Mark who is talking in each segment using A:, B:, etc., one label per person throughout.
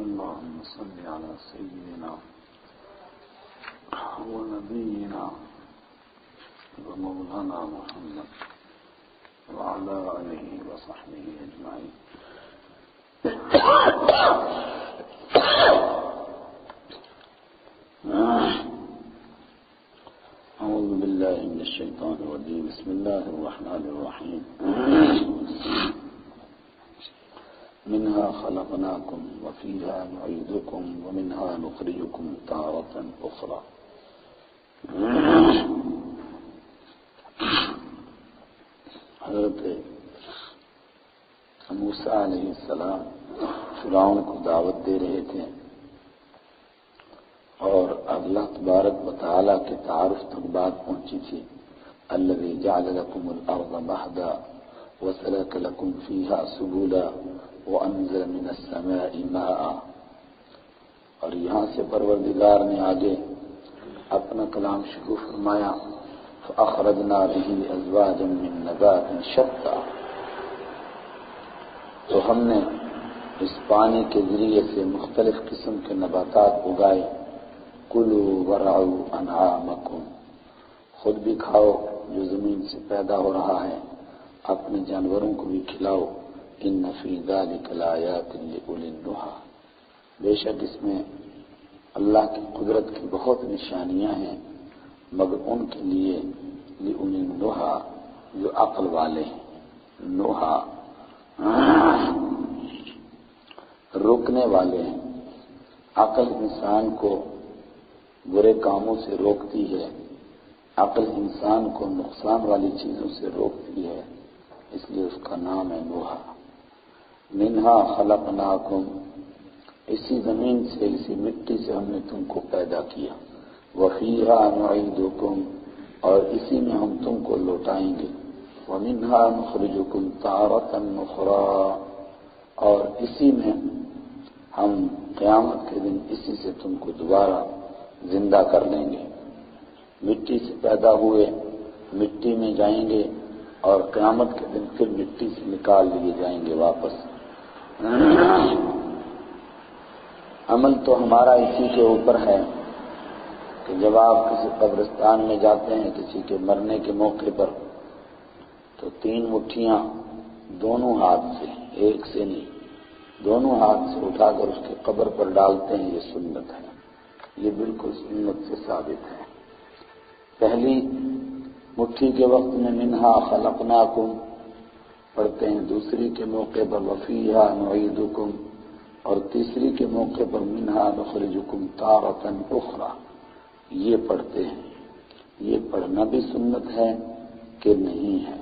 A: اللهم صل على سيدنا ونبينا ومولانا محمد وعلى آله وصحبه أجمعين. أعوذ بالله من الشيطان الرجيم. بسم الله الرحمن الرحيم. منها خلقناكم وفيها نعيدكم ومنها نخرجكم تارة أخرى. حضرت موسیٰ علیہ السلام فرعون کو دعوت دے رہے تھے اور اللہ تبارک و تعالیٰ کے تعارف تک بات پہنچی تھی. الذی جعل لکم الارض مہدا وسلک لکم فیہا سبلا وانزل من السماء ماء. اور یہاں سے پروردگار نے آگے اپنا کلام شروع فرمایا. فاخرجنا به ازواجا من نبات شتى. تو ہم نے اس پانی کے ذریعے سے مختلف قسم کے نباتات اگائے. کلوا ورعوا انعامکم. خود بھی کھاؤ جو زمین سے پیدا ہو رہا ہے، اپنے جانوروں کو بھی کھلاؤ. ان فی ذلک لآیات لأولی النہی. بے شک اس میں اللہ کی قدرت کی بہت نشانیاں ہیں، مگر ان کے لیے لأولی النہی جو عقل والے ہیں. نہی روکنے والے ہیں. عقل انسان کو برے کاموں سے روکتی ہے، عقل انسان کو نقصان والی چیزوں سے روکتی ہے، اس لیے اس کا نام ہے نوحہ. منہا خلقناکم. اسی زمین سے، اسی مٹی سے ہم نے تم کو پیدا کیا. وفیہا نعیدکم. اور اسی میں ہم تم کو لوٹائیں گے. ومنہا نخرجکم تارۃ اخری. اور اسی میں ہم قیامت کے دن اسی سے تم کو دوبارہ زندہ کر لیں گے. مٹی سے پیدا ہوئے، مٹی میں جائیں گے اور قیامت کے دن پھر مٹی سے نکال لیے جائیں گے واپس. عمل تو ہمارا اسی کے اوپر ہے کہ جب آپ کسی قبرستان میں جاتے ہیں کسی کے مرنے کے موقع پر، تو 3 مٹھیاں دونوں ہاتھ سے، ایک سے نہیں، دونوں ہاتھ سے اٹھا کر اس کے قبر پر ڈالتے ہیں. یہ سنت ہے، یہ بالکل سنت سے ثابت ہے. پہلی مٹھی کے وقت میں منہا خلقناکم پڑھتے ہیں، دوسری کے موقع پر وفیہا نعیدکم، اور تیسری کے موقع پر منہا نخرجکم تارۃ اخری. یہ پڑھتے ہیں. یہ پڑھنا بھی سنت ہے کہ نہیں ہے،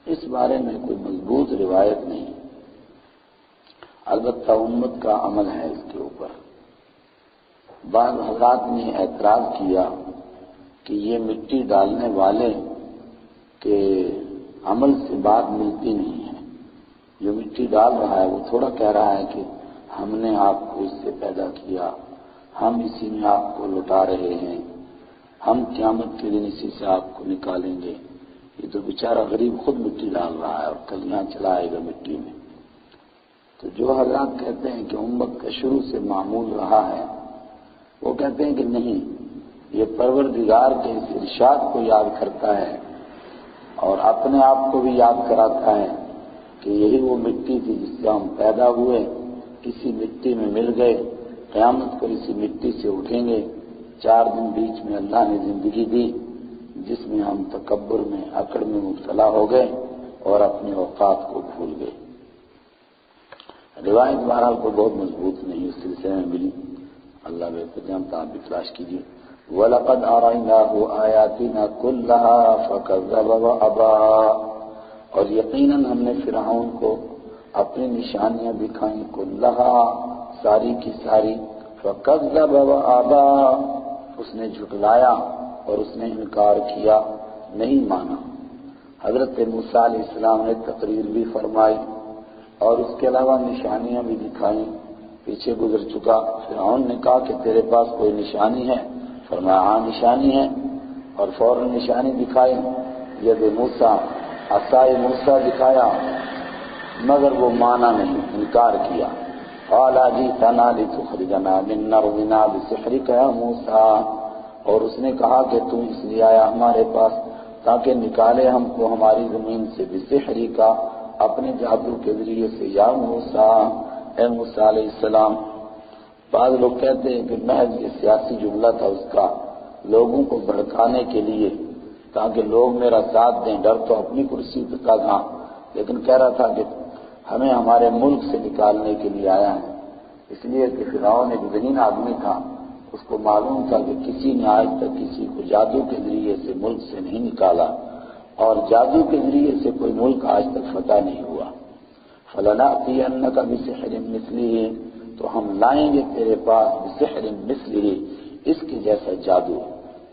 A: اس بارے میں کوئی مضبوط روایت نہیں. البتہ امت کا عمل ہے اس کے اوپر. بعض حضرات نے اعتراض کیا کہ یہ مٹی ڈالنے والے کے عمل سے بات ملتی نہیں ہے. جو مٹی ڈال رہا ہے وہ تھوڑا کہہ رہا ہے کہ ہم نے آپ کو اس سے پیدا کیا، ہم اسی میں آپ کو لوٹا رہے ہیں، ہم قیامت کے دن اسی سے آپ کو نکالیں گے. یہ تو بیچارہ غریب خود مٹی ڈال رہا ہے اور کل یہاں چلا آئے گا مٹی میں. تو جو حضرات کہتے ہیں کہ امت کا شروع سے معمول رہا ہے، وہ کہتے ہیں کہ نہیں، یہ پروردگار کے اس ارشاد کو یاد کرتا ہے اور اپنے آپ کو بھی یاد کراتا ہے کہ یہی وہ مٹی تھی جس سے ہم پیدا ہوئے، اسی مٹی میں مل گئے، قیامت کو اسی مٹی سے اٹھیں گے. 4 دن بیچ میں اللہ نے زندگی دی جس میں ہم تکبر میں، اکڑ میں مبتلا ہو گئے اور اپنے اوقات کو بھول گئے. روایت بہرحال کو بہت مضبوط نہیں اس سلسلے میں ملی. اللہ بہتر جانتا، آپ بھی تلاش کیجیے. وَلَقَدْ أَرَيْنَاهُ آيَاتِنَا كُلَّهَا فَكَذَّبَ وَأَبَىٰ. اور یقیناً ہم نے فرعون کو اپنی نشانیاں دکھائیں، کلھا ساری کی ساری، فَكَذَّبَ وَأَبَىٰ اس نے جھٹلایا اور اس نے انکار کیا، نہیں مانا. حضرت موسیٰ علیہ السلام نے تقریر بھی فرمائی اور اس کے علاوہ نشانیاں بھی دکھائیں. پیچھے گزر چکا. فرعون نے کہا کہ تیرے پاس کوئی نشانی ہے؟ فرمایا ہاں نشانی ہے، اور فوراً نشانی دکھائی. ید موسیٰ، عصائے موسیٰ دکھایا، مگر وہ مانا نہیں، انکار کیا. قال جئتنا لتخرجنا من ارضنا بسحرك يا موسیٰ، اور اس نے کہا کہ تو اس لیے آیا ہمارے پاس تاکہ نکالے ہم کو ہماری زمین سے بسحری کا، اپنے جادو کے ذریعے سے، یا موسیٰ، اے موسیٰ علیہ السلام۔ بعض لوگ کہتے ہیں کہ محض یہ سیاسی جملہ تھا اس کا، لوگوں کو بھڑکانے کے لیے تاکہ لوگ میرا ساتھ دیں، ڈر تو اپنی کرسی کا تھا لیکن کہہ رہا تھا کہ ہمیں ہمارے ملک سے نکالنے کے لیے آیا ہے، اس لیے کہ فرعون ایک ذہین آدمی تھا، اس کو معلوم تھا کہ کسی نے آج تک کسی کو جادو کے ذریعے سے ملک سے نہیں نکالا، اور جادو کے ذریعے سے کوئی ملک آج تک فتح نہیں ہوا۔ فَلَنَأْتِيَنَّكَ بِسِحْرٍ مِثْلِهِ، تو ہم لائیں گے تیرے پاس بسحر مثلہ، اس کے جیسا جادو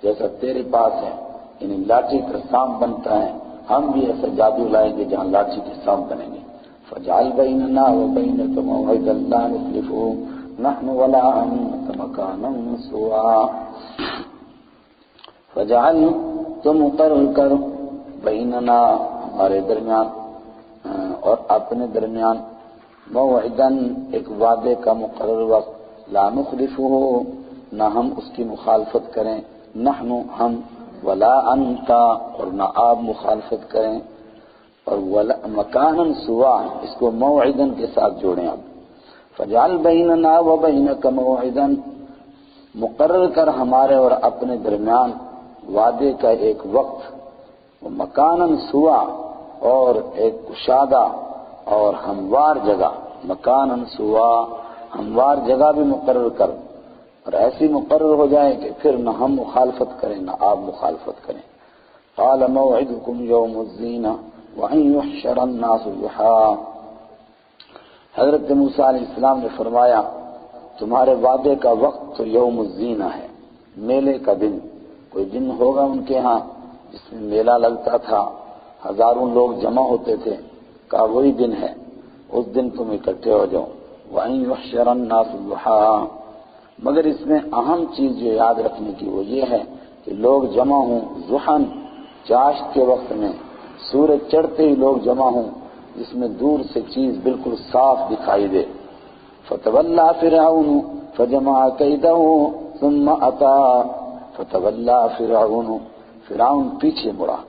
A: جیسا تیرے پاس ہے، یعنی لاٹھی کا سانپ بنتا ہے، ہم بھی ایسا جادو لائیں گے جہاں لاٹھی کے سانپ بنیں گے۔ فَجْعَلْ بَيْنَنَا وَبَيْنَكَ مَوْعِدًا لَا نُخْلِفُهُ نَحْنُ وَلَا أَنْتَ مَكَانًا سُوًى، فَجْعَلْ، تو مقرر کر، بیننا، ہمارے درمیان اور اپنے درمیان، موعدن، ایک وعدے کا مقرر وقت، لا نخلفہ، نہ ہم اس کی مخالفت کریں، نحن، ہم، ولا انت، اور نہ آپ مخالفت کریں، اور مکانا سوا، اس کو موعدن کے ساتھ جوڑیں آپ۔ فجعل بیننا وبینک موعدن، مقرر کر ہمارے اور اپنے درمیان وعدے کا ایک وقت، مکانا سوا، اور ایک کشادہ اور ہموار جگہ، مکانا سوا، ہموار جگہ بھی مقرر کر، اور ایسی مقرر ہو جائے کہ پھر نہ ہم مخالفت کریں نہ آپ مخالفت کریں۔ قال موعدکم یوم الزینہ وَأَن يُحْشَرَ النَّاسُ ضُحًى، حضرت موسیٰ علیہ السلام نے فرمایا تمہارے وعدے کا وقت تو یوم الزینہ ہے، میلے کا دن، کوئی دن ہوگا ان کے ہاں جس میں میلہ لگتا تھا، ہزاروں لوگ جمع ہوتے تھے، کہا وہی دن ہے، اس دن تم اکٹھے ہو جاؤ۔ وَأَن يُحْشَرَ النَّاسُ ضُحًى، مگر اس میں اہم چیز جو یاد رکھنے کی وہ یہ ہے کہ لوگ جمع ہوں ضحًا، چاشت کے وقت میں، سورج چڑھتے ہی لوگ جمع ہوں، جس میں دور سے چیز بالکل صاف دکھائی دے۔ فَتَوَلَّى فِرْعَوْنُ فَجَمَعَ كَيْدَهُ ثُمَّ أَتَىٰ، فَتَوَلَّى فِرْعَوْنُ، فرعون پیچھے مڑا،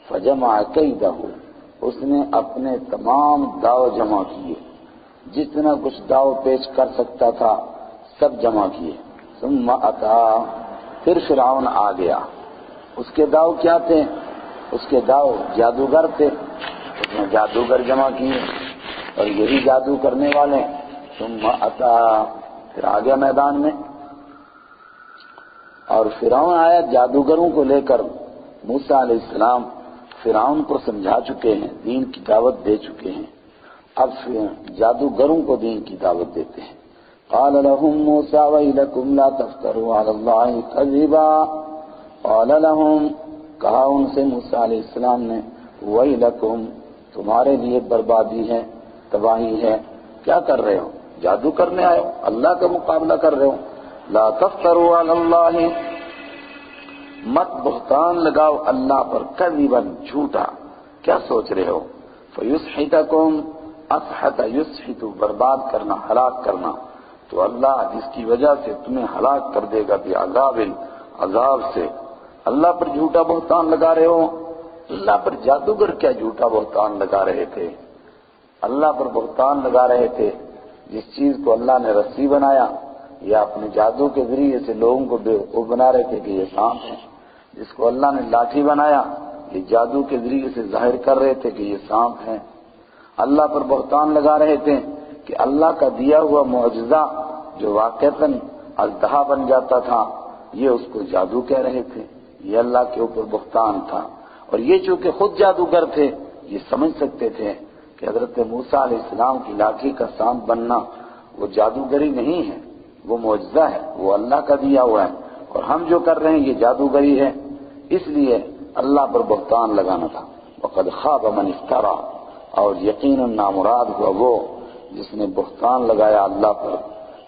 A: فَجَمَعَ كَيْدَهُ، اس نے اپنے تمام داؤ جمع کیے، جتنا کچھ داؤ پیچ کر سکتا تھا سب جمع کیے۔ ثم اتا، پھر فرعون آ گیا، اس کے داؤ کیا تھے؟ اس کے داؤ جادوگر تھے، اس نے جادوگر جمع کیے اور یہی جادو کرنے والے۔ ثم اتا، پھر آ گیا میدان میں، اور فرعون آیا جادوگروں کو لے کر۔ موسیٰ علیہ السلام فرعون کو سمجھا چکے ہیں، دین کی دعوت دے چکے ہیں، اب جادوگروں کو دین کی دعوت دیتے ہیں۔ قال لهم موسى ويلكم لا تفتروا على الله كذبا، قال لهم، کہا ان سے موسیٰ علیہ السلام نے، ویلکم، تمہارے لیے بربادی ہے، تباہی ہے، کیا کر رہے ہو؟ جادو کرنے آئے ہو، اللہ کا مقابلہ کر رہے ہو۔ لا تفتروا علی اللہ، مت بہتان لگاؤ اللہ پر، کذبا، جھوٹا، کیا سوچ رہے ہو؟ فیسحتکم، اسحت یسحت، برباد کرنا، ہلاک کرنا، تو اللہ جس کی وجہ سے تمہیں ہلاک کر دے گا بعذاب، عذاب سے۔ اللہ پر جھوٹا بہتان لگا رہے ہو، اللہ پر جادوگر کیا جھوٹا بہتان لگا رہے تھے؟ اللہ پر بہتان لگا رہے تھے جس چیز کو اللہ نے رسی بنایا، یا اپنے جادو کے ذریعے سے لوگوں کو بیوقوف بنا رہے تھے کہ یہ سانپ ہے، جس کو اللہ نے لاٹھی بنایا یہ جادو کے ذریعے سے ظاہر کر رہے تھے کہ یہ سانپ ہے۔ اللہ پر بہتان لگا رہے تھے کہ اللہ کا دیا ہوا معجزہ جو واقعتاً اژدہا بن جاتا تھا، یہ اس کو جادو کہہ رہے تھے، یہ اللہ کے اوپر بہتان تھا۔ اور یہ چونکہ خود جادوگر تھے، یہ سمجھ سکتے تھے کہ حضرت موسیٰ علیہ السلام کی لاٹھی کا سانپ بننا وہ جادوگری نہیں ہے، وہ معجزہ ہے، وہ اللہ کا دیا ہوا ہے، اور ہم جو کر رہے ہیں یہ جادوگری ہے، اس لیے اللہ پر بہتان لگانا تھا۔ وقد خاب من افترا، اور یقیناً نامراد ہوا وہ جس نے بہتان لگایا اللہ پر،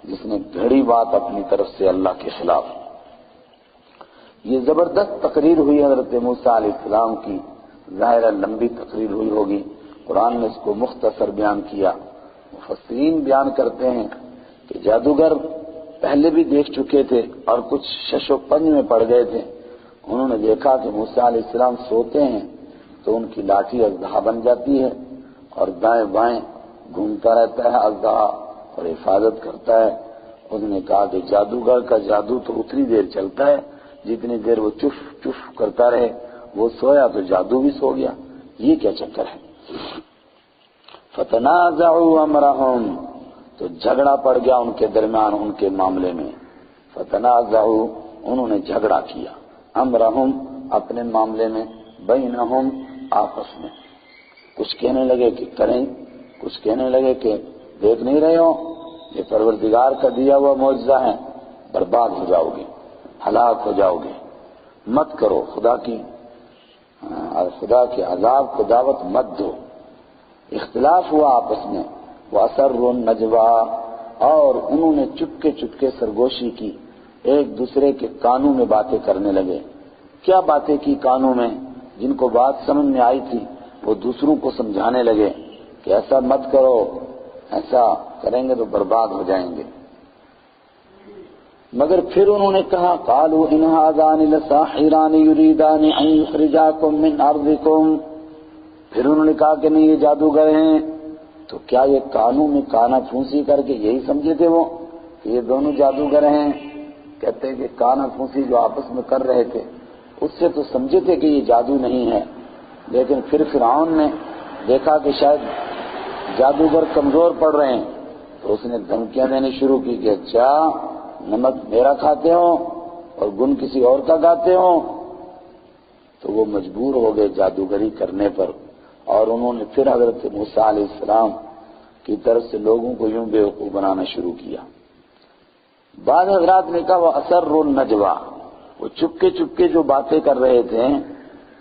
A: جس نے گھڑی بات اپنی طرف سے اللہ کے خلاف۔ یہ زبردست تقریر ہوئی حضرت موسیٰ علیہ السلام کی، ظاہر لمبی تقریر ہوئی ہوگی، قرآن نے اس کو مختصر بیان کیا۔ مفسرین بیان کرتے ہیں کہ جادوگر پہلے بھی دیکھ چکے تھے اور کچھ شش و پنج میں پڑ گئے تھے. انہوں نے دیکھا کہ موسیٰ علیہ السلام سوتے ہیں تو ان کی لاٹھی اژدہا بن جاتی ہے اور دائیں بائیں گھومتا رہتا ہے اژدہا اور حفاظت کرتا ہے. انہوں نے کہا کہ جادوگر کا جادو تو اتنی دیر چلتا ہے جتنی دیر وہ چف چف کرتا رہے. وہ سویا تو جادو بھی سو گیا، یہ کیا چکر ہے؟ فتنازعوا امرهم، تو جھگڑا پڑ گیا ان کے درمیان ان کے معاملے میں. فتنازعوا، انہوں نے جھگڑا کیا، امرهم، اپنے معاملے میں، بینہم، آپس میں. کچھ کہنے لگے کہ کریں، کچھ کہنے لگے کہ دیکھ نہیں رہے ہو یہ پروردگار کا دیا ہوا معجزہ ہے، برباد ہو جاؤ گے، ہلاک ہو جاؤ گے، مت کرو، خدا کے عذاب کو دعوت مت دو. اختلاف ہوا آپس میں. وَأَسَرُّوا النَّجْوَىٰ، اور انہوں نے چپکے چپکے سرگوشی کی، ایک دوسرے کے کانوں میں باتیں کرنے لگے. کیا باتیں کی کانوں میں؟ جن کو بات سمجھ میں آئی تھی وہ دوسروں کو سمجھانے لگے کہ ایسا مت کرو، ایسا کریں گے تو برباد ہو جائیں گے. مگر پھر انہوں نے کہا قالوا ان هذان لساحران يريدان ان يخرجاكم من ارضكم، پھر انہوں نے کہا کہ نہیں یہ جادوگر ہیں. تو کیا یہ کانوں میں کانا پھونسی کر کے یہی سمجھے تھے وہ کہ یہ دونوں جادوگر ہیں؟ کہتے ہیں کہ کانا پھونسی جو آپس میں کر رہے تھے اس سے تو سمجھے تھے کہ یہ جادو نہیں ہے. لیکن پھر فرعون نے دیکھا کہ شاید جادوگر کمزور پڑ رہے ہیں تو اس نے دھمکیاں دینی شروع کی کہ اچھا نمک میرا کھاتے ہو اور گن کسی اور کا گاتے ہو. تو وہ مجبور ہو گئے جادوگری کرنے پر، اور انہوں نے پھر حضرت موسیٰ علیہ السلام کی طرف سے لوگوں کو یوں بے وقوف بنانا شروع کیا. بعض حضرات نے کہا وہ اسروا النجویٰ، وہ چپکے چپکے جو باتیں کر رہے تھے،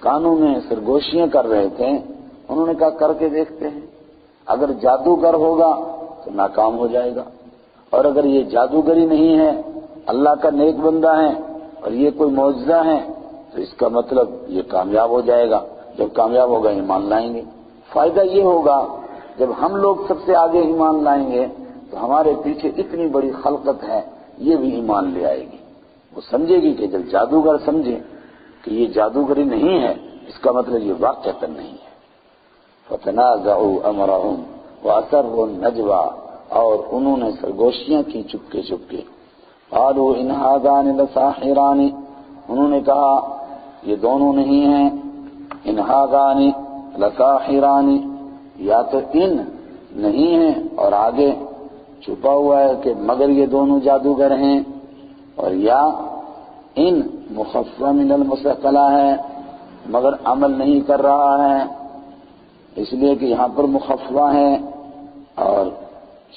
A: کانوں میں سرگوشیاں کر رہے تھے، انہوں نے کہا کر کے دیکھتے ہیں، اگر جادوگر ہوگا تو ناکام ہو جائے گا، اور اگر یہ جادوگری نہیں ہے، اللہ کا نیک بندہ ہے اور یہ کوئی معجزہ ہے تو اس کا مطلب یہ کامیاب ہو جائے گا. جب کامیاب ہوگا ایمان لائیں گے. فائدہ یہ ہوگا جب ہم لوگ سب سے آگے ایمان لائیں گے تو ہمارے پیچھے اتنی بڑی خلقت ہے یہ بھی ایمان لے آئے گی. وہ سمجھے گی کہ جب جادوگر سمجھے کہ یہ جادوگری نہیں ہے اس کا مطلب یہ واقعتا نہیں ہے. فتنازعوا امرهم واسروا النجوى، اور انہوں نے سرگوشیاں کی چپکے چپکے. قالوا ان هذان لساحران، انہوں نے کہا یہ دونوں نہیں ہیں، ان هذان لساحران، یا تو ان نہیں ہیں اور آگے چھپا ہوا ہے کہ مگر یہ دونوں جادوگر ہیں، اور یا ان مخفف من المثقلہ ہے مگر عمل نہیں کر رہا ہے، اس لیے کہ یہاں پر مخففہ ہے. اور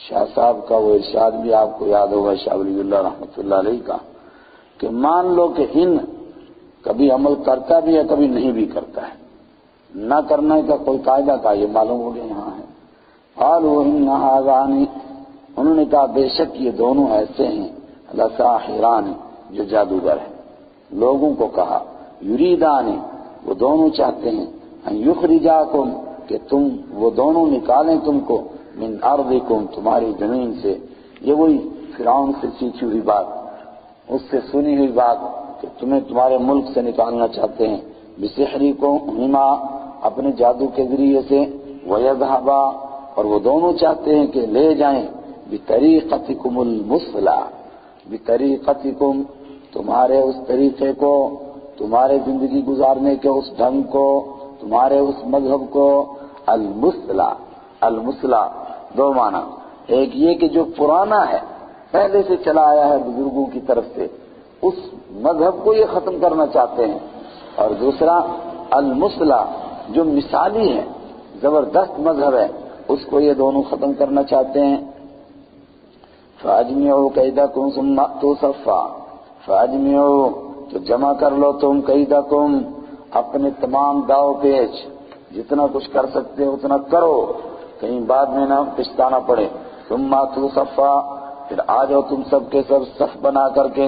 A: شاہ صاحب کا وہ ارشاد بھی آپ کو یاد ہوگا، شاہ ولی اللہ رحمۃ اللہ علیہ کا، کہ مان لو کہ ان کبھی عمل کرتا بھی ہے کبھی نہیں بھی کرتا ہے، نہ کرنے کا کوئی قاعدہ کا یہ معلوم ہو گیا یہاں ہے. قالوا ان هذان، انہوں نے کہا بے شک یہ دونوں ایسے ہیں، لساحران، جو جادوگر ہیں. لوگوں کو کہا یریدان، وہ دونوں چاہتے ہیں، ان یخرجاکم، کہ تم وہ دونوں نکالیں تم کو، من ارضکم، تمہاری زمین سے. یہ وہی فرعون سے سیکھی ہوئی بات، اس سے سنی ہوئی بات کہ تمہیں تمہارے ملک سے نکالنا چاہتے ہیں. بسحرکما، اپنے جادو کے ذریعے سے، ویذھبا، اور وہ دونوں چاہتے ہیں کہ لے جائیں، بطریقتکم المثلی، بطریقتکم، تمہارے اس طریقے کو، تمہارے زندگی گزارنے کے اس ڈھنگ کو، تمہارے اس مذہب کو، المثلی. المثلی دو معنی، ایک یہ کہ جو پرانا ہے پہلے سے چلا آیا ہے بزرگوں کی طرف سے، اس مذہب کو یہ ختم کرنا چاہتے ہیں، اور دوسرا المثلی جو مثالی ہے، زبردست مذہب ہے، اس کو یہ دونوں ختم کرنا چاہتے ہیں. فاجمعوا کیدکم ثم اتوا صفا، فاجمعوا، تو جمع کر لو تم، کیدکم، اپنے تمام داؤ پیچ، جتنا کچھ کر سکتے ہو اتنا کرو، کہیں بعد میں نہ پچھتانا پڑے. ثم اتوا صفا، پھر آ جاؤ تم سب کے سب صف بنا کر کے.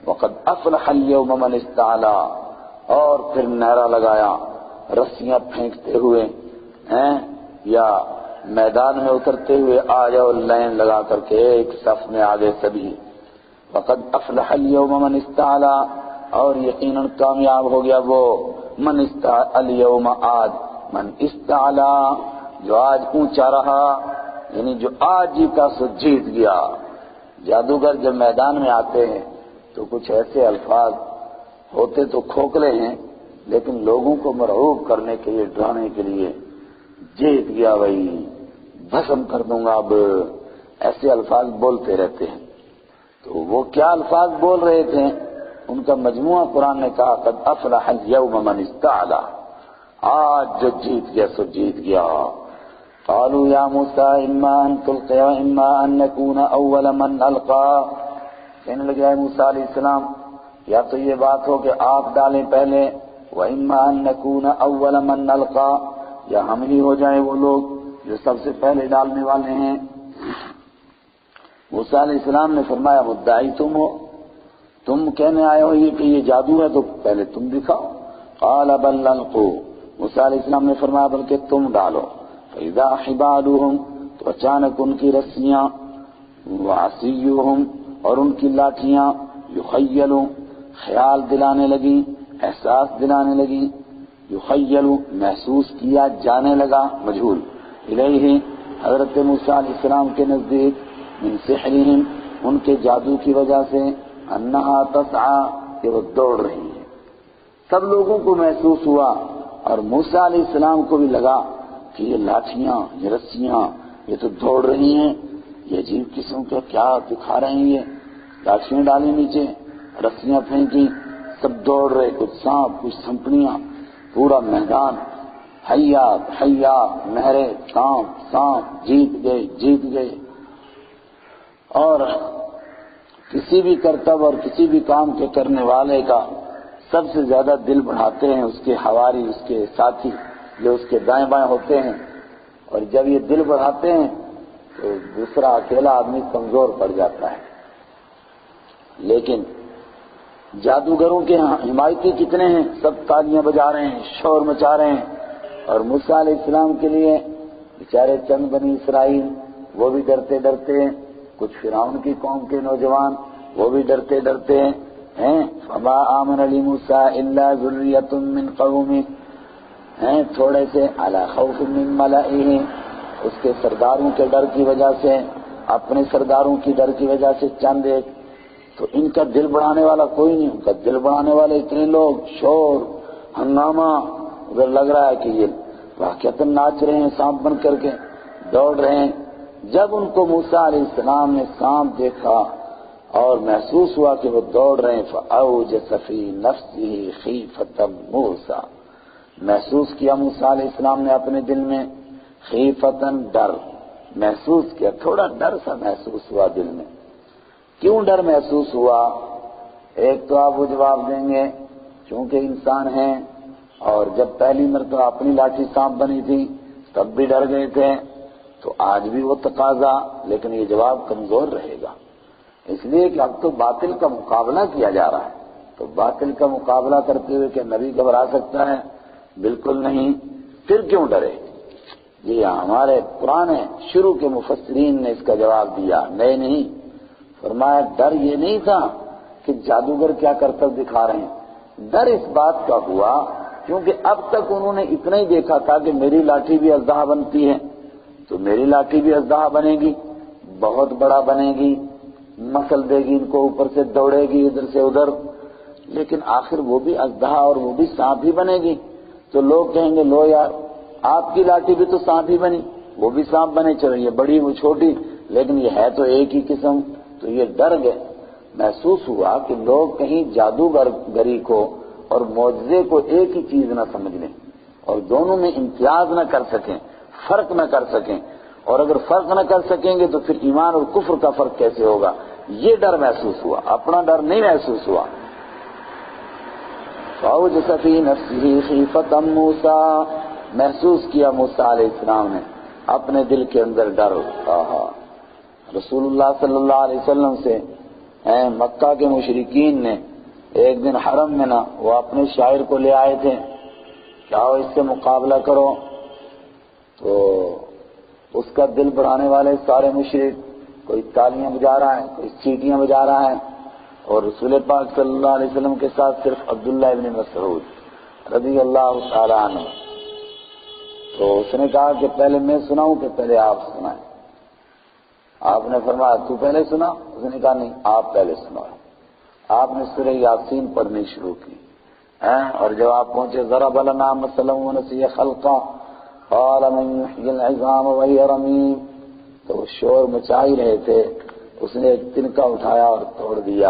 A: وقد افلح اليوم من استعلا، اور پھر نعرہ لگایا رسیاں پھینکتے ہوئے ہیں، یا میدان میں اترتے ہوئے آ جاؤ لائن لگا کر کے ایک صف میں آگے سبھی. وقد افلح اليوم من استعلا، اور یقیناً کامیاب ہو گیا وہ من استعلا اليوم آج، من استعلا جو آج اونچا رہا، یعنی جو آج جیتا سو جیت گیا. جادوگر جب میدان میں آتے ہیں تو کچھ ایسے الفاظ ہوتے تو کھوکھلے ہیں، لیکن لوگوں کو مرعوب کرنے کے لیے، ڈرانے کے لیے، جیت گیا بھائی، بھسم کر دوں گا اب، ایسے الفاظ بولتے رہتے ہیں. تو وہ کیا الفاظ بول رہے تھے ان کا مجموعہ قرآن نے کہا قد افلح اليوم من استعلا، آج جو جیت گیا سو جیت گیا. قالوا یا موسیٰ اما ان تلقی و اما ان نکون اول من القا، کہنے لگے اے موسیٰ علیہ السلام یا تو یہ بات ہو کہ آپ ڈالیں پہلے، و اما ان نکون اول من القا، یا ہم ہی ہو جائیں وہ لوگ جو سب سے پہلے ڈالنے والے ہیں. موسیٰ علیہ السلام نے فرمایا مدعی تم ہو، تم کہنے آئے ہو یہ کہ یہ جادو ہے تو پہلے تم دکھاؤ. قال بل القوا، موسیٰ علیہ السلام نے فرمایا بلکہ تم ڈالو. فاذا حبالهم، تو اچانک ان کی رسیاں، وعصیهم، اور ان کی لاٹھیاں، یخیل، خیال دلانے لگی، احساس دلانے لگی، یخیل محسوس کیا جانے لگا، مجہول، الیہ حضرت موسیٰ علیہ السلام کے نزدیک، من سحرہم ان کے جادو کی وجہ سے، انہا تسعی کہ وہ دوڑ رہی ہے. سب لوگوں کو محسوس ہوا اور موسیٰ علیہ السلام کو بھی لگا کہ یہ لاٹھیاں، یہ رسیاں، یہ تو دوڑ رہی ہیں، یہ عجیب قسم کا کیا دکھا رہے ہیں. یہ لاٹھیاں ڈالی نیچے، رسیاں پھینکی، سب دوڑ رہے، کچھ سانپ، کچھ سنپنیاں، پورا میدان حیات حیات، نہریں، سانپ سانپ، جیت گئے جیت گئے. اور کسی بھی کرتب اور کسی بھی کام کے کرنے والے کا سب سے زیادہ دل بڑھاتے ہیں اس کے حواری، اس کے ساتھی جو اس کے دائیں بائیں ہوتے ہیں. اور جب یہ دل بڑھاتے ہیں تو دوسرا اکیلا آدمی کمزور پڑ جاتا ہے. لیکن جادوگروں کے حمایتی کتنے ہیں، سب تالیاں بجا رہے ہیں، شور مچا رہے ہیں. اور موسیٰ علیہ السلام کے لیے بیچارے چند بنی اسرائیل وہ بھی ڈرتے ڈرتے ہیں، کچھ فرعون کی قوم کے نوجوان وہ بھی ڈرتے ڈرتے ہیں. فما آمن لموسیٰ الا ذریۃ من قومہ، تھوڑے سے علی خوف من ملئہ، اس کے سرداروں کے ڈر کی وجہ سے، اپنے سرداروں کی ڈر کی وجہ سے چند ایک. تو ان کا دل بڑھانے والا کوئی نہیں، ان کا دل بڑھانے والے اتنے لوگ، شور ہنگامہ، ادھر لگ رہا ہے کہ یہ واقعتاً ناچ رہے ہیں سانپ بن کر کے، دوڑ رہے ہیں. جب ان کو موسیٰ علیہ السلام نے سانپ دیکھا اور محسوس ہوا کہ وہ دوڑ رہے ہیں، فأوجس فی نفسہ خیفۃ موسیٰ، محسوس کیا موسیٰ علیہ السلام نے اپنے دل میں خیفتاً ڈر محسوس کیا، تھوڑا ڈر سا محسوس ہوا دل میں. کیوں ڈر محسوس ہوا؟ ایک تو آپ وہ جواب دیں گے چونکہ انسان ہیں اور جب پہلی مرتبہ اپنی لاٹھی سانپ بنی تھی تب بھی ڈر گئے تھے، تو آج بھی وہ تقاضا، لیکن یہ جواب کمزور رہے گا، اس لیے کہ اب تو باطل کا مقابلہ کیا جا رہا ہے. تو باطل کا مقابلہ کرتے ہوئے کیا نبی گھبرا سکتا ہے؟ بالکل نہیں. پھر کیوں ڈرے؟ جی ہمارے پرانے شروع کے مفسرین نے اس کا جواب دیا، نئے نہیں. فرمایا ڈر یہ نہیں تھا کہ جادوگر کیا کرتب دکھا رہے ہیں، ڈر اس بات کا ہوا کیونکہ اب تک انہوں نے اتنا ہی دیکھا تھا کہ میری لاٹھی بھی اژدہا بنتی ہے، تو میری لاٹھی بھی اژدہا بنے گی، بہت بڑا بنے گی، مسل دے گی ان کو، اوپر سے دوڑے گی ادھر سے ادھر، لیکن آخر وہ بھی اژدہا اور وہ بھی سانپ ہی بنے گی. تو لوگ کہیں گے لو یار آپ کی لاٹھی بھی تو سانپ ہی بنی، وہ بھی سانپ بنے، چلو یہ بڑی وہ چھوٹی، لیکن یہ ہے تو ایک ہی قسم. تو یہ ڈر گئے. محسوس ہوا کہ لوگ کہیں جادوگری کو اور معجزے کو ایک ہی چیز نہ سمجھ لیں اور دونوں میں امتیاز نہ کر سکیں، فرق نہ کر سکیں، اور اگر فرق نہ کر سکیں گے تو پھر ایمان اور کفر کا فرق کیسے ہوگا؟ یہ ڈر محسوس ہوا، اپنا ڈر نہیں محسوس ہوا. فَأَوْجَسَ فِي نَفْسِهِ خِيفَةً مُوسَىٰ، محسوس کیا موسیٰ علیہ السلام نے اپنے دل کے اندر ڈر. رسول اللہ صلی اللہ علیہ وسلم سے مکہ کے مشرکین نے ایک دن حرم میں نا وہ اپنے شاعر کو لے آئے تھے کہ آؤ اس سے مقابلہ کرو. تو اس کا دل بڑھانے والے سارے مشرک، کوئی تالیاں بجا رہا ہے، کوئی سیٹیاں بجا رہا ہے، اور رسول پاک صلی اللہ علیہ وسلم کے ساتھ صرف عبداللہ ابن مسعود رضی اللہ تعالی عنہ۔ تو اس نے کہا کہ پہلے میں سناؤں کہ پہلے آپ سنائیں؟ آپ نے فرمایا تو پہلے سنا؟ اس نے کہا نہیں، آپ پہلے سناؤ۔ آپ نے سورہ یاسین پڑھنی شروع کی، اور جب آپ پہنچے ضرب لنا مثلا ونسی خلقا قال من يحيي العظام وهي رميم، تو وہ شور مچا ہی رہے تھے، اس نے ایک تنکا اٹھایا اور توڑ دیا۔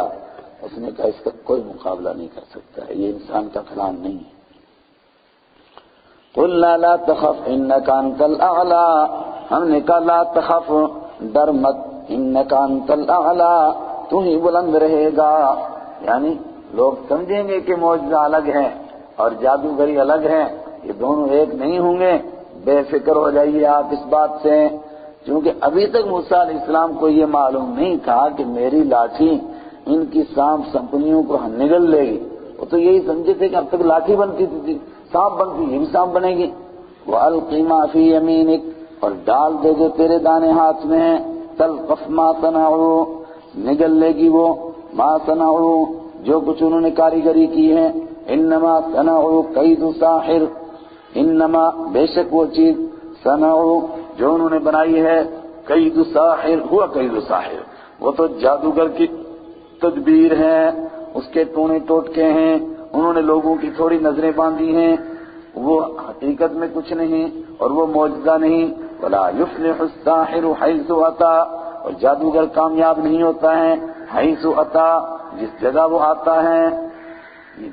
A: اس نے کہا اس کا کوئی مقابلہ نہیں کر سکتا ہے، یہ انسان کا کلام نہیں ہے۔ قلنا لا تخف انك انت الاعلى، ہم نے کہا لا تخف، ڈر مت، انك انت الاعلى، تو ہی بلند رہے گا۔ یعنی لوگ سمجھیں گے کہ معجزہ الگ ہے اور جادوگری الگ ہے، یہ دونوں ایک نہیں ہوں گے، بے فکر ہو جائیے آپ اس بات سے، کیونکہ ابھی تک موسیٰ علیہ السلام کو یہ معلوم نہیں تھا کہ میری لاٹھی ان کی سانپ سنپنیوں کو نگل لے گی۔ وہ تو یہی سمجھے تھے کہ اب تک لاٹھی بنتی تھی، سانپ بنتی، یہ بھی سانپ بنے گی۔ وَأَلْقِ مَا فِي يَمِينِكَ، اور ڈال دے جو تیرے دانے ہاتھ میں ہیں، تَلْقَفْ مَا صَنَعُوا، نگل لے گی وہ، مَا صَنَعُوا، جو کچھ انہوں نے کاریگری کی ہے، انما صنعوا کید ساحر، انما بے شک وہ چیز صنعوا جو انہوں نے بنائی ہے، کید ساحر ہوا کید ساحر، وہ تو جادوگر کی تدبیر ہے، اس کے ٹونے ٹوٹکے ہیں، انہوں نے لوگوں کی تھوڑی نظریں باندھی ہیں، وہ حقیقت میں کچھ نہیں اور وہ معجزہ نہیں۔ ولا یفلح الساحر حیث اتی، اور جادوگر کامیاب نہیں ہوتا ہے حیث اتی، جس جگہ وہ آتا ہے۔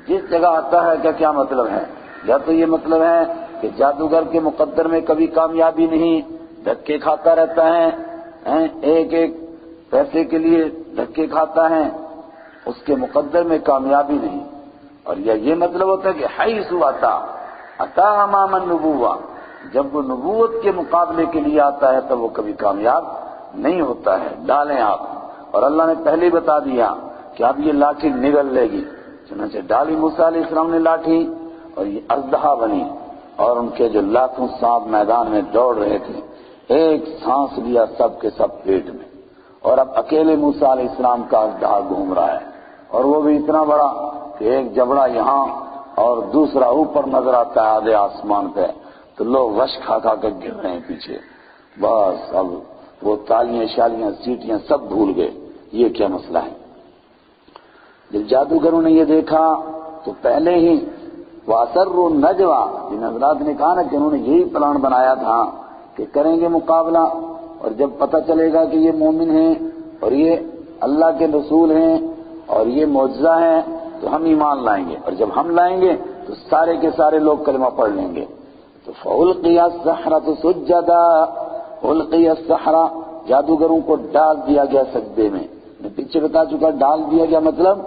A: جس جگہ آتا ہے کا کیا مطلب ہے؟ یا تو یہ مطلب ہے کہ جادوگر کے مقدر میں کبھی کامیابی نہیں، دھکے کھاتا رہتا ہے، ایک ایک پیسے کے لیے دھکے کھاتا ہے، اس کے مقدر میں کامیابی نہیں۔ اور یہ مطلب ہوتا ہے کہ حیث اتی، اتی امام النبوہ، جب وہ نبوت کے مقابلے کے لیے آتا ہے تب وہ کبھی کامیاب نہیں ہوتا ہے۔ ڈالیں آپ، اور اللہ نے پہلے ہی بتا دیا کہ اب یہ لاٹھی نگل لے گی، چنانچہ ڈالی موسیٰ علیہ السلام نے لاٹھی اور یہ اژدہا بنی، اور ان کے جو لاکھوں سانپ میدان میں دوڑ رہے تھے، ایک سانس لیا سب کے سب پیٹ میں، اور اب اکیلے موسیٰ علیہ السلام کا اژدہا گھوم رہا ہے، اور وہ بھی اتنا بڑا کہ ایک جبڑا یہاں اور دوسرا اوپر نظر آتا ہے آدھے آسمان پہ، تو لوگ وش کھا کھا کر گر رہے ہیں پیچھے۔ بس اب وہ تالیاں شالیاں سیٹیاں سب بھول گئے یہ کیا مسئلہ ہے۔ جب جادوگروں نے یہ دیکھا تو پہلے ہی وَأَسَرُّوا النَّجْوَىٰ، جن حضرات نے کہا نا کہ انہوں نے یہی پلان بنایا تھا کہ کریں گے مقابلہ، اور جب پتہ چلے گا کہ یہ مومن ہیں اور یہ اللہ کے رسول ہیں اور یہ معجزہ ہیں تو ہم ایمان لائیں گے، اور جب ہم لائیں گے تو سارے کے سارے لوگ کلمہ پڑھ لیں گے۔ تو فَأُلْقِيَ السَّحَرَةُ سُجَّدًا، أُلْقِيَ السَّحَرَةُ، جادوگروں کو ڈال دیا گیا سجدے میں۔ میں پیچھے بتا چکا ڈال دیا گیا مطلب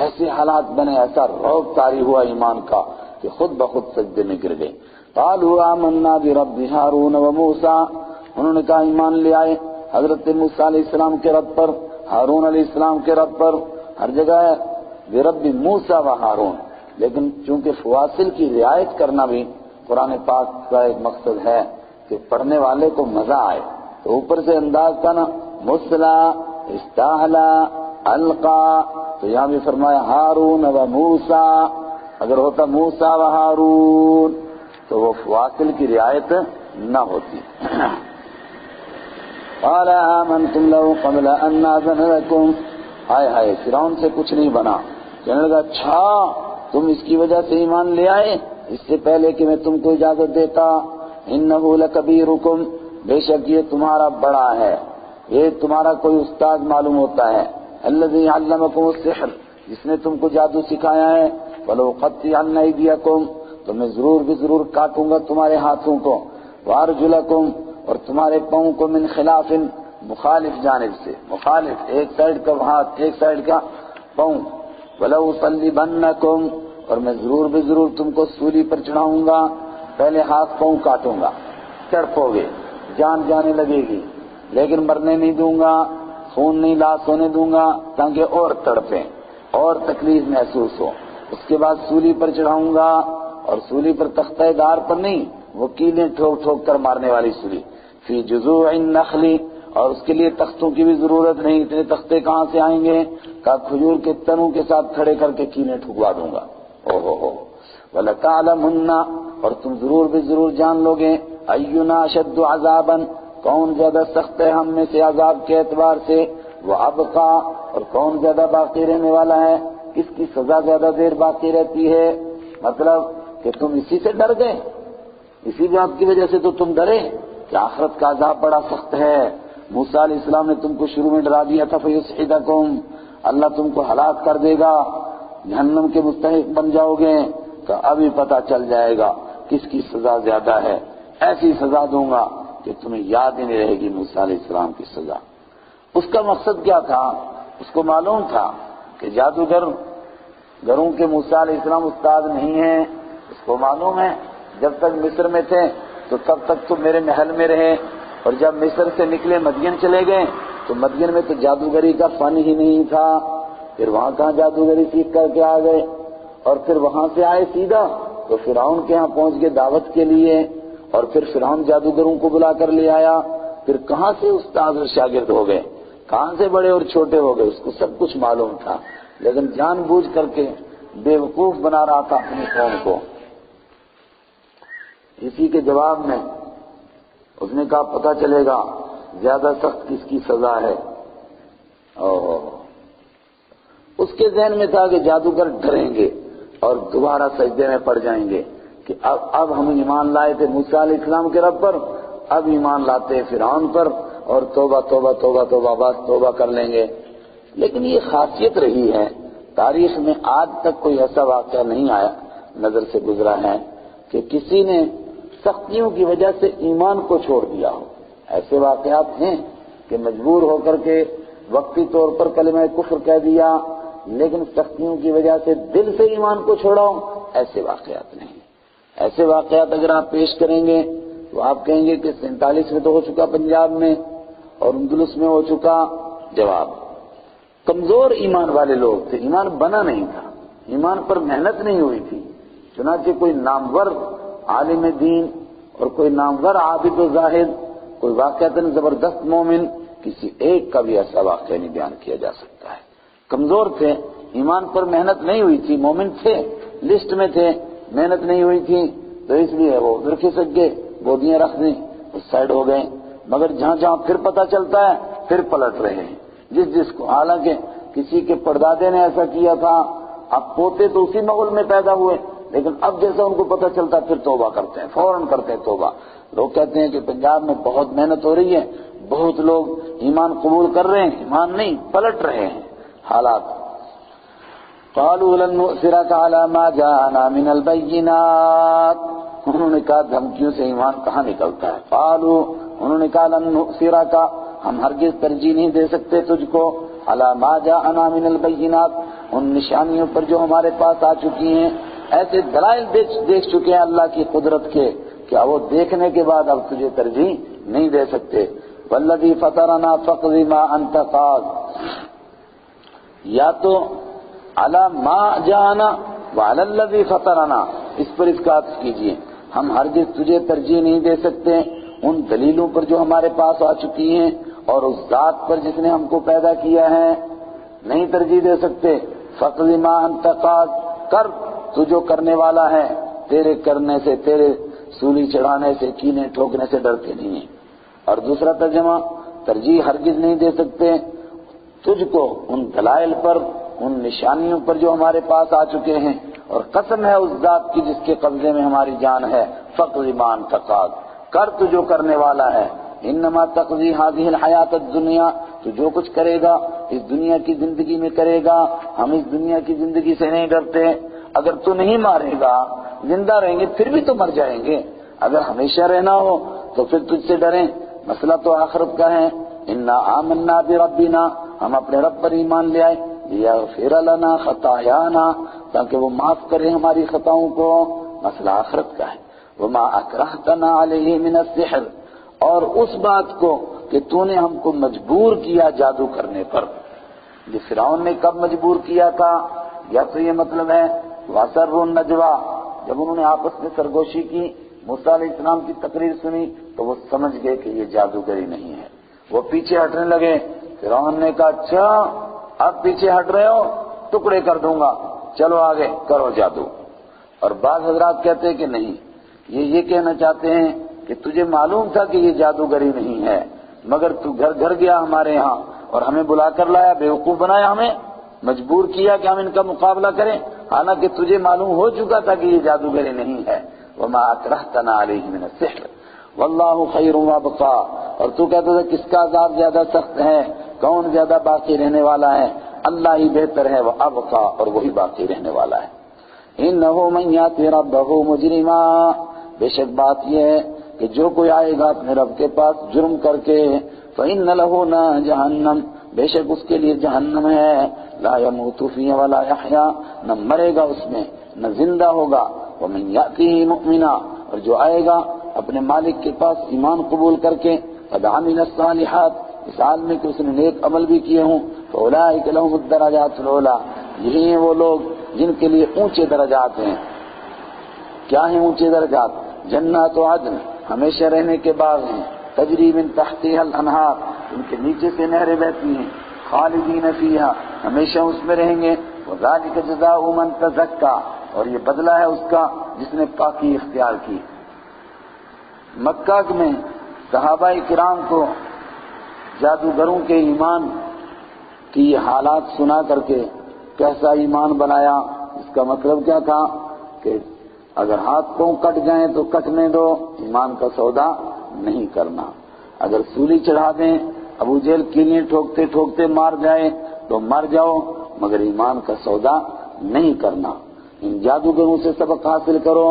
A: ایسے حالات بنے، ایسا رعب طاری ہوا ایمان کا کہ خود بخود سجدے میں گر گئے۔ قالوا آمنا برب ہارون وموسیٰ، انہوں نے کہا ایمان لے آئے حضرت موسیٰ علیہ السلام کے رب پر، ہارون علیہ السلام کے رب پر، ہر جگہ ہے برب موسیٰ و ہارون، لیکن چونکہ فواصل کی رعایت کرنا بھی قرآن پاک کا ایک مقصد ہے کہ پڑھنے والے کو مزہ آئے، تو اوپر سے انداز تھا نا مسلا استعلا القا، تو یہاں بھی فرمایا ہارون و موسیٰ، اگر ہوتا موسیٰ و ہارون تو وہ فواصل کی رعایت نہ ہوتی۔ قال آمنتم له قبل ان آذن لكم، ہائے ہائے فرعون سے کچھ نہیں بنا، کہنے لگا اچھا تم اس کی وجہ سے ایمان لے آئے اس سے پہلے کہ میں تم کو اجازت دیتا۔ انه لکبیرکم، بے شک یہ تمہارا بڑا ہے، یہ تمہارا کوئی استاد معلوم ہوتا ہے، الذی علمکم السحر، جس نے تم کو جادو سکھایا ہے، ولأقطعن ایدیکم، تو میں ضرور بھی ضرور کاٹوں گا تمہارے ہاتھوں کو، وارجلکم، اور تمہارے پاؤں کو، من خلاف، مخالف جانب سے، مخالف ایک سائیڈ کا ہاتھ ایک سائیڈ کا پاؤں، ولأصلبنکم، اور میں ضرور بھی ضرور تم کو سولی پر چڑھاؤں گا، پہلے ہاتھ پاؤں کاٹوں گا، تڑپو گے، جان جانے لگے گی، لیکن مرنے نہیں دوں گا، خون نہیں لاس ہونے دوں گا تاکہ اور تڑپیں اور تکلیف محسوس ہو۔ اس کے بعد سولی پر چڑھاؤں گا، اور سولی پر تختہ دار پر نہیں، وہ کیلیں ٹھوک ٹھوک کر مارنے والی سولی، فی جذوع النخل، اور اس کے لیے تختوں کی بھی ضرورت نہیں، اتنے تختے کہاں سے آئیں گے؟ کہا کھجور کے تنوں کے ساتھ کھڑے کر کے کینے ٹھکوا دوں گا۔ او وَلَتَعْلَمُنَّ، اور تم ضرور بھی ضرور جان لو گے، أَيُّنَا أَشَدُّ عَذَابًا، کون زیادہ سخت ہے ہم میں سے عذاب کے اعتبار سے، وَأَبْقَى، اور کون زیادہ باقی رہنے والا ہے، کس کی سزا زیادہ دیر باقی رہتی ہے۔ مطلب کہ تم اسی سے ڈر گئے، اسی بات کی وجہ سے تو تم ڈرے کہ آخرت کا عذاب بڑا سخت ہے۔ موسیٰ علیہ السلام نے تم کو شروع میں ڈرا دیا تھا فَيُسْحِتَكُمْ، اللہ تم کو ہلاک کر دے گا، جہنم کے مستحق بن جاؤ گے، تو ابھی پتہ چل جائے گا کس کی سزا زیادہ ہے، ایسی سزا دوں گا کہ تمہیں یاد ہی نہیں رہے گی موسیٰ علیہ السلام کی سزا۔ اس کا مقصد کیا تھا؟ اس کو معلوم تھا کہ جادوگروں کے موسیٰ علیہ السلام استاد نہیں ہیں، اس کو معلوم ہے جب تک مصر میں تھے تو تب تک تو میرے محل میں رہے، اور جب مصر سے نکلے مدین چلے گئے تو مدین میں تو جادوگری کا فن ہی نہیں تھا، پھر وہاں کہاں جادوگری سیکھ کر کے آ گئے، اور پھر وہاں سے آئے سیدھا تو فرعون کے ہاں پہنچ گئے دعوت کے لیے، اور پھر فرعون جادوگروں کو بلا کر لے آیا، پھر کہاں سے استاد اور شاگرد ہو گئے، کہاں سے بڑے اور چھوٹے ہو گئے، اس کو سب کچھ معلوم تھا، لیکن جان بوجھ کر کے بیوقوف بنا رہا تھا اپنی قوم کو۔ اسی کے جواب میں اس نے کہا پتہ چلے گا زیادہ سخت کس کی سزا ہے۔ اس کے ذہن میں تھا کہ جادوگر ڈریں گے اور دوبارہ سجدے میں پڑ جائیں گے کہ اب ہم ایمان لائے تھے موسیٰ علیہ السلام کے رب پر، اب ایمان لاتے ہیں فرعون پر، اور توبہ توبہ توبہ توبہ بس توبہ کر لیں گے۔ لیکن یہ خاصیت رہی ہے، تاریخ میں آج تک کوئی ایسا واقعہ نہیں آیا، نظر سے گزرا ہے کہ کسی نے سختیوں کی وجہ سے ایمان کو چھوڑ دیا ہو۔ ایسے واقعات ہیں کہ مجبور ہو کر کے وقتی طور پر کلمہ کفر کہہ دیا، لیکن سختیوں کی وجہ سے دل سے ایمان کو چھوڑا ہو، ایسے واقعات نہیں۔ ایسے واقعات اگر آپ پیش کریں گے تو آپ کہیں گے کہ 47 میں تو ہو چکا پنجاب میں اور اندلس میں ہو چکا۔ جواب، کمزور ایمان والے لوگ تھے، ایمان بنا نہیں تھا، ایمان پر محنت نہیں ہوئی تھی، چنانچہ کوئی نامور عالم دین اور کوئی نامور عابد و زاہد، کوئی واقعتاً زبردست مومن، کسی ایک کا بھی ایسا واقعہ نہیں بیان کیا جا سکتا ہے۔ کمزور تھے، ایمان پر محنت نہیں ہوئی تھی، مومن تھے، لسٹ میں تھے، محنت نہیں ہوئی تھی، تو اس لیے وہ ادھر کھسک گئے، گودیاں رکھ دیں، اس سائڈ ہو گئے، مگر جہاں جہاں پھر پتہ چلتا ہے پھر پلٹ رہے ہیں جس کو، حالانکہ کسی کے پردادے نے ایسا کیا تھا، اب پوتے تو اسی ماحول میں پیدا ہوئے، لیکن اب جیسا ان کو پتہ چلتا ہے پھر توبہ کرتے ہیں، فوراً کرتے ہیں توبہ۔ لوگ کہتے ہیں کہ پنجاب میں بہت محنت ہو رہی ہے، بہت لوگ ایمان قبول کر رہے ہیں، ایمان نہیں پلٹ رہے ہیں حالات۔ قالوا لن نؤثرك على ما جاءنا من البينات، انہوں نے کہا دھمکیوں سے ایمان کہاں نکلتا ہے۔ قالوا، انہوں نے کہا لن نؤثرك، ہم ہرگز ترجیح نہیں دے سکتے تجھ کو، على ما جاءنا من البينات، ان نشانیوں پر جو ہمارے پاس آ چکی ہیں، ایسے دلائل دیکھ چکے ہیں اللہ کی قدرت کے، کیا وہ دیکھنے کے بعد اب تجھے ترجیح نہیں دے سکتے۔ والذی فطرنا فاقض ما انت قاض، یا تو علی ما جانا وعلی الذی فطرنا، اس پر اس کا عطف کیجئے، ہم ہرگز تجھے ترجیح نہیں دے سکتے ان دلیلوں پر جو ہمارے پاس آ چکی ہیں اور اس ذات پر جس نے ہم کو پیدا کیا ہے، نہیں ترجیح دے سکتے۔ فاقض ما انت قاض، کر تو جو کرنے والا ہے، تیرے کرنے سے، تیرے سولی چڑھانے سے، کینے ٹھوکنے سے ڈرتے نہیں ہیں۔ اور دوسرا ترجمہ، ترجیح ہرگز نہیں دے سکتے تجھ کو ان دلائل پر، ان نشانیوں پر جو ہمارے پاس آ چکے ہیں، اور قسم ہے اس ذات کی جس کے قبضے میں ہماری جان ہے، فقض ما انت قاض، کر تو جو کرنے والا ہے۔ انما تقضی هذه الحیات الدنیا، تو جو کچھ کرے گا اس دنیا کی زندگی میں کرے گا، ہم اس دنیا کی زندگی سے نہیں ڈرتے، اگر تو نہیں مارے گا، زندہ رہیں گے پھر بھی تو مر جائیں گے، اگر ہمیشہ رہنا ہو تو پھر تجھ سے ڈریں، مسئلہ تو آخرت کا ہے۔ انا آمنا بربنا، ہم اپنے رب پر ایمان لے آئے، لیغفر لنا خطایانا، تاکہ وہ معاف کرے ہماری خطاؤں کو، مسئلہ آخرت کا ہے۔ وما اکرہتنا علیہ من السحر، اور اس بات کو کہ تو نے ہم کو مجبور کیا جادو کرنے پر۔ یہ فرعون نے کب مجبور کیا تھا؟ یا تو یہ مطلب ہے وَأَسَرُّوا النَّجْوَىٰ، جب انہوں نے آپس میں سرگوشی کی، موسیٰ علیہ السلام کی تقریر سنی تو وہ سمجھ گئے کہ یہ جادوگری نہیں ہے، وہ پیچھے ہٹنے لگے۔ فرعون نے کہا اچھا اب پیچھے ہٹ رہے ہو، ٹکڑے کر دوں گا، چلو آگے کرو جادو۔ اور بعض حضرات کہتے ہیں کہ نہیں، یہ کہنا چاہتے ہیں کہ تجھے معلوم تھا کہ یہ جادوگری نہیں ہے، مگر تو گھر گھر گیا ہمارے یہاں اور ہمیں بلا کر لایا، بیوقوف بنایا، ہمیں مجبور کیا کہ ہم ان کا مقابلہ کریں، حالانکہ تجھے معلوم ہو چکا تھا کہ یہ جادوگری نہیں ہے۔ وما اکرہتنا علیہ من السحر واللہ خیر وابقا، اور تو کہتا تھا کس کا عذاب زیادہ سخت ہے، کون زیادہ باقی رہنے والا ہے، اللہ ہی بہتر ہے، وابقا، اور وہی باقی رہنے والا ہے۔ انہ من یاتی ربہ مجرما، بے شک بات یہ ہے کہ جو کوئی آئے گا اپنے رب کے پاس جرم کر کے، فإن لہ نار جہنم، بے شک اس کے لیے جہنم ہے، لا يموت فیہا ولا یحیا، نہ مرے گا اس میں نہ زندہ ہوگا۔ ومن یأتیہ مؤمنا، اور جو آئے گا اپنے مالک کے پاس ایمان قبول کر کے، قد عمل الصالحات، اس حال میں کہ اس نے نیک عمل بھی کیے ہوں، فاولئک لهم الدرجات العلی، یہی ہیں وہ لوگ جن کے لیے اونچے درجات ہیں۔ کیا ہیں اونچے درجات؟ جنات عدن، ہمیشہ رہنے کے باغ ہیں، تجری من تحتها الانہار، ان کے نیچے سے نہریں بہتی ہیں، خالدین فیہا، ہمیشہ اس میں رہیں گے، وذالک جزاء من تزکا، اور یہ بدلہ ہے اس کا جس نے پاکی اختیار کی۔ مکہ میں صحابہ کرام کو جادوگروں کے ایمان کی یہ حالات سنا کر کے کیسا ایمان بنایا، اس کا مطلب کیا تھا کہ اگر ہاتھ پاؤں کٹ جائیں تو کٹنے دو، ایمان کا سودا نہیں کرنا، اگر سولی چڑھا دیں، ابو جہل کیلیں ٹھوکتے ٹھوکتے مار جائے تو مر جاؤ، مگر ایمان کا سودا نہیں کرنا۔ ان جادوگروں سے سبق حاصل کرو،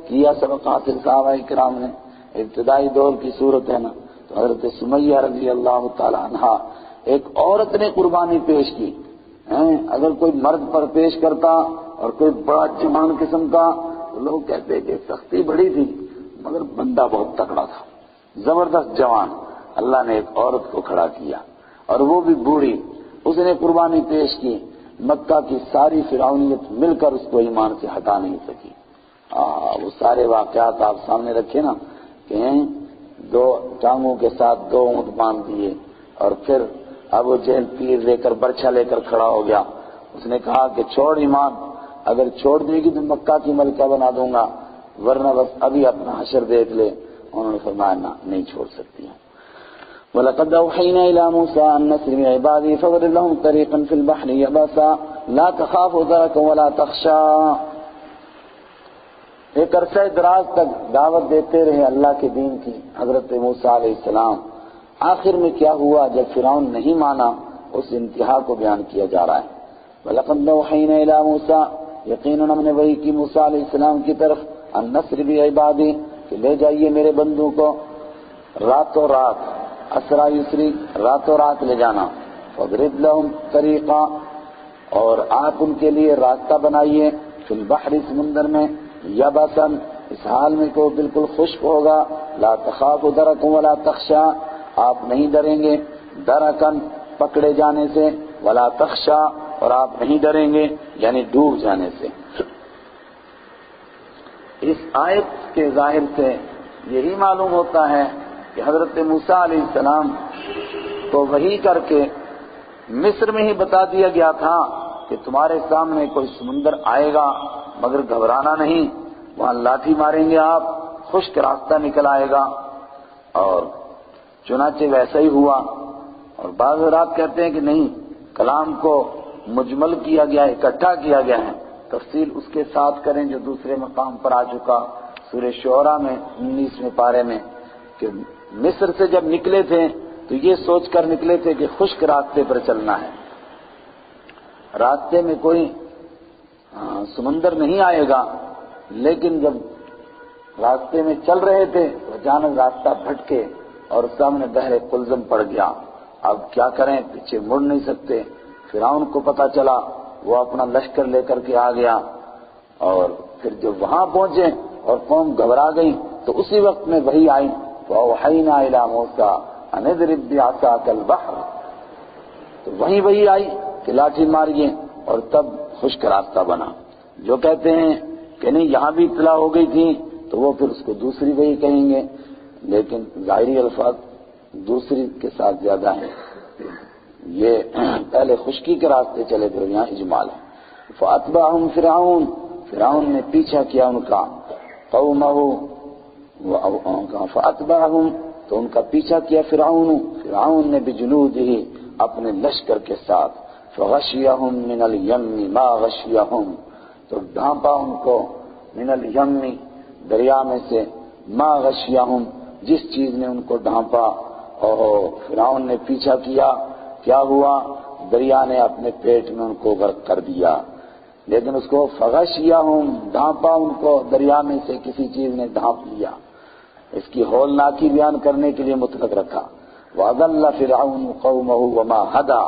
A: کیا سبق حاصل صحابہ کرام نے۔ ابتدائی دور کی صورت ہے نا، تو حضرت سمیہ رضی اللہ تعالی عنہا ایک عورت نے قربانی پیش کی، اگر کوئی مرد پر پیش کرتا اور کوئی بڑا جوان قسم کا تو لوگ کہتے کہ سختی بڑی تھی، مگر بندہ بہت تکڑا تھا، زبردست جوان۔ اللہ نے ایک عورت کو کھڑا کیا اور وہ بھی بوڑھی، اس نے قربانی پیش کی، مکہ کی ساری فرعونیت مل کر اس کو ایمان سے ہٹا نہیں سکی۔ وہ سارے واقعات آپ سامنے رکھے نا کہ دو ٹانگوں کے ساتھ دو اونٹ باندھ دیے، اور پھر ابو جہل تیر لے کر برچھا لے کر کھڑا ہو گیا، اس نے کہا کہ چھوڑ ایمان، اگر چھوڑ دے گی تو مکہ کی ملکہ بنا دوں گا، ورنہ بس ابھی اپنا حشر دیکھ لے۔ انہوں نے فرمایا نہ، نہیں چھوڑ سکتی ہوں۔ وَلَقَدْ أَوْحَيْنَا إِلَى مُوسَىٰ أَنْ أَسْرِ بِعِبَادِي فَاضْرِبْ لَهُمْ طَرِيقًا فِي الْبَحْرِ يَبَسًا لَا تَخَافُ دَرَكًا وَلَا تَخْشَىٰ۔ ایک عرصہ دراز تک دعوت دیتے رہے اللہ کے دین کی حضرت موسیٰ علیہ السلام، آخر میں کیا ہوا جب فرعون نہیں مانا، اس انتہا کو بیان کیا جا رہا ہے۔ وَلَقَدْ أَوْحَيْنَا إِلَى مُوسَىٰ، یقیناً ہم نے وحی کی موسیٰ علیہ السلام کی طرف، أَنْ أَسْرِ بِعِبَادِي، کہ لے جائیے میرے بندوں کو راتوں رات، اسرا یسری، راتوں رات لے جانا، فَاضْرِبْ لَهُمْ طَرِيقًا، اور آپ ان کے لیے راستہ بنائیے، فِي الْبَحْرِ، سمندر میں، یبساً، اس حال میں کہ وہ بالکل خشک ہوگا، لا تخاف درکا ولا تخشا، آپ نہیں ڈریں گے درکن پکڑے جانے سے، ولا تخشا، اور آپ نہیں ڈریں گے یعنی ڈوب جانے سے۔ اس آیت کے ظاہر سے یہی معلوم ہوتا ہے کہ حضرت موسیٰ علیہ السلام کو وحی کر کے مصر میں ہی بتا دیا گیا تھا کہ تمہارے سامنے کوئی سمندر آئے گا، مگر گھبرانا نہیں، وہاں لاٹھی ماریں گے آپ، خشک راستہ نکل آئے گا، اور چنانچہ ویسا ہی ہوا۔ اور بعض حضرات کہتے ہیں کہ نہیں، کلام کو مجمل کیا گیا، اکٹھا کیا گیا ہے، تفصیل اس کے ساتھ کریں جو دوسرے مقام پر آ چکا سورہ شعراء میں 19ویں پارے میں، کہ مصر سے جب نکلے تھے تو یہ سوچ کر نکلے تھے کہ خشک راستے پر چلنا ہے، راستے میں کوئی سمندر نہیں آئے گا، لیکن جب راستے میں چل رہے تھے تو اچانک راستہ بھٹکے اور سامنے بحر قلزم پڑ گیا۔ اب کیا کریں، پیچھے مڑ نہیں سکتے۔ فرعون کو پتا چلا، وہ اپنا لشکر لے کر کے آ گیا، اور پھر جب وہاں پہنچے اور قوم گھبرا گئی تو اسی وقت میں وحی آئی، وَأَوْحَيْنَا إِلَىٰ مُوسَىٰ أَنِ اضْرِب بِّعَصَاكَ الْبَحْرَ، تو وہی آئی کہ لاٹھی ماریے، اور تب خشک راستہ بنا۔ جو کہتے ہیں کہ نہیں یہاں بھی اطلاع ہو گئی تھی تو وہ پھر اس کو دوسری وحی کہیں گے، لیکن ظاہری الفاظ دوسری کے ساتھ زیادہ ہیں۔ یہ پہلے خشکی کے راستے چلے پھر یہاں اجمال ہے۔ فَأَتْبَعَهُمْ فرعون نے پیچھا کیا ان کا، قومہ فَأَتْبَعَهُمْ تو ان کا پیچھا کیا فرعون نے بجنودہ اپنے لشکر کے ساتھ، فَغَشِيَهُمْ مِنَ الْيَمِّ مَا غَشِيَهُمْ تو ڈھانپا ان کو من الیم دریا میں سے، ما غشیہم جس چیز نے ان کو ڈھانپا، اور فرعون نے پیچھا کیا، کیا ہوا؟ دریا نے اپنے پیٹ میں ان کو غرق کر دیا، لیکن اس کو فغشیہم ڈھانپا ان کو دریا میں سے کسی چیز نے ڈھانپ لیا، اس کی ہولناکی بیان کرنے کے لیے مطلق رکھا۔ وَأَضَلَّ فِرْعَوْنُ قَوْمَهُ وَمَا هَدَىٰ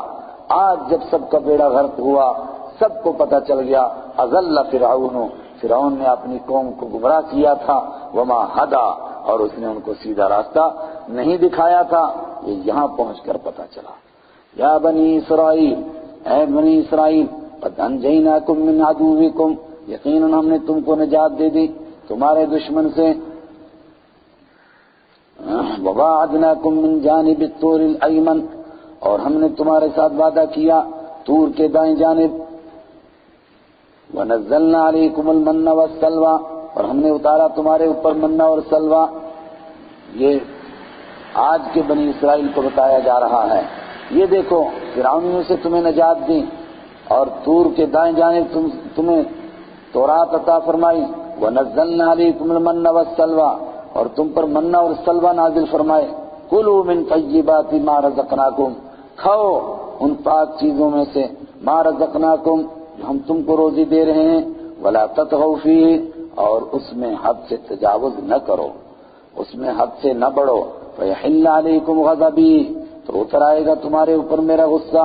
A: آج جب سب کا بیڑا غرق ہوا، سب کو پتہ چل گیا، اضل فرعون نے اپنی قوم کو گمراہ کیا تھا، وما ہدا اور اس نے ان کو سیدھا راستہ نہیں دکھایا تھا، یہ یہاں پہنچ کر پتہ چلا۔ یا بنی اسرائیل اے بنی اسرائیل قد انجیناکم من عدوکم یقیناً ہم نے تم کو نجات دے دی تمہارے دشمن سے، وواعدناکم من جانب الطور الایمن اور ہم نے تمہارے ساتھ وعدہ کیا طور کے دائیں جانب، وَنَزَّلْنَا عَلَيْكُمُ الْمَنَّ وَالسَّلْوَىٰ اور ہم نے اتارا تمہارے اوپر منہ اور سلوہ۔ یہ آج کے بنی اسرائیل کو بتایا جا رہا ہے، یہ دیکھو فرعونیوں سے تمہیں نجات دی اور طور کے دائیں جانب تمہیں تورات عطا فرمائی، وَنَزَّلْنَا عَلَيْكُمُ الْمَنَّ وَالسَّلْوَىٰ اور تم پر منہ اور سلوہ نازل فرمائے، کُلُوا مِن طَیِّبَاتِ مَا رَزَقْنَاکُمْ کھاؤ ان پاک چیزوں میں سے، مَا رَزَقْنَاکُمْ جو ہم تم کو روزی دے رہے ہیں، وَلَا تَطْغَوْا فِيهِ اور اس میں حد سے تجاوز نہ کرو، اس میں حد سے نہ بڑھو، فَيَحِلَّ عَلَيْكُمْ غَضَبِي تو اتر آئے گا تمہارے اوپر میرا غصہ،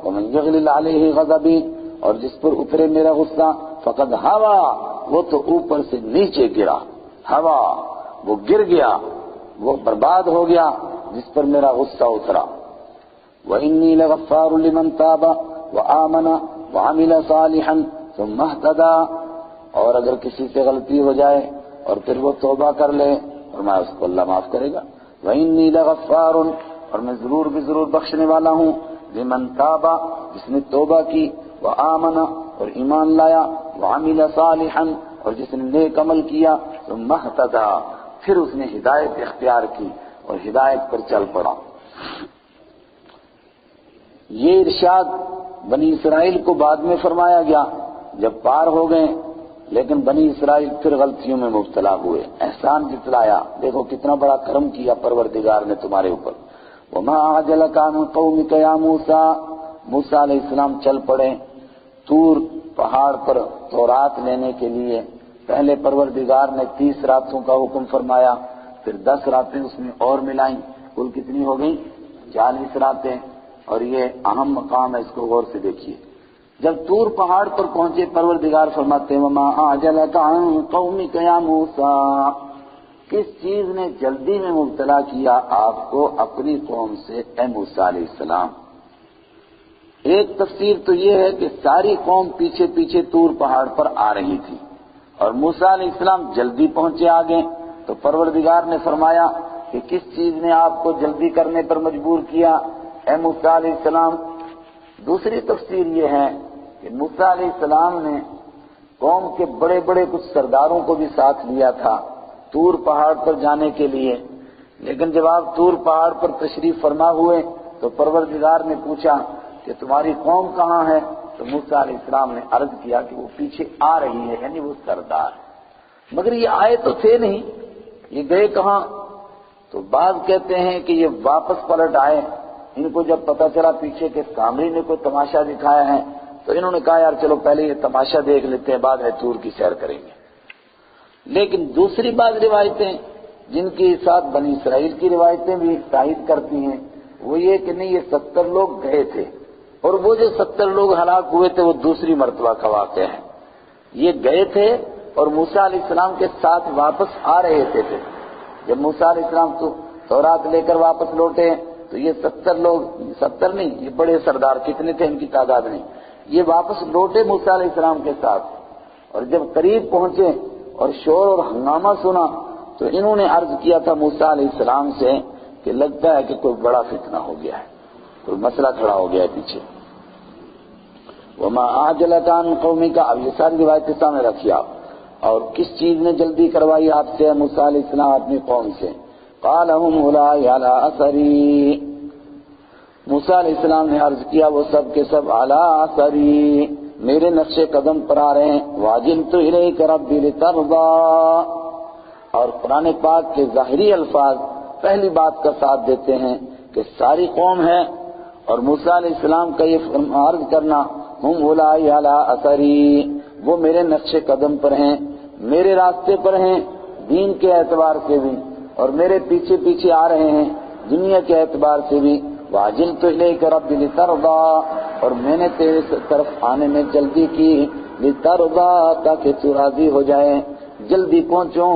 A: وَمَن يَغْلِظْ عَلَيْهِ غَضَبِي اور جس پر اترے میرا غصہ، فَقَدْ هَوَىٰ وہ تو اوپر سے نیچے گرا، ہوا وہ گر گیا، وہ برباد ہو گیا جس پر میرا غصہ اترا۔ وَإِنِّي لَغَفَّارٌ لِمَن تَابَ وَآمَنَ وَعَمِلَ صَالِحًا ثُمَّ اهْتَدَىٰ اور اگر کسی سے غلطی ہو جائے اور پھر وہ توبہ کر لے اور میں اس کو اللہ معاف کرے گا۔ وَإِنِّي لَغَفَّارٌ اور میں ضرور بھی ضرور بخشنے والا ہوں، لمن تاب جس نے توبہ کی، وآمن اور ایمان لایا، وعمل صالحا اور جس نے نیک عمل کیا، ثم اهتدى پھر اس نے ہدایت اختیار کی اور ہدایت پر چل پڑا۔ یہ ارشاد بنی اسرائیل کو بعد میں فرمایا گیا جب پار ہو گئے، لیکن بنی اسرائیل پھر غلطیوں میں مبتلا ہوئے، احسان جتلایا، دیکھو کتنا بڑا کرم کیا پروردگار نے تمہارے اوپر۔ وما عجلک عن قومک یا موسیٰ موسیٰ علیہ السلام چل پڑے طور پہاڑ پر تورات لینے کے لیے۔ پہلے پروردگار نے 30 راتوں کا حکم فرمایا، پھر 10 راتیں اس میں اور ملائیں، کل کتنی ہو گئی؟ 40 راتیں، اور یہ اہم مقام ہے، اس کو غور سے دیکھیے۔ جب طور پہاڑ پر پہنچے پروردگار فرماتے ہیں وما اعجلک عن قومک یا موسیٰ کس چیز نے جلدی میں مبتلا کیا آپ کو اپنی قوم سے اے موسیٰ علیہ السلام؟ ایک تفسیر تو یہ ہے کہ ساری قوم پیچھے پیچھے طور پہاڑ پر آ رہی تھی اور موسیٰ علیہ السلام جلدی پہنچے آگے، تو پروردگار نے فرمایا کہ کس چیز نے آپ کو جلدی کرنے پر مجبور کیا اے موسیٰ علیہ السلام؟ دوسری تفسیر یہ ہے کہ موسیٰ علیہ السلام نے قوم کے بڑے بڑے کچھ سرداروں کو بھی ساتھ لیا تھا طور پہاڑ پر جانے کے لیے، لیکن جب آپ طور پہاڑ پر تشریف فرما ہوئے تو پروردگار نے پوچھا کہ تمہاری قوم کہاں ہے؟ تو موسیٰ علیہ السلام نے عرض کیا کہ وہ پیچھے آ رہی ہے، یعنی وہ سردار، مگر یہ آئے تو تھے نہیں، یہ گئے کہاں؟ تو بعض کہتے ہیں کہ یہ واپس پلٹ آئے، ان کو جب پتہ چلا پیچھے کے سامری نے کوئی تماشا دکھایا ہے تو انہوں نے کہا یار چلو پہلے یہ تماشا دیکھ لیتے ہیں، بعد میں طور کی سیر کریں گے۔ لیکن دوسری بعض روایتیں جن کے ساتھ بنی اسرائیل کی روایتیں بھی تائید کرتی ہیں وہ یہ کہ نہیں، یہ 70 لوگ گئے تھے اور وہ جو 70 لوگ ہلاک ہوئے تھے وہ دوسری مرتبہ کا واقعہ ہے۔ یہ گئے تھے اور موسیٰ علیہ السلام کے ساتھ واپس آ رہے تھے، جب موسیٰ علیہ السلام تو تورات لے کر واپس لوٹے تو یہ 70 لوگ، 70 نہیں، یہ بڑے سردار کتنے تھے ان کی تعداد نہیں، یہ واپس لوٹے موسیٰ علیہ السلام کے ساتھ، اور جب قریب پہنچے اور شور اور ہنگامہ سنا تو انہوں نے عرض کیا تھا موسیٰ علیہ السلام سے کہ لگتا ہے کہ کوئی بڑا فتنہ ہو گیا ہے، کوئی مسئلہ کھڑا ہو گیا ہے پیچھے۔ وما عجلک عن قومک، اب یہ ساری روایتیں سامنے رکھیے آپ، اور کس چیز نے جلدی کروائی آپ سے موسیٰ علیہ السلام اپنی قوم سے؟ قال هم اولائی علی اثری، موسیٰ علیہ السلام نے عرض کیا وہ سب کے سب علی اثری، میرے نقش قدم پر آ رہے ہیں، واجلت الیک ربی لترضی، اور قرآن پاک کے ظاہری الفاظ پہلی بات کا ساتھ دیتے ہیں کہ ساری قوم ہے، اور موسیٰ علیہ السلام کا یہ عرض کرنا ہم اولائی علی اثری، وہ میرے نقش قدم پر ہیں، میرے راستے پر ہیں دین کے اعتبار سے بھی، اور میرے پیچھے پیچھے آ رہے ہیں دنیا کے اعتبار سے بھی۔ وَعَجِلْتُ إِلَيْكَ رَبِّ لِتَرْضَىٰ، اور میں نے تیرے طرف آنے میں جلدی کی، لِتَرْضَىٰ، تاکہ تو راضی ہو جائے، جلدی پہنچوں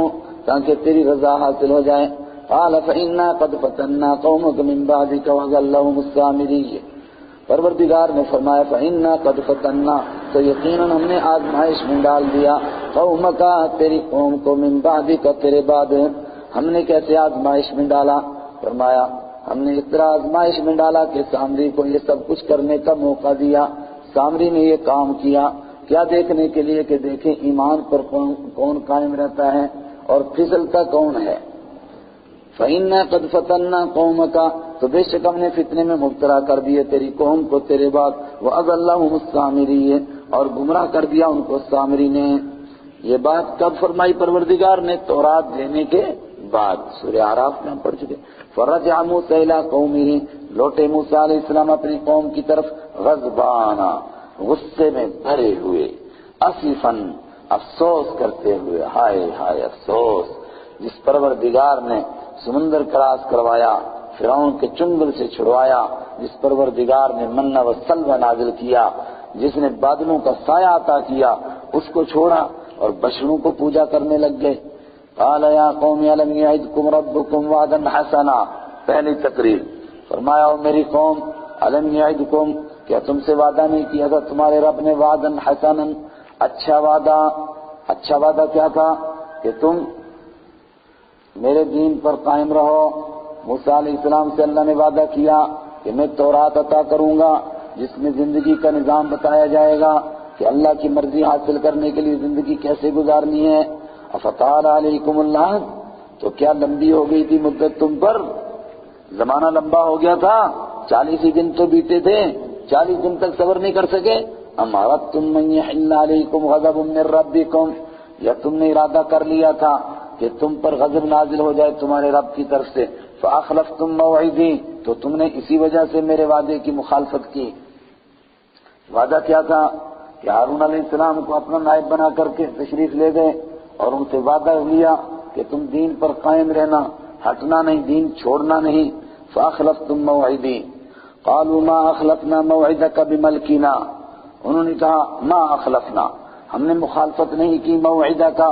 A: تاکہ تیری رضا حاصل ہو جائے۔ قَالَ فَإِنَّا قَدْ فَتَنَّا قَوْمَكَ مِن بَعْدِكَ وَأَضَلَّهُمُ السَّامِرِيُّ، پروردگار نے فرمایا فَإِنَّا قَدْ فَتَنَّا، تو یقیناً ہم نے آزمائش میں ڈال دیا، قومک، تیری قوم کو، من بعدک، تیرے بعد۔ ہم نے کیسے آزمائش میں ڈالا؟ فرمایا ہم نے اس طرح آزمائش میں ڈالا کہ سامری کو یہ سب کچھ کرنے کا موقع دیا، سامری نے یہ کام کیا، کیا دیکھنے کے لیے کہ دیکھیں ایمان پر کون قائم رہتا ہے اور پھسلتا کون ہے۔ فَإِنَّا قَدْ فَتَنَّا قَوْمَكَ، تو بے شک ہم نے فتنے میں مبتلا کر دیے تیری قوم کو تیرے بعد، وَأَضَلَّهُمُ السَّامِرِيُّ، اور گمراہ کر دیا ان کو سامری نے۔ یہ بات کب فرمائی پروردگار نے؟ تورات دینے کے بعد، سورہ اعراف میں ہم پڑھ چکے۔ فَرَجَعَ مُوسَىٰ إِلَىٰ قَوْمِهِ، لوٹے موسیٰ علیہ السلام اپنی قوم کی طرف، غضبانا، غصے میں بھرے ہوئے، اسفاً، افسوس کرتے ہوئے، ہائے ہائے افسوس، جس پروردگار نے سمندر کراس کروایا، فرعون کے چنگل سے چھڑوایا، جس پروردگار نے منّ و سلویٰ نازل کیا، جس نے بادلوں کا سایہ عطا کیا، اس کو چھوڑا اور بشروں کو پوجا کرنے لگ گئے۔ قال یا قوم الم یعدکم ربکم وعدا حسنا، پہلی تقریر، فرمایا او میری قوم، الم یعدکم، کیا تم سے وعدہ نہیں کیا تھا تمہارے رب نے، وعدا حسنا، اچھا وعدہ؟ اچھا وعدہ کیا تھا؟ کہ تم میرے دین پر قائم رہو۔ موسیٰ علیہ السلام سے اللہ نے وعدہ کیا کہ میں تورات عطا کروں گا جس میں زندگی کا نظام بتایا جائے گا کہ اللہ کی مرضی حاصل کرنے کے لیے زندگی کیسے گزارنی ہے۔ اَفَطَالَ عَلَيْكُمُ الْعَهْدُ، تو کیا لمبی ہو گئی تھی مدت تم پر؟ زمانہ لمبا ہو گیا تھا، 40 ہی دن تو بیتے تھے، 40 دن تک صبر نہیں کر سکے؟ أَمْ أَرَدتُّمْ أَنْ يَحِلَّ عَلَيْكُمْ غَضَبٌ مِّن رَّبِّكُمْ، یا تم نے ارادہ کر لیا تھا کہ تم پر غضب نازل ہو جائے تمہارے رب کی طرف سے، فَأَخْلَفْتُمْ مَوْعِدِي، تو تم نے اسی وجہ سے میرے وعدے کی مخالفت کی۔ وعدہ کیا تھا کہ ہارون علیہ السلام کو اپنا نائب بنا کر کے تشریف لے گئے اور ان سے وعدہ لیا کہ تم دین پر قائم رہنا، ہٹنا نہیں، دین چھوڑنا نہیں۔ فَأَخْلَفْتُمْ مَوْعِدِي، قَالُوا مَا أَخْلَفْنَا مَوْعِدَكَ بِمَلْكِنَا، انہوں نے کہا ما اخلفنا، ہم نے مخالفت نہیں کی، موعدہ کا،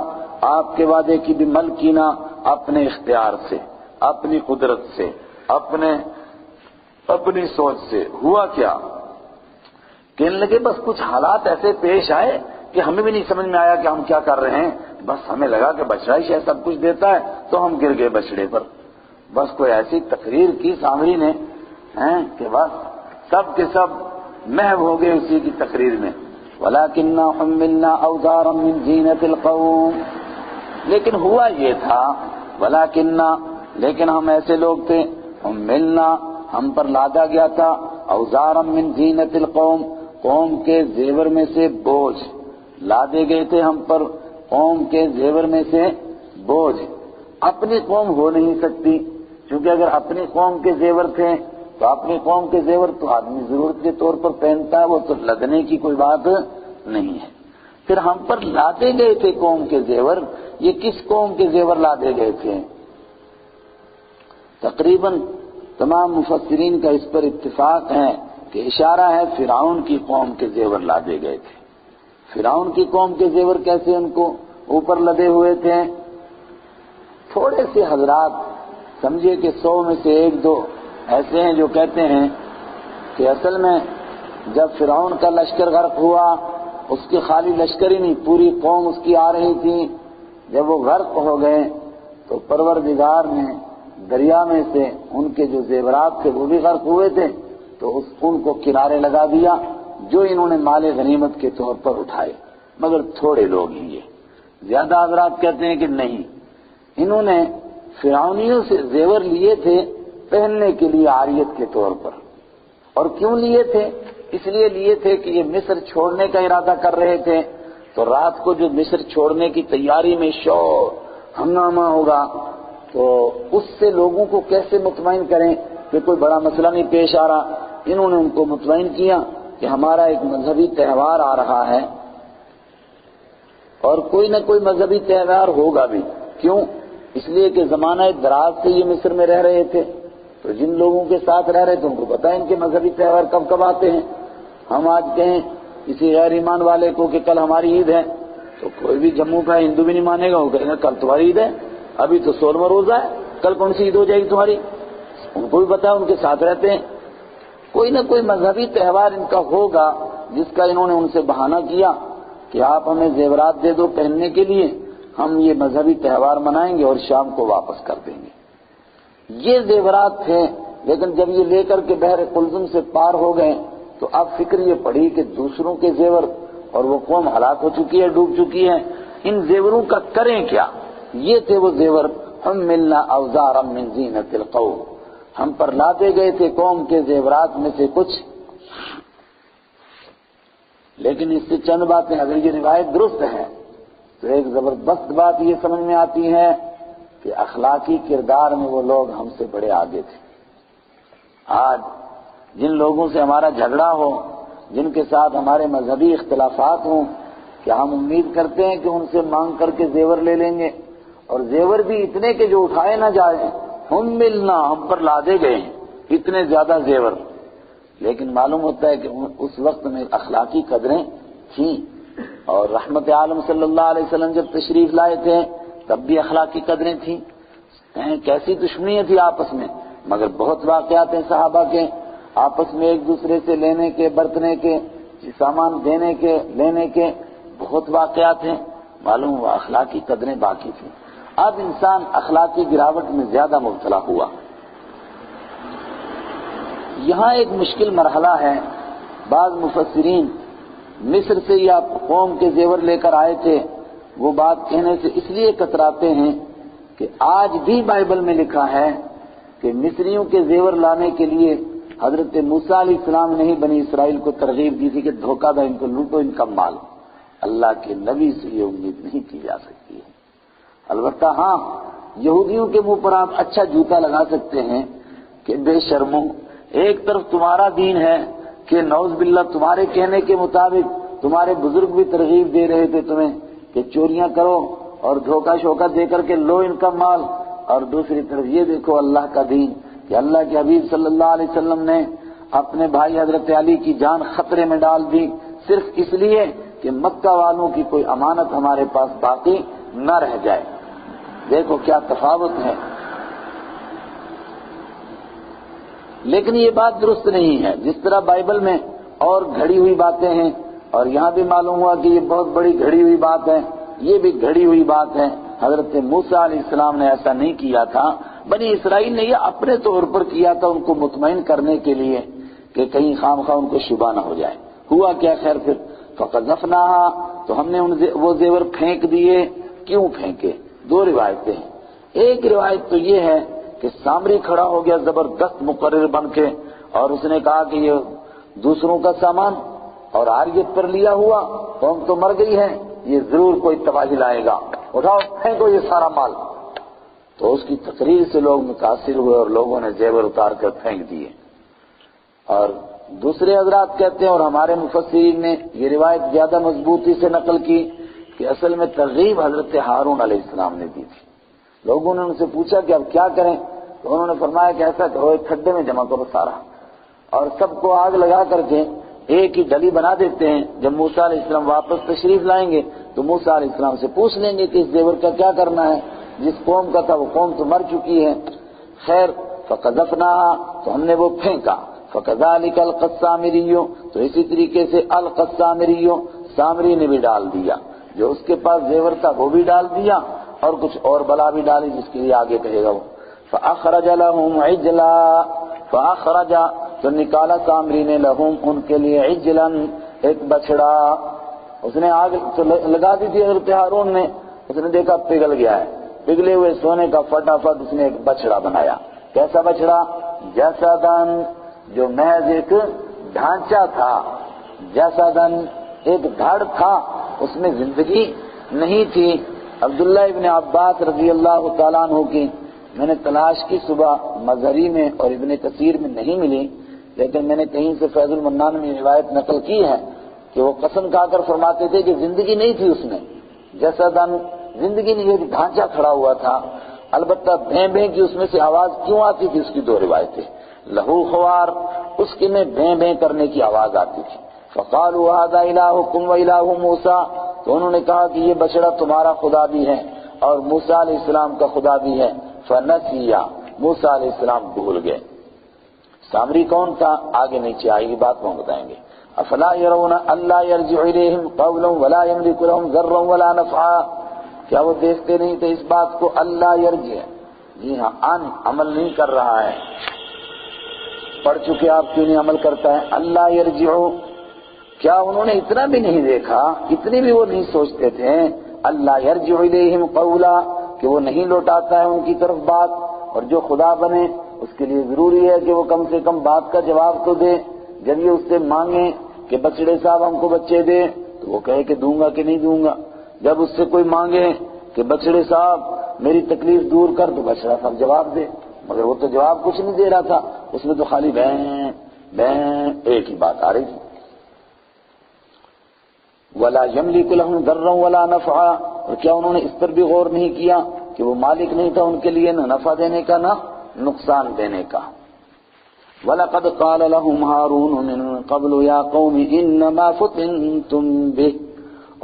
A: آپ کے وعدے کی، بملکنا، اپنے اختیار سے، اپنی قدرت سے، اپنی سوچ سے۔ ہوا کیا؟ کہنے لگے بس کچھ حالات ایسے پیش آئے کہ ہمیں بھی نہیں سمجھ میں آیا کہ ہم کیا کر رہے ہیں، بس ہمیں لگا کہ بچڑا ہی سب کچھ دیتا ہے تو ہم گر گئے بچڑے پر۔ بس کوئی ایسی تقریر کی سامری نے کہ بس سب کے سب محو ہو گئے اسی کی تقریر میں۔ وَلَكِنَّا حُمِّلْنَا أَوْزَارًا مِّن زِينَةِ الْقَوْمِ، لیکن ہوا یہ تھا، وَلَكِنَّا، لیکن ہم ایسے لوگ تھے، حُمِّلْنَا، ہم پر لادا گیا تھا، أَوْزَارًا مِّن زِينَةِ الْقَوْمِ، قوم کے زیور میں سے بوجھ لادے گئے تھے ہم پر، قوم کے زیور میں سے بوجھ۔ اپنی قوم ہو نہیں سکتی، کیونکہ اگر اپنی قوم کے زیور تھے تو اپنی قوم کے زیور تو آدمی ضرورت کے طور پر پہنتا ہے، وہ تو لدنے کی کوئی بات نہیں ہے۔ پھر ہم پر لادے گئے تھے قوم کے زیور، یہ کس قوم کے زیور لادے گئے تھے؟ تقریباً تمام مفسرین کا اس پر اتفاق ہے کہ اشارہ ہے فرعون کی قوم کے زیور لادے گئے تھے۔ فرعون کی قوم کے زیور کیسے ان کو اوپر لدے ہوئے تھے؟ تھوڑے سے حضرات سمجھے کہ 100 میں سے 1-2 ایسے ہیں جو کہتے ہیں کہ اصل میں جب فرعون کا لشکر غرق ہوا، اس کے خالی لشکر ہی نہیں، پوری قوم اس کی آ رہی تھی، جب وہ غرق ہو گئے تو پروردگار نے دریا میں سے ان کے جو زیورات تھے وہ بھی غرق ہوئے تھے، تو ان کو کنارے لگا دیا جو انہوں نے مال غنیمت کے طور پر اٹھائے، مگر تھوڑے لوگ ہی یہ۔ زیادہ حضرات کہتے ہیں کہ نہیں، انہوں نے فرعونیوں سے زیور لیے تھے پہننے کے لیے عاریت کے طور پر۔ اور کیوں لیے تھے؟ اس لیے لیے تھے کہ یہ مصر چھوڑنے کا ارادہ کر رہے تھے، تو رات کو جو مصر چھوڑنے کی تیاری میں شور ہنگامہ ہوگا تو اس سے لوگوں کو کیسے مطمئن کریں کہ کوئی بڑا مسئلہ نہیں پیش آ رہا۔ انہوں نے ان کو مطمئن کیا کہ ہمارا ایک مذہبی تہوار آ رہا ہے اور کوئی نہ کوئی مذہبی تہوار ہوگا بھی۔ کیوں؟ اس لیے کہ زمانہ دراز سے یہ مصر میں رہ رہے تھے، تو جن لوگوں کے ساتھ رہ رہے تھے ان کو پتہ ہے ان کے مذہبی تہوار کب کب آتے ہیں۔ ہم آج کہیں کسی غیر ایمان والے کو کہ کل ہماری عید ہے، تو کوئی بھی جموں کا ہندو بھی نہیں مانے گا، وہ کہے گا کل تمہاری عید ہے، ابھی تو 16واں روزہ ہے، کل کون سی عید ہو جائے گی تمہاری؟ ان کو بھی پتہ ہے، ان کے ساتھ رہتے ہیں۔ کوئی نہ کوئی مذہبی تہوار ان کا ہوگا جس کا انہوں نے ان سے بہانہ کیا کہ آپ ہمیں زیورات دے دو پہننے کے لیے، ہم یہ مذہبی تہوار منائیں گے اور شام کو واپس کر دیں گے۔ یہ زیورات تھے، لیکن جب یہ لے کر کے بحر قلزم سے پار ہو گئے تو اب فکر یہ پڑی کہ دوسروں کے زیور، اور وہ قوم ہلاک ہو چکی ہے، ڈوب چکی ہے، ان زیوروں کا کریں کیا؟ یہ تھے وہ زیور، ہم ملنا اوزارا من زینت القوم، ہم پر لاتے گئے تھے قوم کے زیورات میں سے کچھ۔ لیکن اس سے چند باتیں، اگر یہ روایت درست ہے تو ایک زبردست بات یہ سمجھ میں آتی ہے کہ اخلاقی کردار میں وہ لوگ ہم سے بڑے آگے تھے۔ آج جن لوگوں سے ہمارا جھگڑا ہو، جن کے ساتھ ہمارے مذہبی اختلافات ہوں، کیا ہم امید کرتے ہیں کہ ان سے مانگ کر کے زیور لے لیں گے؟ اور زیور بھی اتنے کہ جو اٹھائے نہ جائیں، ہم ملنا، ہم پر لادے گئے ہیں اتنے زیادہ زیور۔ لیکن معلوم ہوتا ہے کہ اس وقت میں اخلاقی قدریں تھیں، اور رحمت عالم صلی اللہ علیہ وسلم جب تشریف لائے تھے تب بھی اخلاقی قدریں تھیں۔ کیسی دشمنیاں تھی آپس میں، مگر بہت واقعات ہیں صحابہ کے آپس میں ایک دوسرے سے لینے کے، برتنے کے، سامان دینے کے، لینے کے، بہت واقعات ہیں۔ معلوم ہوا اخلاقی قدریں باقی تھیں۔ اب انسان اخلاقی گراوٹ میں زیادہ مبتلا ہوا۔ یہاں ایک مشکل مرحلہ ہے، بعض مفسرین مصر سے یا قوم کے زیور لے کر آئے تھے، وہ بات کہنے سے اس لیے کتراتے ہیں کہ آج بھی بائبل میں لکھا ہے کہ مصریوں کے زیور لانے کے لیے حضرت موسیٰ علیہ السلام نے ہی بنی اسرائیل کو ترغیب دی تھی کہ دھوکہ دو، ان کو لوٹو ان کا مال۔ اللہ کے نبی سے یہ امید نہیں کی جا سکتی ہے۔ البتہ ہاں، یہودیوں کے منہ پر آپ اچھا جوتا لگا سکتے ہیں کہ بے شرمو، ایک طرف تمہارا دین ہے کہ نعوذ باللہ تمہارے کہنے کے مطابق تمہارے بزرگ بھی ترغیب دے رہے تھے تمہیں کہ چوریاں کرو اور دھوکہ شوکہ دے کر کے لو ان کا مال، اور دوسری طرف یہ دیکھو اللہ کا دین کہ اللہ کے حبیب صلی اللہ علیہ وسلم نے اپنے بھائی حضرت علی کی جان خطرے میں ڈال دی صرف اس لیے کہ مکہ والوں کی کوئی امانت ہمارے پاس باقی نہ رہ جائے۔ دیکھو کیا تفاوت ہے۔ لیکن یہ بات درست نہیں ہے، جس طرح بائبل میں اور گھڑی ہوئی باتیں ہیں، اور یہاں بھی معلوم ہوا کہ یہ بہت بڑی گھڑی ہوئی بات ہے، یہ بھی گھڑی ہوئی بات ہے۔ حضرت موسیٰ علیہ السلام نے ایسا نہیں کیا تھا، بنی اسرائیل نے یہ اپنے طور پر کیا تھا ان کو مطمئن کرنے کے لیے کہ کہیں خامخواہ ان کو شبہ نہ ہو جائے۔ ہوا کیا خیر پھر؟ فقذفناها، تو ہم نے وہ زیور پھینک دیے۔ کیوں پھینکے؟ دو روایتیں ہیں۔ ایک روایت تو یہ ہے کہ سامری کھڑا ہو گیا زبردست مقرر بن کے، اور اس نے کہا کہ یہ دوسروں کا سامان اور عاریت پر لیا ہوا، قوم تو مر گئی ہے، یہ ضرور کوئی تباہی لائے گا، اٹھاؤ پھینکو یہ سارا مال۔ تو اس کی تقریر سے لوگ متاثر ہوئے اور لوگوں نے زیور اتار کر پھینک دیے۔ اور دوسرے حضرات کہتے ہیں، اور ہمارے مفسرین نے یہ روایت زیادہ مضبوطی سے نقل کی کہ اصل میں ترغیب حضرت ہارون علیہ السلام نے دی تھی۔ لوگوں نے ان سے پوچھا کہ اب کیا کریں، تو انہوں نے فرمایا کہ ایسا کرو، ایک کھڈے میں جمع کرو سارا، اور سب کو آگ لگا کر کے ایک ہی ڈلی بنا دیتے ہیں۔ جب موسیٰ علیہ السلام واپس تشریف لائیں گے تو موسیٰ علیہ السلام سے پوچھ لیں گے کہ اس زیور کا کیا کرنا ہے، جس قوم کا تھا وہ قوم تو مر چکی ہے۔ خیر فقذفناها، تو ہم نے وہ پھینکا۔ فكذلك القى السامري، تو اسی طریقے سے القى السامري، سامری نے بھی ڈال دیا، جو اس کے پاس زیور تھا وہ بھی ڈال دیا، اور کچھ اور بلا بھی ڈالی جس کے لیے آگے کہے گا وہ. فَأَخْرَجَ لَهُمْ عِجْلًا فَأَخْرَجَ تو نکالا سامری نے لہم ان کے لیے عجلاً ایک بچڑا. اس نے آگ تو لگا دی تھی حضرت ہارون نے، اس نے دیکھا پگھل گیا ہے، پگھلے ہوئے سونے کا فٹافٹ اس نے ایک بچڑا بنایا. کیسا بچڑا؟ جسداً جو محض ایک ڈھانچہ تھا، جسداً ایک دھڑ تھا، اس میں زندگی نہیں تھی. عبداللہ ابن عباس رضی اللہ تعالیٰ عنہ کی میں نے تلاش کی صبح مظہری میں اور ابن کثیر میں نہیں ملی، لیکن میں نے کہیں سے فیض المنان میں روایت نقل کی ہے کہ وہ قسم کھا کر فرماتے تھے کہ زندگی نہیں تھی اس میں، جسداً زندگی نہیں، ایک ڈھانچہ کھڑا ہوا تھا. البتہ بھیں بھیں کی اس میں سے آواز کیوں آتی تھی؟ اس کی دو روایتیں. لہو خوار اس کے میں بھیں بھیں کرنے کی آواز آتی تھی. فقالوا هذا الہکم و الہ موسیٰ تو انہوں نے کہا کہ یہ بچڑا تمہارا خدا بھی ہے اور موسیٰ علیہ السلام کا خدا بھی ہے. فنسیا موسیٰ علیہ السلام بھول گئے. سامری کون تھا؟ آگے نیچے آئے گی بات وہ بتائیں گے. افلا يرون الا يرجع اليهم قولا ولا يملك لهم ضرا ولا نفعا، کیا وہ دیکھتے نہیں تھے اس بات کو؟ اللہ یرجع، جی ہاں، عمل نہیں کر رہا ہے. پڑھ چکے آپ کیوں نہیں عمل کرتا ہے؟ اللہ یرجع، کیا انہوں نے اتنا بھی نہیں دیکھا، اتنی بھی وہ نہیں سوچتے تھے؟ اللہ یرجع الیہم قولا کہ وہ نہیں لوٹاتا ہے ان کی طرف بات. اور جو خدا بنے اس کے لیے ضروری ہے کہ وہ کم سے کم بات کا جواب تو دے. جب یہ اس سے مانگیں کہ بچڑے صاحب ہم کو بچے دے تو وہ کہے کہ دوں گا کہ نہیں دوں گا. جب اس سے کوئی مانگے کہ بچڑے صاحب میری تکلیف دور کر تو بچڑا صاحب جواب دے، مگر وہ تو جواب کچھ نہیں دے رہا تھا، اس میں تو خالی بیں بیں ایک ہی بات آ رہی تھی. وَلَا يَمْلِكُ لَهُمْ ضَرًّا وَلَا نَفْعًا، اور کیا انہوں نے اس پر بھی غور نہیں کیا کہ وہ مالک نہیں تھا ان کے لیے نہ نفع دینے کا نہ نقصان دینے کا. وَلَقَدْ قَالَ لَهُمْ هَارُونُ مِن قَبْلُ يَا قَوْمِ إِنَّمَا فُتِنْتُمْ بِهِ،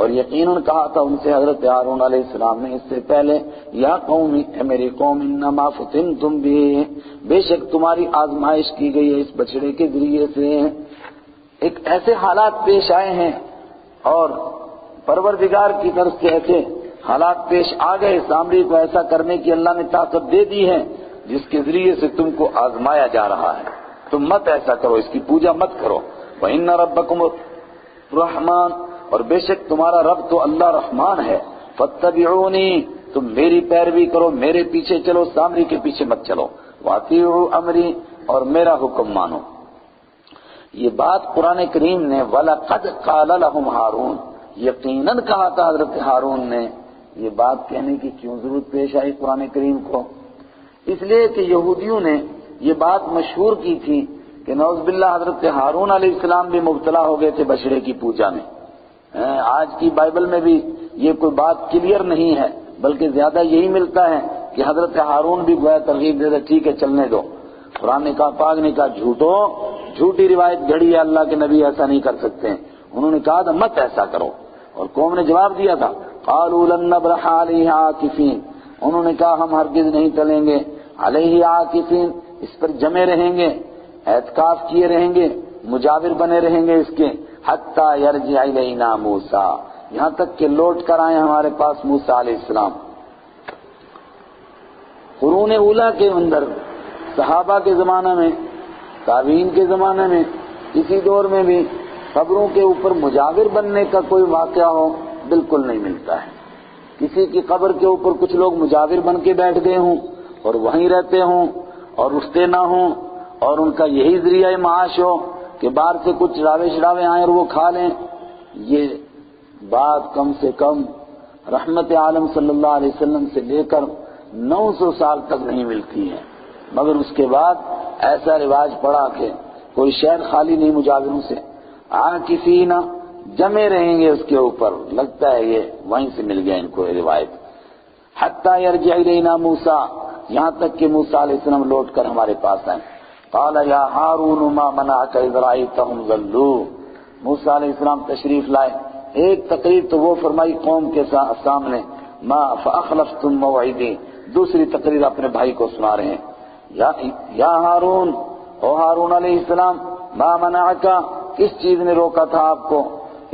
A: اور یقیناً کہا تھا ان سے حضرت ہارون علیہ السلام نے اس سے پہلے، یا قوم، اے میری قوم، انما فتنتم بہ، بے شک تمہاری آزمائش کی گئی ہے اس بچڑے کے ذریعے سے. ایک ایسے حالات پیش آئے ہیں اور پروردگار کی طرف سے ایسے حالات پیش آ گئے، سامری کو ایسا کرنے کی اللہ نے طاقت دے دی ہے جس کے ذریعے سے تم کو آزمایا جا رہا ہے. تم مت ایسا کرو، اس کی پوجا مت کرو. وَإِنَّ رَبَّكُمُ الرَّحْمَٰنُ، اور بے شک تمہارا رب تو اللہ رحمان ہے. فَاتَّبِعُونِي، تم میری پیروی کرو، میرے پیچھے چلو، سامری کے پیچھے مت چلو. وَأَطِيعُوا أَمْرِي، اور میرا حکم مانو. یہ بات قرآن کریم نے وَلَقَدْ قَالَ لَهُمْ هَارُونَ، یقیناً کہا تھا حضرت ہارون نے. یہ بات کہنے کی کیوں ضرورت پیش آئی قرآن کریم کو؟ اس لیے کہ یہودیوں نے یہ بات مشہور کی تھی کہ نعوذ باللہ حضرت ہارون علیہ السلام بھی مبتلا ہو گئے تھے بچڑے کی پوجا میں. آج کی بائبل میں بھی یہ کوئی بات کلیئر نہیں ہے، بلکہ زیادہ یہی ملتا ہے کہ حضرت ہارون بھی گویا ترغیب دے دے، ٹھیک ہے چلنے دو. قرآن نے کہا، پاک نے کہا جھوٹی روایت گھڑی ہے، اللہ کے نبی ایسا نہیں کر سکتے. انہوں نے کہا تھا مت ایسا کرو، اور قوم نے جواب دیا تھا قالوا لن نبرح علیہ عاکفین، انہوں نے کہا ہم ہرگز نہیں ٹلیں گے، علیہ عاکفین، اس پر جمے رہیں گے، اعتکاف کیے رہیں گے، مجاور بنے رہیں گے اس کے، حتی یرجع الینا موسیٰ، یہاں تک کہ لوٹ کر آئے ہمارے پاس موسیٰ علیہ السلام. قرون اولیٰ کے اندر، صحابہ کے زمانہ میں، تابعین کے زمانے میں، کسی دور میں بھی قبروں کے اوپر مجاور بننے کا کوئی واقعہ ہو بالکل نہیں ملتا ہے. کسی کی قبر کے اوپر کچھ لوگ مجاور بن کے بیٹھ گئے ہوں اور وہیں رہتے ہوں اور اٹھتے نہ ہوں، اور ان کا یہی ذریعہ معاش ہو کہ باہر سے کچھ چڑھاوے آئیں اور وہ کھا لیں. یہ بات کم سے کم رحمت عالم صلی اللہ علیہ وسلم سے لے کر 900 سال تک نہیں ملتی ہے. مگر اس کے بعد ایسا رواج پڑا کہ کوئی شہر خالی نہیں مجاوروں سے. عاکفین، جمے رہیں گے اس کے اوپر. لگتا ہے یہ وہیں سے مل گیا ان کو یہ روایت. حتی یرجع الینا موسیٰ، یہاں تک کہ موسیٰ علیہ السلام لوٹ کر ہمارے پاس آئیں. قال یا ہارون ما منعک اذ رأیتہم ضلوا، موسیٰ علیہ السلام تشریف لائے. ایک تقریر تو وہ فرمائی قوم کے سامنے، ما فاخلفتم موعدی، دوسری تقریر اپنے بھائی کو سنا رہے ہیں. یا ہارون، او ہارون علیہ السلام، ما منعک، کس چیز نے روکا تھا آپ کو؟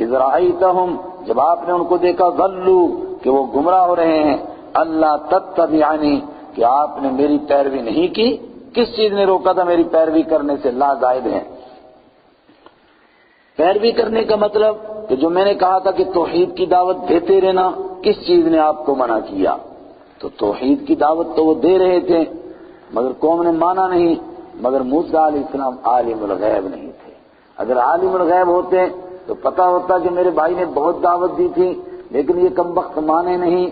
A: اذ رأیتہم، جب آپ نے ان کو دیکھا، ضلوا، کہ وہ گمراہ ہو رہے ہیں، اللہ تتبعنی، کہ آپ نے میری پیروی نہیں کی۔ کس چیز نے روکا تھا میری پیروی کرنے سے؟ لا زائد ہے۔ پیروی کرنے کا مطلب کہ جو میں نے کہا تھا کہ توحید کی دعوت دیتے رہنا، کس چیز نے آپ کو منع کیا؟ تو توحید کی دعوت تو وہ دے رہے تھے مگر قوم نے مانا نہیں۔ مگر موسیٰ علیہ السلام عالم الغیب نہیں تھے۔ اگر عالم الغیب ہوتے تو پتہ ہوتا کہ میرے بھائی نے بہت دعوت دی تھی لیکن یہ کمبخت مانے نہیں،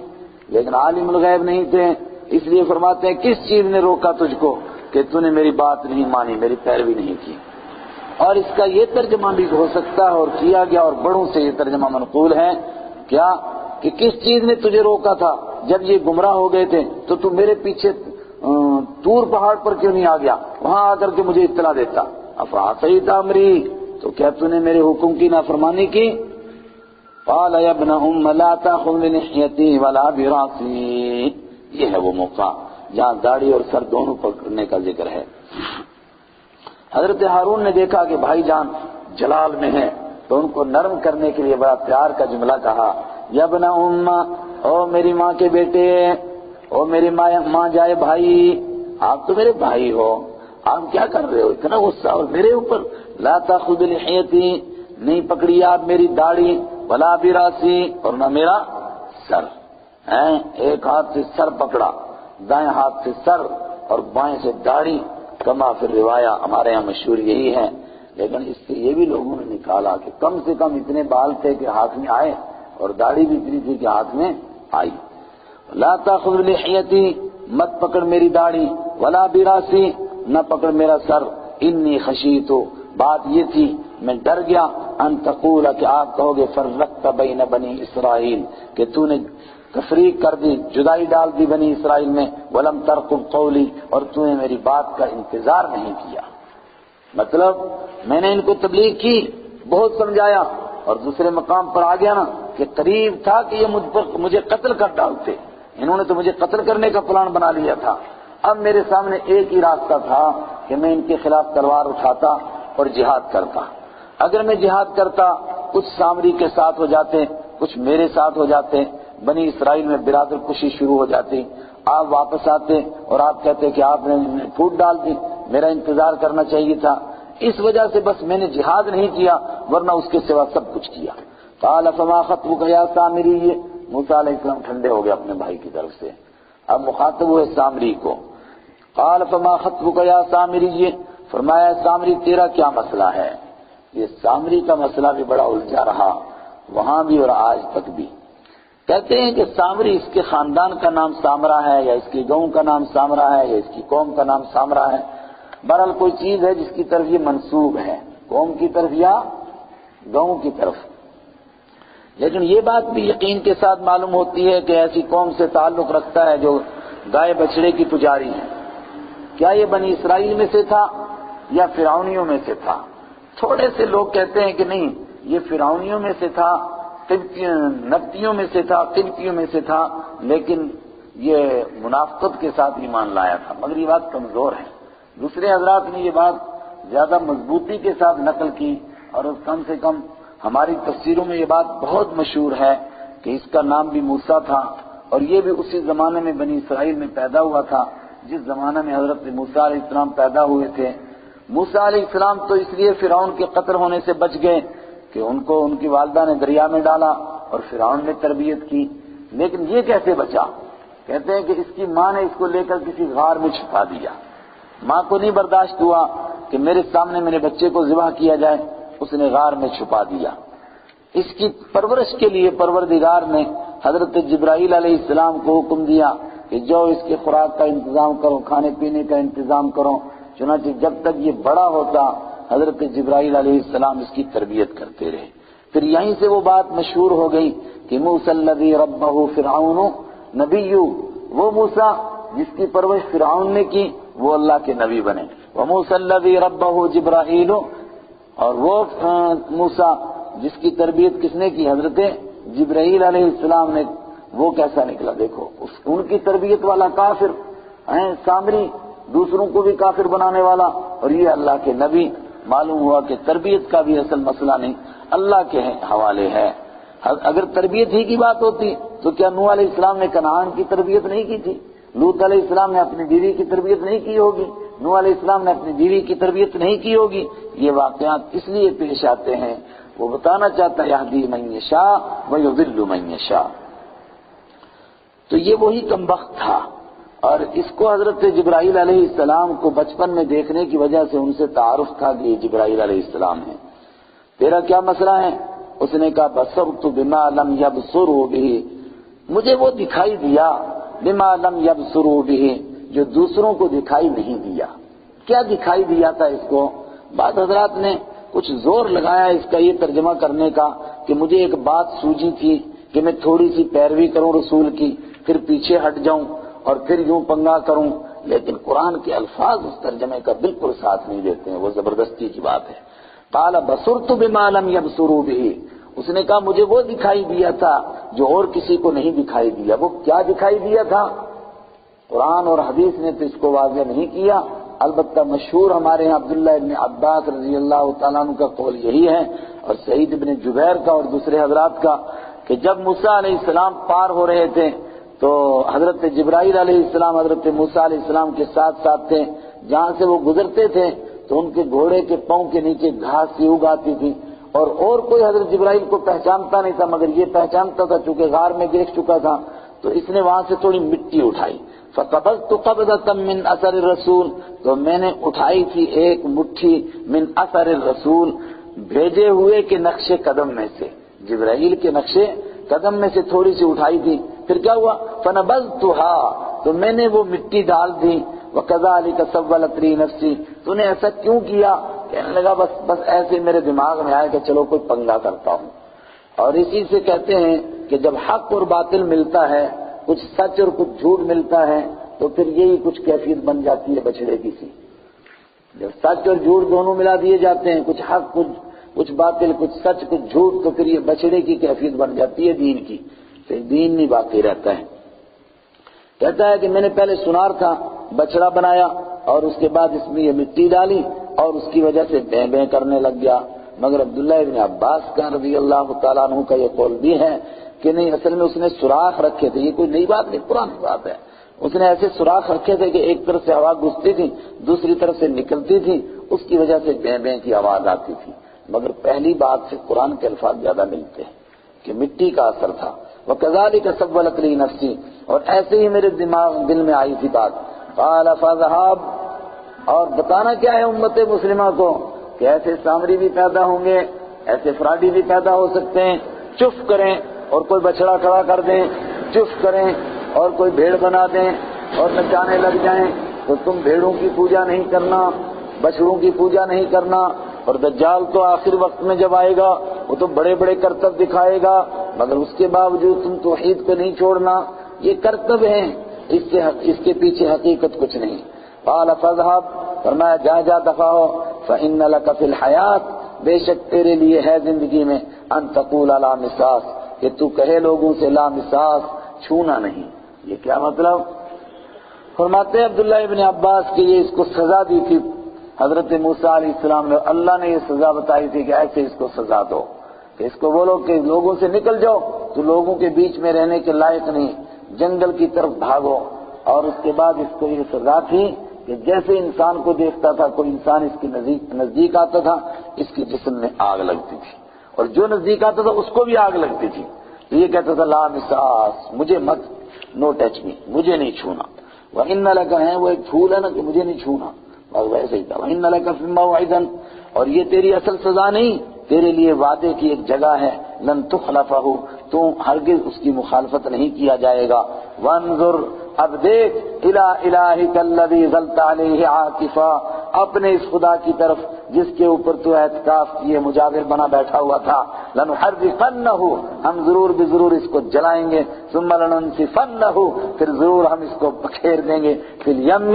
A: لیکن عالم الغیب نہیں تھے، اس لیے فرماتے ہیں کس چیز نے روکا تجھ کو کہ تو نے میری بات نہیں مانی، میری پیروی نہیں کی۔ اور اس کا یہ ترجمہ بھی ہو سکتا ہے اور کیا گیا، اور بڑوں سے یہ ترجمہ منقول ہے کیا کہ کس چیز نے تجھے روکا تھا؟ جب یہ گمراہ ہو گئے تھے تو میرے پیچھے طور پہاڑ پر کیوں نہیں آ گیا؟ وہاں آ کر کے مجھے اطلاع دیتا۔ افعصیت امری، تو کیا تو نے میرے حکم کی نافرمانی کی؟ قال یا ابن ام لا تاخذ بلحیتی ولا براسی، یہ ہے وہ موقع جہاں داڑھی اور سر دونوں پکڑنے کا ذکر ہے۔ حضرت ہارون نے دیکھا کہ بھائی جان جلال میں ہیں تو ان کو نرم کرنے کے لیے بڑا پیار کا جملہ کہا، یا ابن ام، او میری ماں کے بیٹے، او میری ماں جائے بھائی، آپ تو میرے بھائی ہو، آپ کیا کر رہے ہو اتنا غصہ اور میرے اوپر؟ لا تاخذ بلحیتی، نہیں پکڑی آپ میری داڑھی، ولا براسی، اور نہ میرا سر، ایک ہاتھ سے سر پکڑا، دائیں ہاتھ سے سر اور بائیں سے داڑھی، کما پھر روایہ ہمارے یہاں مشہور یہی ہے، لیکن اس سے یہ بھی لوگوں نے نکالا کہ کم سے کم اتنے بال تھے کہ ہاتھ میں آئے اور داڑھی بھی اتنی تھی کہ ہاتھ میں آئی۔ لا تاخذ بلحیتی، مت پکڑ میری داڑھی، ولا براسی، نہ پکڑ میرا سر، انی خشیت، بات یہ تھی میں ڈر گیا، ان تقول، کہ آپ کہو گے فرقت بین بنی اسرائیل، کہ تو نے تفریق کر دی، جدائی ڈال دی بنی اسرائیل میں، ولم ترقب قولی، اور تو نے میری بات کا انتظار نہیں کیا۔ مطلب میں نے ان کو تبلیغ کی، بہت سمجھایا، اور دوسرے مقام پر آ گیا نا کہ قریب تھا کہ یہ مجھے قتل کر ڈالتے، انہوں نے تو مجھے قتل کرنے کا پلان بنا لیا تھا۔ اب میرے سامنے ایک ہی راستہ تھا کہ میں ان کے خلاف تلوار اٹھاتا اور جہاد کرتا۔ اگر میں جہاد کرتا، کچھ سامری کے ساتھ ہو جاتے، کچھ میرے ساتھ ہو جاتے، بنی اسرائیل میں برادر کشی شروع ہو جاتی، آپ واپس آتے اور آپ کہتے کہ آپ نے پھوٹ ڈال دی، میرا انتظار کرنا چاہیے تھا، اس وجہ سے بس میں نے جہاد نہیں کیا، ورنہ اس کے سوا سب کچھ کیا۔ قال فما خطبك یا سامری، موسیٰ علیہ السلام ٹھنڈے ہو گئے اپنے بھائی کی طرف سے، اب مخاطب ہوئے سامری کو۔ قال فما خطبك یا سامری، فرمایا سامری تیرا کیا مسئلہ ہے؟ یہ سامری کا مسئلہ بھی بڑا الجھا رہا وہاں بھی اور آج تک بھی۔ کہتے ہیں کہ سامری اس کے خاندان کا نام سامرا ہے، یا اس کی گاؤں کا نام سامرا ہے، یا اس کی قوم کا نام سامرا ہے، بہرحال کوئی چیز ہے جس کی طرف یہ منسوب ہے، قوم کی طرف یا گاؤں کی طرف۔ لیکن یہ بات بھی یقین کے ساتھ معلوم ہوتی ہے کہ ایسی قوم سے تعلق رکھتا ہے جو گائے بچڑے کی پجاری ہے۔ کیا یہ بنی اسرائیل میں سے تھا یا فرعونیوں میں سے تھا؟ تھوڑے سے لوگ کہتے ہیں کہ نہیں یہ فرعونیوں میں سے تھا، نبتیوں میں سے تھا، قبطیوں میں سے تھا، لیکن یہ منافقت کے ساتھ ایمان لایا تھا، مگر یہ بات کمزور ہے۔ دوسرے حضرات نے یہ بات زیادہ مضبوطی کے ساتھ نقل کی، اور کم سے کم ہماری تفسیروں میں یہ بات بہت مشہور ہے کہ اس کا نام بھی موسیٰ تھا، اور یہ بھی اسی زمانے میں بنی اسرائیل میں پیدا ہوا تھا جس زمانے میں حضرت موسیٰ علیہ السلام پیدا ہوئے تھے۔ موسیٰ علیہ السلام تو اس لیے فرعون کے قتل ہونے سے بچ گئے کہ ان کو ان کی والدہ نے دریا میں ڈالا اور فرعون نے تربیت کی، لیکن یہ کیسے بچا؟ کہتے ہیں کہ اس کی ماں نے اس کو لے کر کسی غار میں چھپا دیا، ماں کو نہیں برداشت ہوا کہ میرے سامنے میرے بچے کو ذبح کیا جائے، اس نے غار میں چھپا دیا۔ اس کی پرورش کے لیے پروردگار نے حضرت جبرائیل علیہ السلام کو حکم دیا کہ جو اس کے خوراک کا انتظام کرو، کھانے پینے کا انتظام کرو، چنانچہ جب تک یہ بڑا ہوتا حضرت جبرائیل علیہ السلام اس کی تربیت کرتے رہے۔ پھر یہیں سے وہ بات مشہور ہو گئی کہ موسیٰ الذی ربہ فرعون نبی، وہ موسیٰ جس کی پرورش فرعون نے کی وہ اللہ کے نبی بنے، وموسیٰ الذی ربہ جبرائیل، اور وہ موسیٰ جس کی تربیت کس نے کی؟ حضرت جبرائیل علیہ السلام نے۔ وہ کیسا نکلا دیکھو، ان کی تربیت والا کافر ہیں سامری، دوسروں کو بھی کافر بنانے والا، اور یہ اللہ کے نبی۔ معلوم ہوا کہ تربیت کا بھی اصل مسئلہ نہیں، اللہ کے حوالے ہے۔ اگر تربیت ہی کی بات ہوتی تو کیا نوح علیہ السلام نے کنعان کی تربیت نہیں کی تھی؟ لوط علیہ السلام نے اپنی بیوی کی تربیت نہیں کی ہوگی؟ نوح علیہ السلام نے اپنی بیوی کی تربیت نہیں کی ہوگی؟ یہ واقعات اس لیے پیش آتے ہیں، وہ بتانا چاہتا ہے یہدی من یشاء ویضل من یشاء۔ تو یہ وہی کمبخت تھا، اور اس کو حضرت جبرائیل علیہ السلام کو بچپن میں دیکھنے کی وجہ سے ان سے تعارف تھا کہ یہ جبرائیل علیہ السلام ہے۔ تیرا کیا مسئلہ ہے؟ اس نے کہا بصرت بما لم یبصروا به، مجھے وہ دکھائی دیا بما لم یبصروا به، جو دوسروں کو دکھائی نہیں دیا۔ کیا دکھائی دیا تھا اس کو؟ بعض حضرات نے کچھ زور لگایا اس کا یہ ترجمہ کرنے کا کہ مجھے ایک بات سوجی تھی کہ میں تھوڑی سی پیروی کروں رسول کی، پھر پیچھے ہٹ جاؤں اور پھر یوں پنگا کروں، لیکن قرآن کے الفاظ اس ترجمے کا بالکل ساتھ نہیں دیتے ہیں، وہ زبردستی کی بات ہے۔ قال بصرت بما لم يبصروا به، اس نے کہا مجھے وہ دکھائی دیا تھا جو اور کسی کو نہیں دکھائی دیا۔ وہ کیا دکھائی دیا تھا؟ قرآن اور حدیث نے تو اس کو واضح نہیں کیا، البتہ مشہور ہمارے یہاں عبداللہ ابن عباس رضی اللہ تعالیٰ عنہ کا قول یہی ہے، اور سعید ابن جبیر کا اور دوسرے حضرات کا، کہ جب موسیٰ علیہ السلام پار ہو رہے تھے تو حضرت جبرائیل علیہ السلام حضرت موسیٰ علیہ السلام کے ساتھ ساتھ تھے، جہاں سے وہ گزرتے تھے تو ان کے گھوڑے کے پاؤں کے نیچے گھاس سی اگ آتی تھی، اور کوئی حضرت جبرائیل کو پہچانتا نہیں تھا، مگر یہ پہچانتا تھا چونکہ غار میں دیکھ چکا تھا، تو اس نے وہاں سے تھوڑی مٹی اٹھائی۔ فَقَبَضْتُ قَبْضَةً مِّنْ أَثَرِ الرَّسُولِ، تو میں نے اٹھائی تھی ایک مٹھی من اثر الرسول، بھیجے ہوئے کے نقش قدم میں سے، جبرائیل کے نقش قدم میں سے تھوڑی سی اٹھائی تھی۔ پھر کیا ہوا؟ فَنَبَذْتُهَا، تو میں نے وہ مٹی ڈال دی۔ وَكَذَلِكَ سَوَّلَتْ لِي نَفْسِي، تو نے ایسا کیوں کیا؟ کہنے لگا بس ایسے میرے دماغ میں آیا کہ چلو کوئی پنگا کرتا ہوں۔ اور اسی سے کہتے ہیں کہ جب حق اور باطل ملتا ہے، کچھ سچ اور کچھ جھوٹ ملتا ہے، تو پھر یہی کچھ کیفیت بن جاتی ہے بچڑے کی سی۔ جب سچ اور جھوٹ دونوں ملا دیے جاتے ہیں، کچھ حق کچھ باطل، کچھ سچ کچھ جھوٹ، تو پھر یہ بچڑے کی کیفیت بن جاتی ہے دین کی، پھر دین نہیں باقی رہتا ہے۔ کہتا ہے کہ میں نے پہلے سنار تھا، بچڑا بنایا، اور اس کے بعد اس میں یہ مٹی ڈالی اور اس کی وجہ سے بیں بیں کرنے لگ گیا۔ مگر عبداللہ ابن عباس کا رضی اللہ تعالیٰ عنہ کا یہ قول بھی ہے کہ نہیں، اصل میں اس نے سوراخ رکھے تھے، یہ کوئی نئی بات نہیں، پرانی بات ہے۔ اس نے ایسے سوراخ رکھے تھے کہ ایک طرف سے ہوا گھستی تھی، دوسری طرف سے نکلتی تھی، اس کی وجہ سے بیں بیں کی آواز آتی تھی۔ مگر پہلی بات سے قرآن کے الفاظ زیادہ ملتے ہیں کہ مٹی کا اثر تھا۔ وَكَذَلِكَ سَوَّلَتْ لِي نَفْسِي، اور ایسے ہی میرے دل میں آئی تھی بات۔ قَالَ فَاذْهَبْ، اور بتانا کیا ہے امت مسلمہ کو کہ ایسے سامری بھی پیدا ہوں گے، ایسے فراڈی بھی پیدا ہو سکتے ہیں، چف کریں اور کوئی بچڑا کھڑا کر دیں، چف کریں اور کوئی بھیڑ بنا دیں اور نچانے لگ جائیں، تو تم بھیڑوں کی پوجا نہیں کرنا، بچڑوں کی پوجا نہیں کرنا۔ اور دجال تو آخر وقت میں جب آئے گا وہ تو بڑے بڑے کرتب دکھائے گا، مگر اس کے باوجود تم توحید کو نہیں چھوڑنا، یہ کرتب ہیں، اس کے پیچھے حقیقت کچھ نہیں۔ قال فاذهب، فرمایا جا دفع ہو، فإن لك في الحیات، بے شک تیرے لیے ہے زندگی میں، ان تقول لا مساس، کہ تو کہے لوگوں سے لا مساس، چھونا نہیں۔ یہ کیا مطلب؟ فرماتے ہیں عبداللہ ابن عباس کہ یہ اس کو سزا دی تھی حضرت موسیٰ علیہ السلام نے، اللہ نے یہ سزا بتائی تھی کہ ایسے اس کو سزا دو، کہ اس کو بولو کہ لوگوں سے نکل جاؤ، تو لوگوں کے بیچ میں رہنے کے لائق نہیں، جنگل کی طرف بھاگو۔ اور اس کے بعد اس کو یہ سزا تھی کہ جیسے انسان کو دیکھتا تھا، کوئی انسان اس کے نزدیک آتا تھا، اس کے جسم میں آگ لگتی تھی، اور جو نزدیک آتا تھا اس کو بھی آگ لگتی تھی۔ تو یہ کہتا تھا لا مساس، مجھے مت، نو ٹچ می، مجھے نہیں چھونا۔ وَإِنَّ لَكَ، ہے وہ ایک پھول ہے نا کہ مجھے نہیں چھونا، بس ویسے ہی تھا۔ وَإِنَّ لَكَ فِي مَوْعِدًا، اور یہ تیری اصل سزا نہیں، تیرے لیے وعدے کی ایک جگہ ہے، لن تخلفہ، تو ہرگز اس کی مخالفت نہیں کیا جائے گا۔ وانظر، اب دیکھ، الی الہک الذی ظلت علیہ عاکفا، اپنے اس خدا کی طرف جس کے اوپر تو اعتکاف کیے مجاور بنا بیٹھا ہوا تھا۔ لنحرقنہ، ہم ضرور بضرور اس کو جلائیں گے، ثم لننسفنہ، پھر ضرور ہم اس کو بکھیر دیں گے، فی الیم،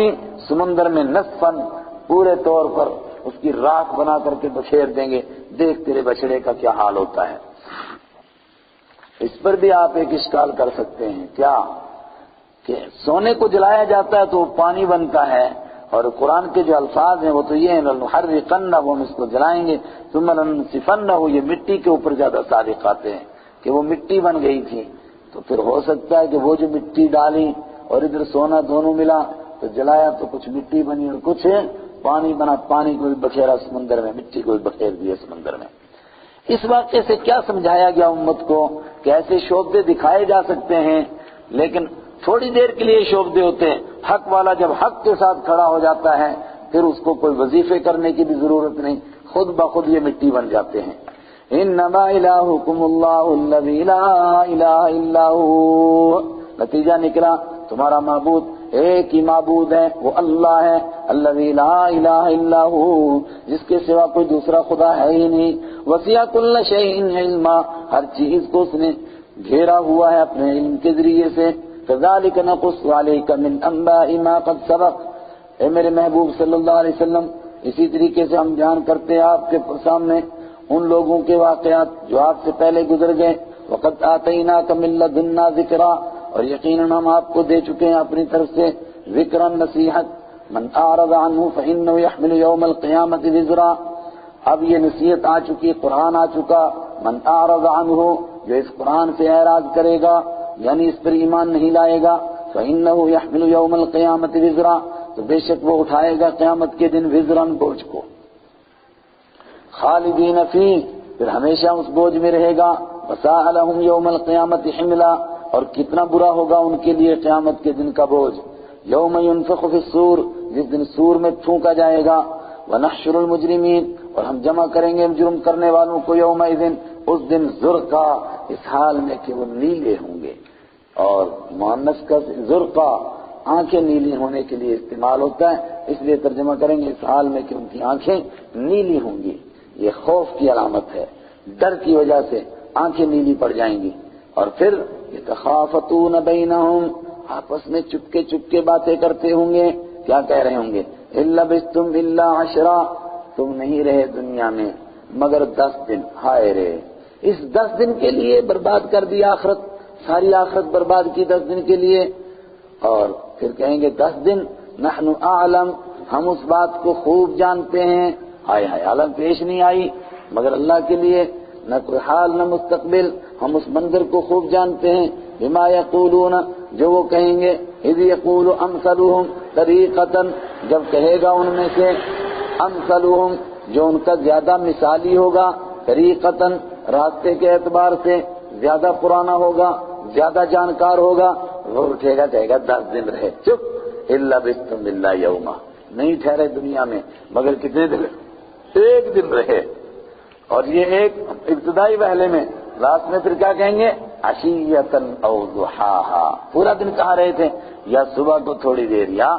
A: سمندر میں، نسفا، پورے طور پر اس کی راکھ بنا کر کے بکھیر دیں گے۔ دیکھ تیرے بچڑے کا کیا حال ہوتا ہے۔ اس پر بھی آپ ایک اشکال کر سکتے ہیں، کیا کہ سونے کو جلایا جاتا ہے تو وہ پانی بنتا ہے، اور قرآن کے جو الفاظ ہیں وہ تو یہ ہیں لنحرقنہ، ہم اس کو جلائیں گے، ثم لننسفنہ، یہ مٹی کے اوپر زیادہ صادق آتے ہیں کہ وہ مٹی بن گئی تھی۔ تو پھر ہو سکتا ہے کہ وہ جو مٹی ڈالی اور ادھر سونا دونوں ملا تو جلایا تو کچھ مٹی بنی اور کچھ پانی بنا، پانی کو بھی بکھیرا سمندر میں، مٹی کو بھی بکھیر دیا سمندر میں۔ اس واقعے سے کیا سمجھایا گیا امت کو کہ ایسے شعبے دکھائے جا سکتے ہیں، لیکن تھوڑی دیر کے لیے شعبے ہوتے ہیں۔ حق والا جب حق کے ساتھ کھڑا ہو جاتا ہے پھر اس کو کوئی وظیفے کرنے کی بھی ضرورت نہیں، خود بخود یہ مٹی بن جاتے ہیں۔ انما الہکم اللہ الذی لا الہ الا ہو، نتیجہ نکلا تمہارا معبود ایک ہی معبود ہے، وہ اللہ ہے، الذی لا الہ الا ہو، جس کے سوا کوئی دوسرا خدا ہے ہی نہیں۔ وسع کل شیء علما، ہر چیز کو اس نے گھیرا ہوا ہے اپنے علم کے ذریعے سے۔ کذالک نقص علیک من انباء ما قد سبق، اے میرے محبوب صلی اللہ علیہ وسلم اسی طریقے سے ہم بیان کرتے ہیں آپ کے سامنے ان لوگوں کے واقعات جو آپ سے پہلے گزر گئے۔ وقد آتیناک من لدنا ذکرا، اور یقیناً ہم آپ کو دے چکے ہیں اپنی طرف سے ذکرا، نصیحت۔ من اعرض عنہ فانه يحمل يوم القیامت وزرا، اب یہ نصیحت آ چکی، قرآن آ چکا۔ من اعرض عنہ، جو اس قرآن سے اعراض کرے گا یعنی اس پر ایمان نہیں لائے گا، فانه يحمل يوم القیامت وزرا، تو بے شک وہ اٹھائے گا قیامت کے دن وزرن، بوجھ کو۔ خالدین فیہ، پھر ہمیشہ اس بوجھ میں رہے گا۔ وساء لهم یوم القیامت حملا، اور کتنا برا ہوگا ان کے لیے قیامت کے دن کا بوجھ۔ یوم ينفخ فی الصور، جس دن سور میں پھونکا جائے گا۔ ونحشر المجرمین، اور ہم جمع کریں گے جرم کرنے والوں کو یومئذ، اس دن زرقا، اس حال میں کہ وہ نیلے ہوں گے۔ اور مؤنث کا زرقا آنکھیں نیلی ہونے کے لیے استعمال ہوتا ہے، اس لیے ترجمہ کریں گے اس حال میں کہ ان کی آنکھیں نیلی ہوں گی۔ یہ خوف کی علامت ہے، ڈر کی وجہ سے آنکھیں نیلی پڑ جائیں گی۔ اور پھر یتخافتون بینہم، آپس میں چپکے چپکے باتیں کرتے ہوں گے۔ کیا کہہ رہے ہوں گے؟ الا بستم الا عشرا، تم نہیں رہے دنیا میں مگر 10 دن۔ ہائے رے، اس 10 دن کے لیے برباد کر دی آخرت، ساری آخرت برباد کی 10 دن کے لیے۔ اور پھر کہیں گے 10 دن، نحن اعلم، ہم اس بات کو خوب جانتے ہیں۔ ہائے ہائے، عالم پیش نہیں آئی مگر اللہ کے لیے نہ کوئی حال نہ مستقبل، ہم اس منظر کو خوب جانتے ہیں۔ بما یقولون، جو وہ کہیں گے، اذ یقول امثلهم طریقۃ، جب کہے گا ان میں سے امثلهم، جو ان کا زیادہ مثالی ہوگا، طریقۃ، راستے کے اعتبار سے زیادہ پرانا ہوگا، زیادہ جانکار ہوگا، وہ اٹھے گا کہے گا 10 دن رہے، چپ، الا بستم الا یوما، نہیں ٹھہرے دنیا میں مگر کتنے دن؟ 1 دن رہے۔ اور یہ ایک ابتدائی وہلے میں، لاسٹ میں پھر کیا کہیں گے؟ عشیۃً او ضحاہا، پورا دن کہاں رہے تھے؟ یا صبح کو تھوڑی دیر یا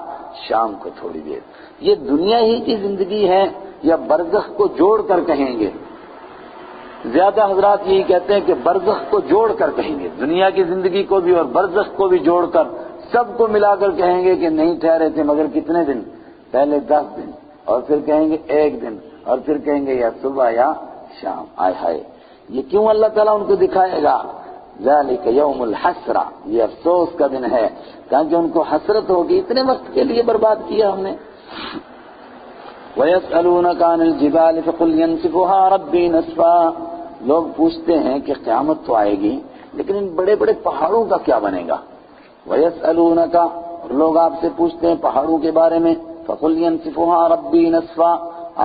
A: شام کو تھوڑی دیر۔ یہ دنیا ہی کی زندگی ہے یا برزخ کو جوڑ کر کہیں گے؟ زیادہ حضرات یہی کہتے ہیں کہ برزخ کو جوڑ کر کہیں گے، دنیا کی زندگی کو بھی اور برزخ کو بھی جوڑ کر سب کو ملا کر کہیں گے کہ نہیں ٹھہرے تھے مگر کتنے دن؟ پہلے 10 دن، اور پھر کہیں گے 1 دن، اور پھر کہیں گے یا صبح یا شام۔ آئے ہائے، یہ کیوں اللہ تعالیٰ ان کو دکھائے گا؟ ذالک یوم الحسرہ، یہ افسوس کا دن ہے، تاکہ ان کو حسرت ہوگی اتنے وقت کے لیے برباد کیا ہم نے۔ وَيَسْأَلُونَكَ عَنِ الْجِبَالِ فَقُلْ يَنسِفُهَا رَبِّي نَسْفًا، لوگ پوچھتے ہیں کہ قیامت تو آئے گی لیکن ان بڑے بڑے پہاڑوں کا کیا بنے گا؟ وَيَسْأَلُونَكَ، اور لوگ آپ سے پوچھتے ہیں پہاڑوں کے بارے میں، فَقُلْ يَنسِفُهَا رَبِّي نَسْفًا،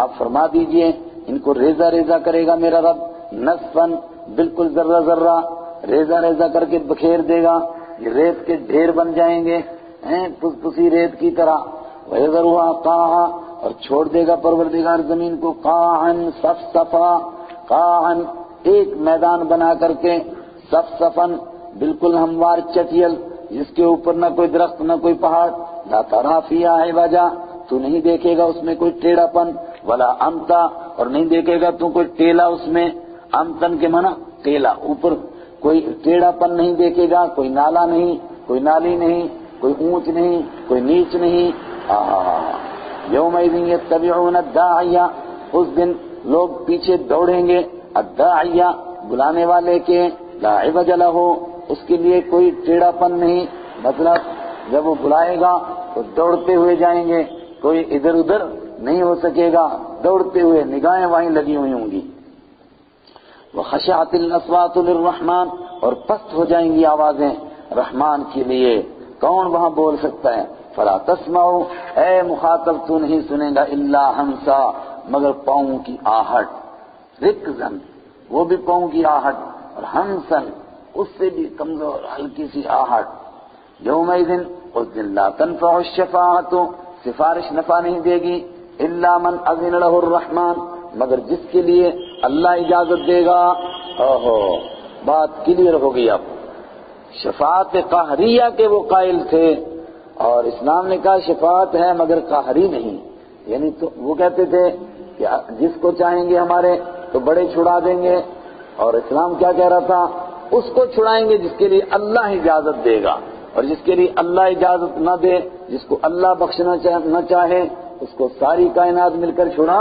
A: آپ فرما دیجئے ان کو ریزہ ریزہ کرے گا میرا رب، نصفاً، بالکل ذرہ ذرہ، ریزہ ریزہ کر کے بکھیر دے گا، یہ ریت کے ڈھیر بن جائیں گے، پسی ریت کی طرح۔ وَيَذَرُهَا قَاعًا، اور چھوڑ دے گا پروردگار زمین کو قاعًا صفصفا، قاعًا ایک میدان بنا کر کے، صفصفاً بالکل ہموار چٹیل، جس کے اوپر نہ کوئی درخت نہ کوئی پہاڑ، لا تری فیہا عوجا، تو نہیں دیکھے گا اس میں کوئی ٹیڑھا پن، ولا امتا، اور نہیں دیکھے گا تو کوئی ٹیلا اس میں، امتن کے معنی ٹیلا، اوپر کوئی ٹیڑھا پن نہیں دیکھے گا، کوئی نالا نہیں، کوئی نالی نہیں، کوئی اونچ نہیں، کوئی نیچ نہیں۔ یومئذ یتبعون الداعی، اس دن لوگ پیچھے دوڑیں گے، الداعی بلانے والے کے، لا عوج لہ، اس کے لیے کوئی ٹیڑھا پن نہیں، مطلب جب وہ بلائے گا تو دوڑتے ہوئے جائیں گے، کوئی ادھر ادھر نہیں ہو سکے گا، دوڑتے ہوئے، نگاہیں وہیں لگی ہوئی ہوں گی۔ وخشعت الاصوات للرحمن، اور پست ہو جائیں گی آوازیں رحمان کے لیے، کون وہاں بول سکتا ہے؟ فلا تسمعوا، اے مخاطب تو نہیں سنے گا الا ہمسا، مگر پاؤں کی آہٹ، رکزن وہ بھی پاؤں کی آہٹ، اور ہمسن اس سے بھی کمزور ہلکی سی آہٹ۔ یومئذ اس دن لا تنفع الشفاعۃ، سفارش نفع نہیں دے گی، الا من اذن له الرحمن، مگر جس کے لیے اللہ اجازت دے گا۔ اوہو، بات کلیئر ہو گئی اب۔ شفاعت قہریہ کے وہ قائل تھے، اور اسلام نے کہا شفاعت ہے مگر قہری نہیں، یعنی تو وہ کہتے تھے کہ جس کو چاہیں گے ہمارے تو بڑے چھڑا دیں گے، اور اسلام کیا کہہ رہا تھا؟ اس کو چھڑائیں گے جس کے لیے اللہ اجازت دے گا، اور جس کے لیے اللہ اجازت نہ دے، جس کو اللہ بخشنا نہ چاہے، اس کو ساری کائنات مل کر چھڑا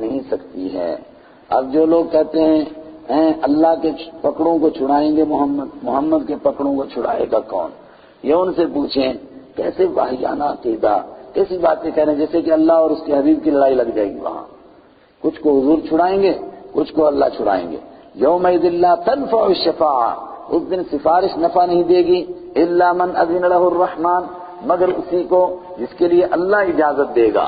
A: نہیں سکتی ہے۔ اب جو لوگ کہتے ہیں اللہ کے پکڑوں کو چھڑائیں گے محمد کے پکڑوں کو چھڑائے گا کون؟ یہ ان سے پوچھیں کیسے واہیانہ عقیدہ، کیسی باتیں کہہ رہے ہیں جیسے کہ اللہ اور اس کے حبیب کی لڑائی لگ جائے گی وہاں، کچھ کو حضور چھڑائیں گے، کچھ کو اللہ چھڑائیں گے۔ یومئذ لا تنفع الشفاعہ، اس دن سفارش نفع نہیں دے گی، الا من اذن له الرحمن، مگر اسی کو جس کے لیے اللہ اجازت دے گا،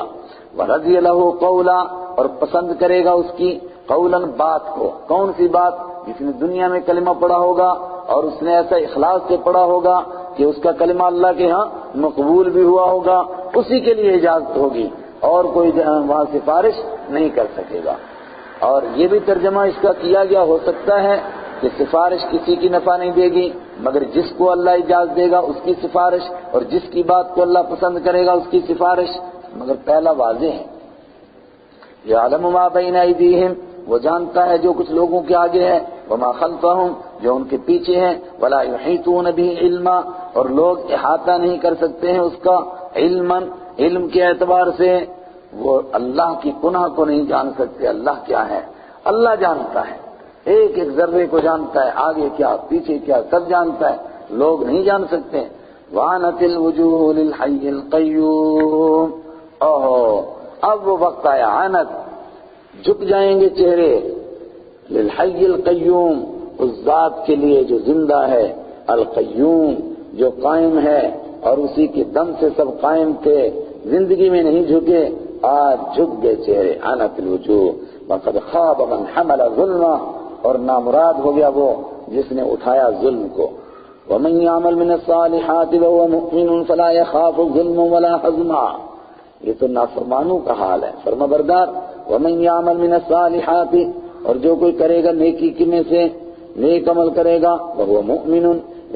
A: ورضی له قولا، اور پسند کرے گا اس کی قولا بات کو۔ کون سی بات؟ جس نے دنیا میں کلمہ پڑھا ہوگا اور اس نے ایسا اخلاص سے پڑھا ہوگا کہ اس کا کلمہ اللہ کے ہاں مقبول بھی ہوا ہوگا، اسی کے لیے اجازت ہوگی، اور کوئی وہاں سفارش نہیں کر سکے گا۔ اور یہ بھی ترجمہ اس کا کیا گیا ہو سکتا ہے کہ سفارش کسی کی نفع نہیں دے گی مگر جس کو اللہ اجازت دے گا اس کی سفارش، اور جس کی بات کو اللہ پسند کرے گا اس کی سفارش، مگر پہلا واضح ہے۔ یعلم ما بین ایدیہم، وہ جانتا ہے جو کچھ لوگوں کے آگے ہے، وما خلفہم، جو ان کے پیچھے ہیں، ولا یحیطون به علما، اور لوگ احاطہ نہیں کر سکتے ہیں اس کا علما، علم کے اعتبار سے وہ اللہ کی کنہ کو نہیں جان سکتے۔ اللہ کیا ہے؟ اللہ جانتا ہے، ایک ایک ذرے کو جانتا ہے، آگے کیا پیچھے کیا سب جانتا ہے، لوگ نہیں جان سکتے۔ وعنت الوجوہ للحی القیوم، اب وہ وقت آیا، عنت جھک جائیں گے چہرے، للحی القیوم، اس ذات کے لیے جو زندہ ہے، القیوم جو قائم ہے اور اسی کے دم سے سب قائم تھے، زندگی میں نہیں جھکے، آج جھک گئے چہرے۔ عنت الوجوہ وقد خاب من حمل ظلما، اور نامراد ہو گیا وہ جس نے اٹھایا ظلم کو۔ ومن يعمل من الصالحات وهو مؤمن فلا يخاف ظلما ولا حظما، یہ تو نافرمانوں کا حال ہے، فرمانبردار۔ ومن يعمل من الصالحات، اور جو کوئی کرے گا نیکی کی میں سے، نیک عمل کرے گا، وهو مؤمن،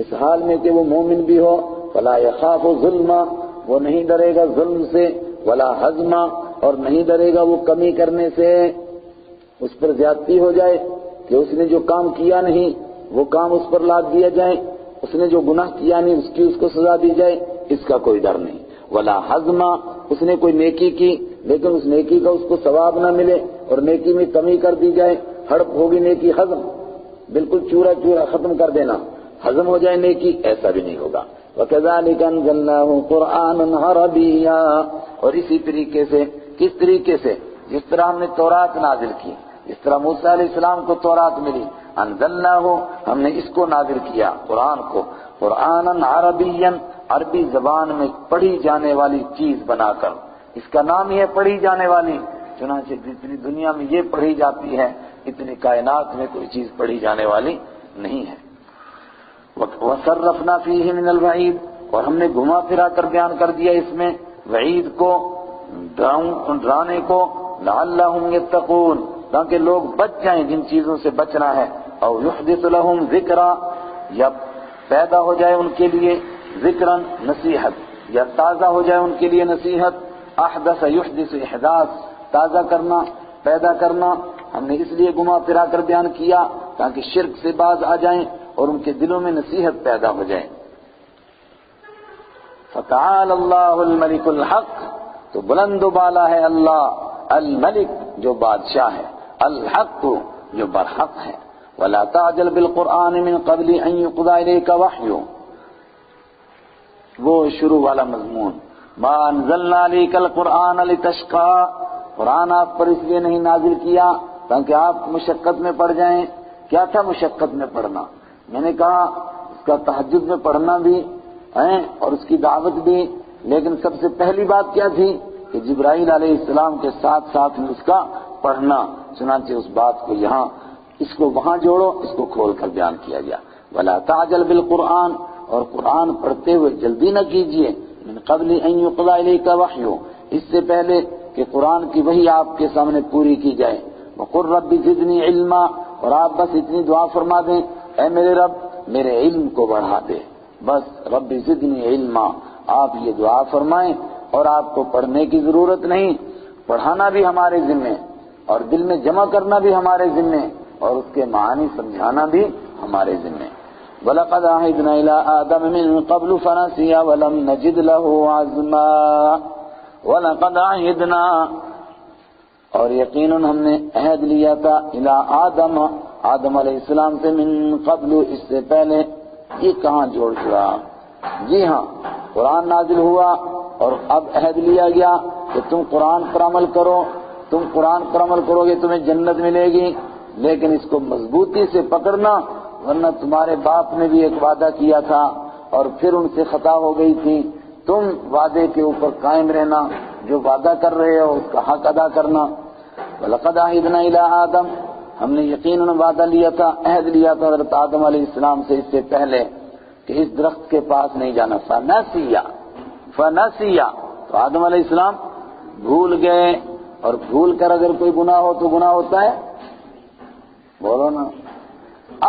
A: اس حال میں کہ وہ مومن بھی ہو، فلا يخاف ظلما، وہ نہیں ڈرے گا ظلم سے، ولا حظما، اور نہیں ڈرے گا وہ کمی کرنے سے، اس پر زیادتی ہو جائے کہ اس نے جو کام کیا نہیں وہ کام اس پر لاد دیا جائے، اس نے جو گناہ کیا نہیں اس کو سزا دی جائے، اس کا کوئی ڈر نہیں۔ ولا حظما، اس نے کوئی نیکی کی لیکن اس نیکی کا اس کو ثواب نہ ملے اور نیکی میں کمی کر دی جائے، ہڑپ ہوگی نیکی ہضم، بالکل چورا چورا ختم کر دینا، ہضم ہو جائے نیکی، ایسا بھی نہیں ہوگا۔ وَكَذَلِكَ أَنزَلْنَاهُ قُرْآنًا عَرَبِيًّا، اور اسی طریقے سے، کس طریقے سے؟ جس طرح ہم نے تورات نازل کی، جس طرح موسیٰ علیہ السلام کو تورات ملی، انزلناہ، ہم نے اس کو نازل کیا قرآن کو، قرآنًا عربیًا، عربی زبان میں پڑھی جانے والی چیز بنا کر، اس کا نام ہی ہے پڑھی جانے والی، چنانچہ جتنی دنیا میں یہ پڑھی جاتی ہے اتنی کائنات میں کوئی چیز پڑھی جانے والی نہیں ہے۔ وَصَرَّفْنَا فِيهِ مِنَ الْوَعِيدِ، اور ہم نے گھما پھرا کر بیان کر دیا اس میں وعید کو، ڈرانے کو، لَعَلَّهُمْ يَتَّقُونَ، تاکہ لوگ بچ جائیں جن چیزوں سے بچنا ہے، او يُحْدِثُ لَهُمْ ذِكْرًا، یا پیدا ہو جائے ان کے لیے ذکراً نصیحت، یا تازہ ہو جائے ان کے لیے نصیحت، احدث يحدث احداث، تازہ کرنا، پیدا کرنا، ہم نے اس لیے گھما پھرا کر بیان کیا تاکہ شرک سے باز آ جائیں اور ان کے دلوں میں نصیحت پیدا ہو جائے۔ فَتَعَالَى اللَّهُ الْمَلِكُ الْحَقُّ، تو بلند و بالا ہے اللہ الملک جو بادشاہ ہے، الحق جو برحق ہے۔ وَلَا تَعْجَلْ بِالْقُرْآنِ مِنْ قَبْلِ أَنْ يُقْضَىٰ إِلَيْكَ وَحْيُهُ، وہ شروع والا مضمون، مَا أَنزَلْنَا عَلَيْكَ الْقُرْآنَ لِتَشْقَىٰ، قرآن آپ پر اس لیے نہیں نازل کیا تاکہ آپ مشقت میں پڑ جائیں، کیا تھا مشقت میں پڑھنا؟ میں نے کہا اس کا تہجد میں پڑھنا بھی ہے اور اس کی دعوت بھی، لیکن سب سے پہلی بات کیا تھی کہ جبرائیل علیہ السلام کے ساتھ ساتھ میں اس کا پڑھنا۔ چنانچہ اس بات کو یہاں اس کو وہاں جوڑو، اس کو کھول کر بیان کیا گیا۔ وَلَا تَعْجَلْ بِالْقُرْآنِ، اور قرآن پڑھتے ہوئے جلدی نہ کیجیے، من قبل ان يقضى إليك وحيه، اس سے پہلے کہ قرآن کی وحی آپ کے سامنے پوری کی جائے۔ وَقُلْ رَبِّ زِدْنِي عِلْمًا، اور آپ بس اتنی دعا فرما دیں، اے میرے رب میرے علم کو بڑھا دے، بس رب زدنی علما، آپ یہ دعا فرمائیں اور آپ کو پڑھنے کی ضرورت نہیں، پڑھانا بھی ہمارے ذمے اور دل میں جمع کرنا بھی ہمارے ذمے اور اس کے معانی سمجھانا بھی ہمارے ذمے۔ وَلَقَدْ عَهِدْنَا إِلَىٰ آدَمَ مِن قَبْلُ فَنَسِيَ وَلَمْ نَجِدْ لَهُ عَزْمًا۔ وَلَقَدْ عَهِدْنَا، اور یقیناً ہم نے عہد لیا تھا، اِلَىٰ آدم علیہ السلام سے، من قبل اس سے پہلے۔ یہ کہاں جوڑ چھڑا؟ جی ہاں، قرآن نازل ہوا اور اب عہد لیا گیا کہ تم قرآن پر عمل کرو، تم قرآن پر عمل کرو گے تمہیں جنت ملے گی، لیکن اس کو مضبوطی سے پکڑنا، ورنہ تمہارے باپ نے بھی ایک وعدہ کیا تھا اور پھر ان سے خطا ہو گئی تھی، تم وعدے کے اوپر قائم رہنا، جو وعدہ کر رہے ہو اس کا حق ادا کرنا۔ وَلَقَدْ عَهِدْنَا إِلَىٰ آدَمَ، ہم نے یقیناً وعدہ لیا تھا، عہد لیا تھا حضرت آدم علیہ السلام سے اس سے پہلے کہ اس درخت کے پاس نہیں جانا۔ فنسیا، تو آدم علیہ السلام بھول گئے، اور بھول کر اگر کوئی گناہ ہو تو گناہ ہوتا ہے، بولو نا۔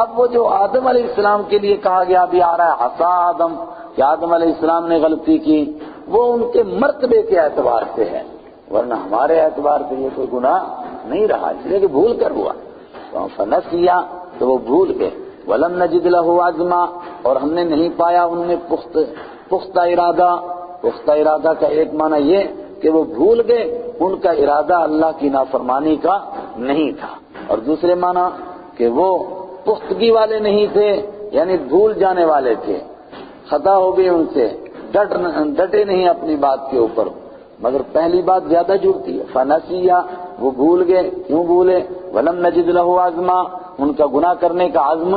A: اب وہ جو آدم علیہ السلام کے لیے کہا گیا، ابھی آ رہا ہے عصا آدم، کہ آدم علیہ السلام نے غلطی کی، وہ ان کے مرتبے کے اعتبار سے ہے، ورنہ ہمارے اعتبار سے یہ کوئی گناہ نہیں رہا، اس لیے کہ بھول کر ہوا۔ فنسیا، تو وہ بھول گئے۔ وَلَمْ نَجِدْ لَهُ عَزْمًا، اور ہم نے نہیں پایا ان میں پختہ ارادہ۔ پختہ ارادہ کا ایک معنی یہ کہ وہ بھول گئے، ان کا ارادہ اللہ کی نافرمانی کا نہیں تھا، اور دوسرے معنی کہ وہ پختگی والے نہیں تھے، یعنی بھول جانے والے تھے، خطا ہو گئی ان سے، ڈٹے نہیں اپنی بات کے اوپر، مگر پہلی بات زیادہ جڑتی ہے۔ فنسیا، وہ بھول گئے، کیوں بھولے؟ وَلَمْ نَجِدْ لَهُ عَزْمًا، ان کا گناہ کرنے کا عزم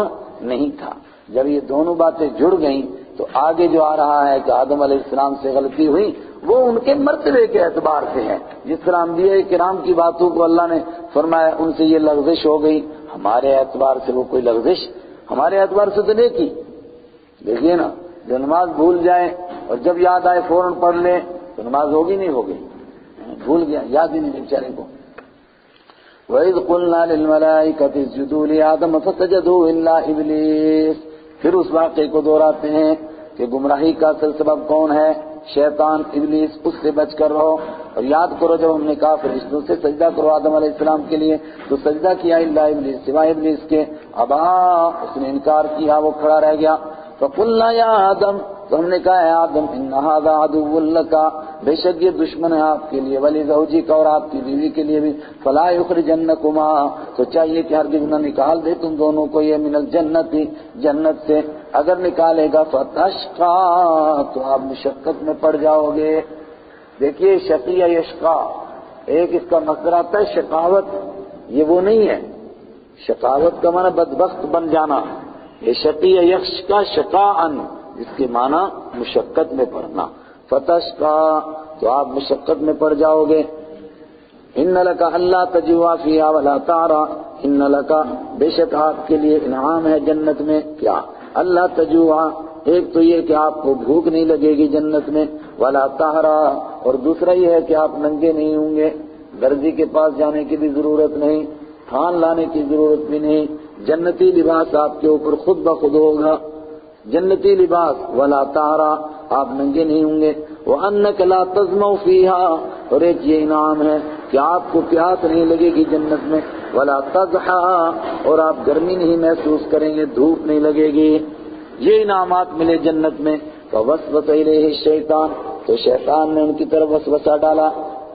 A: نہیں تھا۔ جب یہ دونوں باتیں جڑ گئیں تو آگے جو آ رہا ہے کہ آدم علیہ السلام سے غلطی ہوئی، وہ ان کے مرتبے کے اعتبار سے ہے۔ جس طرح انبیاء کرام کی باتوں کو اللہ نے فرمایا ان سے یہ لغزش ہو گئی، ہمارے اعتبار سے وہ کوئی لغزش ہمارے اعتبار سے تو نہیں کی۔ دیکھیے نا، جو نماز بھول جائے اور جب یاد آئے فوراً پڑھ لے تو نماز ہوگی نہیں ہوگی؟ بھول گیا، یاد ہی نہیں بیچارے کو۔ وَإِذْ قُلْنَا لِلْمَلَائِكَةِ اسْجُدُوا لِآدَمَ فَسَجَدُوا إِلَّا إِبْلِيسَ، پھر اس واقعے کو دہراتے ہیں کہ گمراہی کا اصل سبب کون ہے؟ شیطان، ابلیس، اس سے بچ کر رہو۔ اور یاد کرو جب ہم نے کہا فرشتوں سے سجدہ کرو آدم علیہ السلام کے لیے، تو سجدہ کیا الا ابلیس، سوائے ابلیس کے، ابا، اس نے انکار کیا، وہ کھڑا رہ گیا۔ فَقُلْنَا يَا آدَمَ، تو ہم نے کہا ہے آدم، إِنَّ هَذَا عَدُوٌّ لَكَ، بے شک یہ دشمن ہے آپ کے لیے، وَلِزَوْجِكَ، اور آپ کی بیوی کے لیے بھی، فَلَا يُخْرِجَنَّكُمَا، تو چاہیے کہ ہرگز نہ نکال دے تم دونوں کو یہ من الجنت، جنت سے، اگر نکالے گا فَتَشْقَى، تو آپ مشقت میں پڑ جاؤ گے۔ دیکھیے شقی یشقا، ایک اس کا مصدر آتا ہے شقاوت، یہ وہ نہیں ہے، شقاوت کا معنی بدبخت بن جانا، یہ شقی یشقا شقاءً، جس کے معنی مشقت میں پڑنا، فتشقى، تو آپ مشقت میں پڑ جاؤ گے۔ ان لک الا تجوع فیہا ولا تعرى، ان لک، بے شک آپ کے لیے انعام ہے جنت میں، کیا؟ اللہ تجوع، ایک تو یہ کہ آپ کو بھوک نہیں لگے گی جنت میں، ولا تعرى، اور دوسرا یہ ہے کہ آپ ننگے نہیں ہوں گے، درزی کے پاس جانے کی بھی ضرورت نہیں، تھان لانے کی ضرورت بھی نہیں، جنتی لباس آپ کے اوپر خود بخود ہوگا، جنتی لباس، ولا تعرى، آپ ننگے نہیں ہوں گے، وانک لا تظمأ فیہا، اور ایک یہ انعام ہے کہ آپ کو پیاس نہیں لگے گی جنت میں، ولا تضحى، اور آپ گرمی نہیں محسوس کریں گے، دھوپ نہیں لگے گی، یہ انعامات ملے جنت میں۔ فوسوس الیہ الشیطان، تو شیطان نے ان کی طرف وسوسہ ڈالا،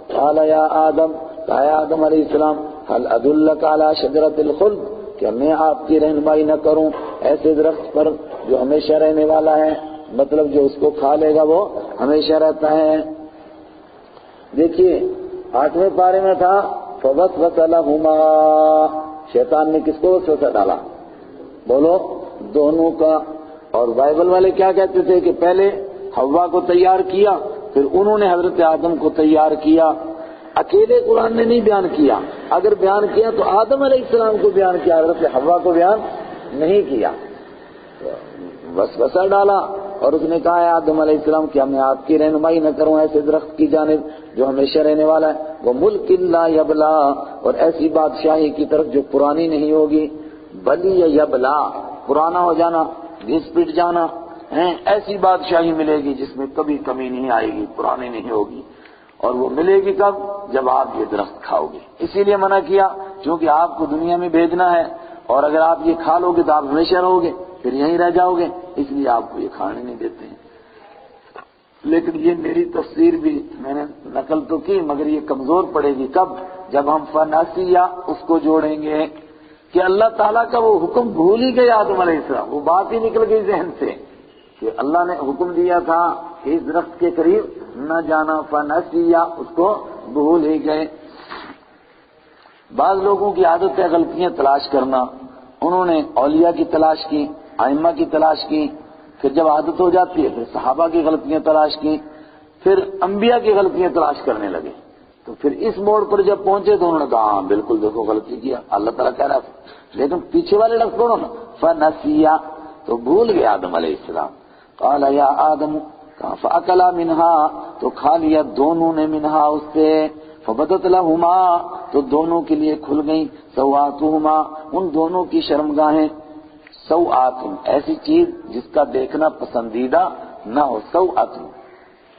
A: قال یا آدم، کہا آدم علیہ السلام، هل ادلک علی شجرۃ الخلد، کہ میں آپ کی رہنمائی نہ کروں ایسے درخت پر جو ہمیشہ رہنے والا ہے، مطلب جو اس کو کھا لے گا وہ ہمیشہ رہتا ہے۔ دیکھیے 8ویں پارے میں تھا فوسوس لہما، شیطان نے کس کو وسوسہ ڈالا؟ بولو دونوں کا. اور بائبل والے کیا کہتے تھے کہ پہلے حوا کو تیار کیا پھر انہوں نے حضرت آدم کو تیار کیا. اکیلے قرآن نے نہیں بیان کیا، اگر بیان کیا تو آدم علیہ السلام کو بیان کیا، حضرت حوا کو بیان نہیں کیا. وسوسہ ڈالا اور اس نے کہا ہے آدم علیہ السلام کہ میں آپ کی رہنمائی نہ کروں ایسے درخت کی جانب جو ہمیشہ رہنے والا ہے، وہ ملک لا یبلا، اور ایسی بادشاہی کی طرف جو پرانی نہیں ہوگی. بلی یا یبلا، پرانا ہو جانا، گھس پٹ جانا، ایسی بادشاہی ملے گی جس میں کبھی کمی نہیں آئے گی، پرانی نہیں ہوگی. اور وہ ملے گی کب؟ جب آپ یہ درخت کھاؤ گے. اسی لیے منع کیا کیونکہ آپ کو دنیا میں بھیجنا ہے، اور اگر آپ یہ کھا لو گے تو آپ ہمیشہ رہو گے، پھر یہیں رہ جاؤ گے، اس لیے آپ کو یہ کھانے نہیں دیتے ہیں. لیکن یہ میری تفسیر بھی میں نے نقل تو کی مگر یہ کمزور پڑے گی کب؟ جب ہم فناسیہ اس کو جوڑیں گے کہ اللہ تعالیٰ کا وہ حکم بھول ہی گئے آدم علیہ السلام، وہ بات ہی نکل گئی ذہن سے کہ اللہ نے حکم دیا تھا اس درخت کے قریب نہ جانا، فناسیہ اس کو بھول ہی گئے. بعض لوگوں کی عادت ہے غلطیاں تلاش کرنا. انہوں نے اولیاء کی تلاش کی، ائمہ کی تلاش کی، پھر جب عادت ہو جاتی ہے پھر صحابہ کی غلطیاں تلاش کی، پھر انبیاء کی غلطیاں تلاش کرنے لگے. تو پھر اس موڑ پر جب پہنچے تو انہوں نے کہا ہاں بالکل دیکھو غلطی کیا، اللہ تعالیٰ کہہ رہا تھا. لیکن پیچھے والے لفظ پڑھو نا، فنسیہ، تو بھول گئے آدم علیہ السلام. قال یا آدم، فاکلا منہا، تو کھا لیا دونوں نے، منہا اس سے، فبدت لہما، تو دونوں کے لیے کھل گئیں، سوآتہما، ان دونوں کی شرمگاہیں. سوآت، ایسی چیز جس کا دیکھنا پسندیدہ نہ ہو، سوآت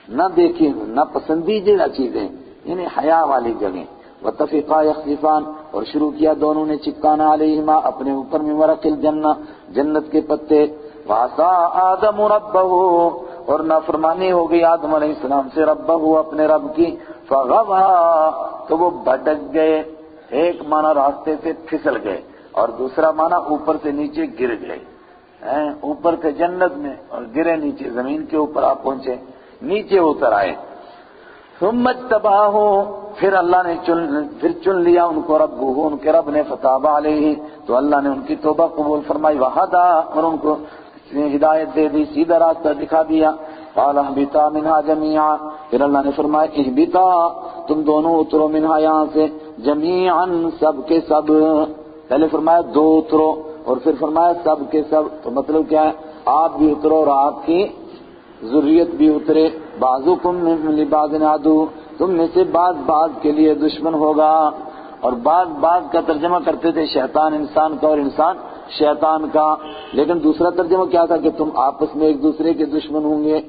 A: نہ دیکھیں نہ پسندیدہ چیزیں، یعنی حیا والی جگہیں. واتفقا یخصفان، اور شروع کیا دونوں نے چپکانا علیہما اپنے اوپر میں ورق الجنہ، جنت کے پتے. وعصا آدم ربہ، اور نافرمانی ہو گئی آدم علیہ السلام سے ربہ، اپنے رب کی. فغوا، تو وہ بھٹک گئے. ایک معنی راستے سے پھسل گئے اور دوسرا معنی اوپر سے نیچے گر گئے. اوپر سے جنت میں اور گرے نیچے زمین کے اوپر آپ پہنچے، نیچے اتر آئے. ثم اجتباہ، پھر اللہ نے چن لیا ان کو ربہ، ان کے رب نے، فتاب علیہ، تو اللہ نے ان کی توبہ قبول فرمائی. وہدا، اور ان کو ہدایت دے دی، سیدھا راستہ دکھا دیا. قال اهبطا منها جميعا، پھر اللہ نے فرمایا اهبطا، تم دونوں اترو، منها یہاں سے، جميعا سب کے سب. پہلے فرمایا دو اترو اور پھر فرمایا سب کے سب. تو مطلب کیا ہے؟ آپ بھی اترو اور آپ کی ذریت بھی اترے. بعضکم من لبعض عدو، تم میں سے بعض کے لیے دشمن ہوگا. اور بعض کا ترجمہ کرتے تھے شیطان انسان کا اور انسان شیطان کا، لیکن دوسرا ترجمہ کیا تھا کہ تم آپس میں ایک دوسرے کے دشمن ہوں گے.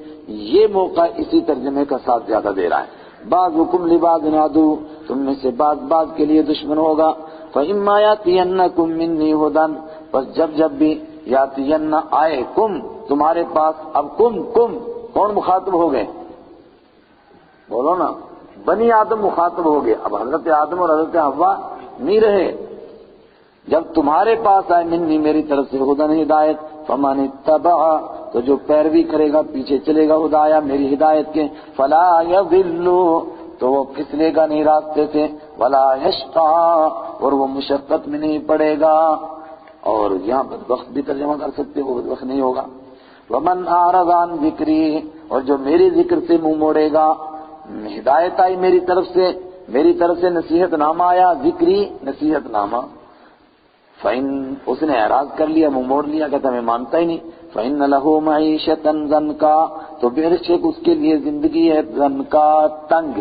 A: یہ موقع اسی ترجمے کا ساتھ زیادہ دے رہا ہے. بعضکم لبعض عدو، تم میں سے بعض کے لیے دشمن ہوگا. فإما يأتينكم مني هدى، بس جب بھی یاتین آئے کم، تمہارے پاس. اب کم کون مخاطب ہو گئے؟ بولو نا، بنی آدم مخاطب ہو گئے. اب حضرت آدم اور حضرت حوا نہیں رہے. جب تمہارے پاس آئے منی، میری طرف سے، ہدن ہدایت، فمن اتبع، تو جو پیروی کرے گا پیچھے چلے گا ہدایہ میری ہدایت کے، فلا یضل، تو وہ پھسلے گا نہیں راستے سے، ولا یشقى، اور وہ مشقت میں نہیں پڑے گا. اور یہاں بدبخت بھی ترجمہ کر سکتے، وہ بدبخت نہیں ہوگا. ومن اعرض عن ذکری، اور جو میری ذکر سے منہ موڑے گا. ہدایت آئی میری طرف سے نصیحت نامہ آیا، ذکری نصیحت نامہ. فَإِن، اس نے اعراض کر لیا، منہ موڑ لیا، کہتا میں مانتا ہی نہیں. فَإِنَّ لَهُ مَعِيشَةً ضَنْكَا، تو بے شک اس کے لیے زندگی ہے ضنکا، تنگ.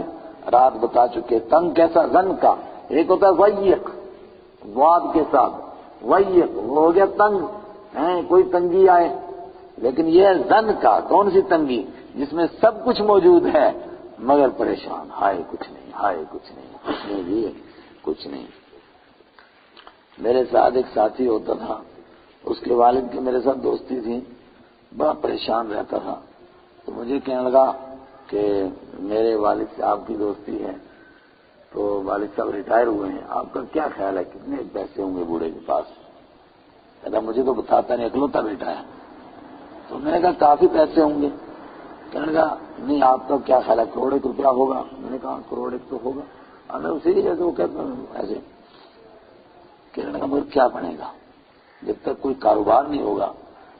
A: رات بتا چکے تنگ کیسا، ضنکا. ایک ہوتا ہے ضیق، واد کے ساتھ، ضیق وہ ہو گیا تنگ، کوئی تنگی آئے. لیکن یہ ہے ضنکا، کون سی تنگی؟ جس میں سب کچھ موجود ہے مگر پریشان، ہائے کچھ نہیں، بھی کچھ نہیں. میرے ساتھ ایک ساتھی ہوتا تھا، اس کے والد کی میرے ساتھ دوستی تھی، بڑا پریشان رہتا تھا. تو مجھے کہنے لگا کہ میرے والد سے آپ کی دوستی ہے، تو والد صاحب ریٹائر ہوئے ہیں، آپ کا کیا خیال ہے کتنے پیسے ہوں گے بوڑھے کے پاس؟ کہتا مجھے تو بتاتا نہیں، اکلوتا بیٹا ہے. تو میں نے کہا کافی پیسے ہوں گے. کہنے لگا نہیں آپ کا کیا خیال ہے، کروڑ ایک روپیہ ہوگا؟ میں نے کہا کروڑ ایک تو ہوگا. میں اسی جیسے وہ کہتا ہوں ایسے. کہنے لگا مجھے کیا بنے گا؟ جب تک کوئی کاروبار نہیں ہوگا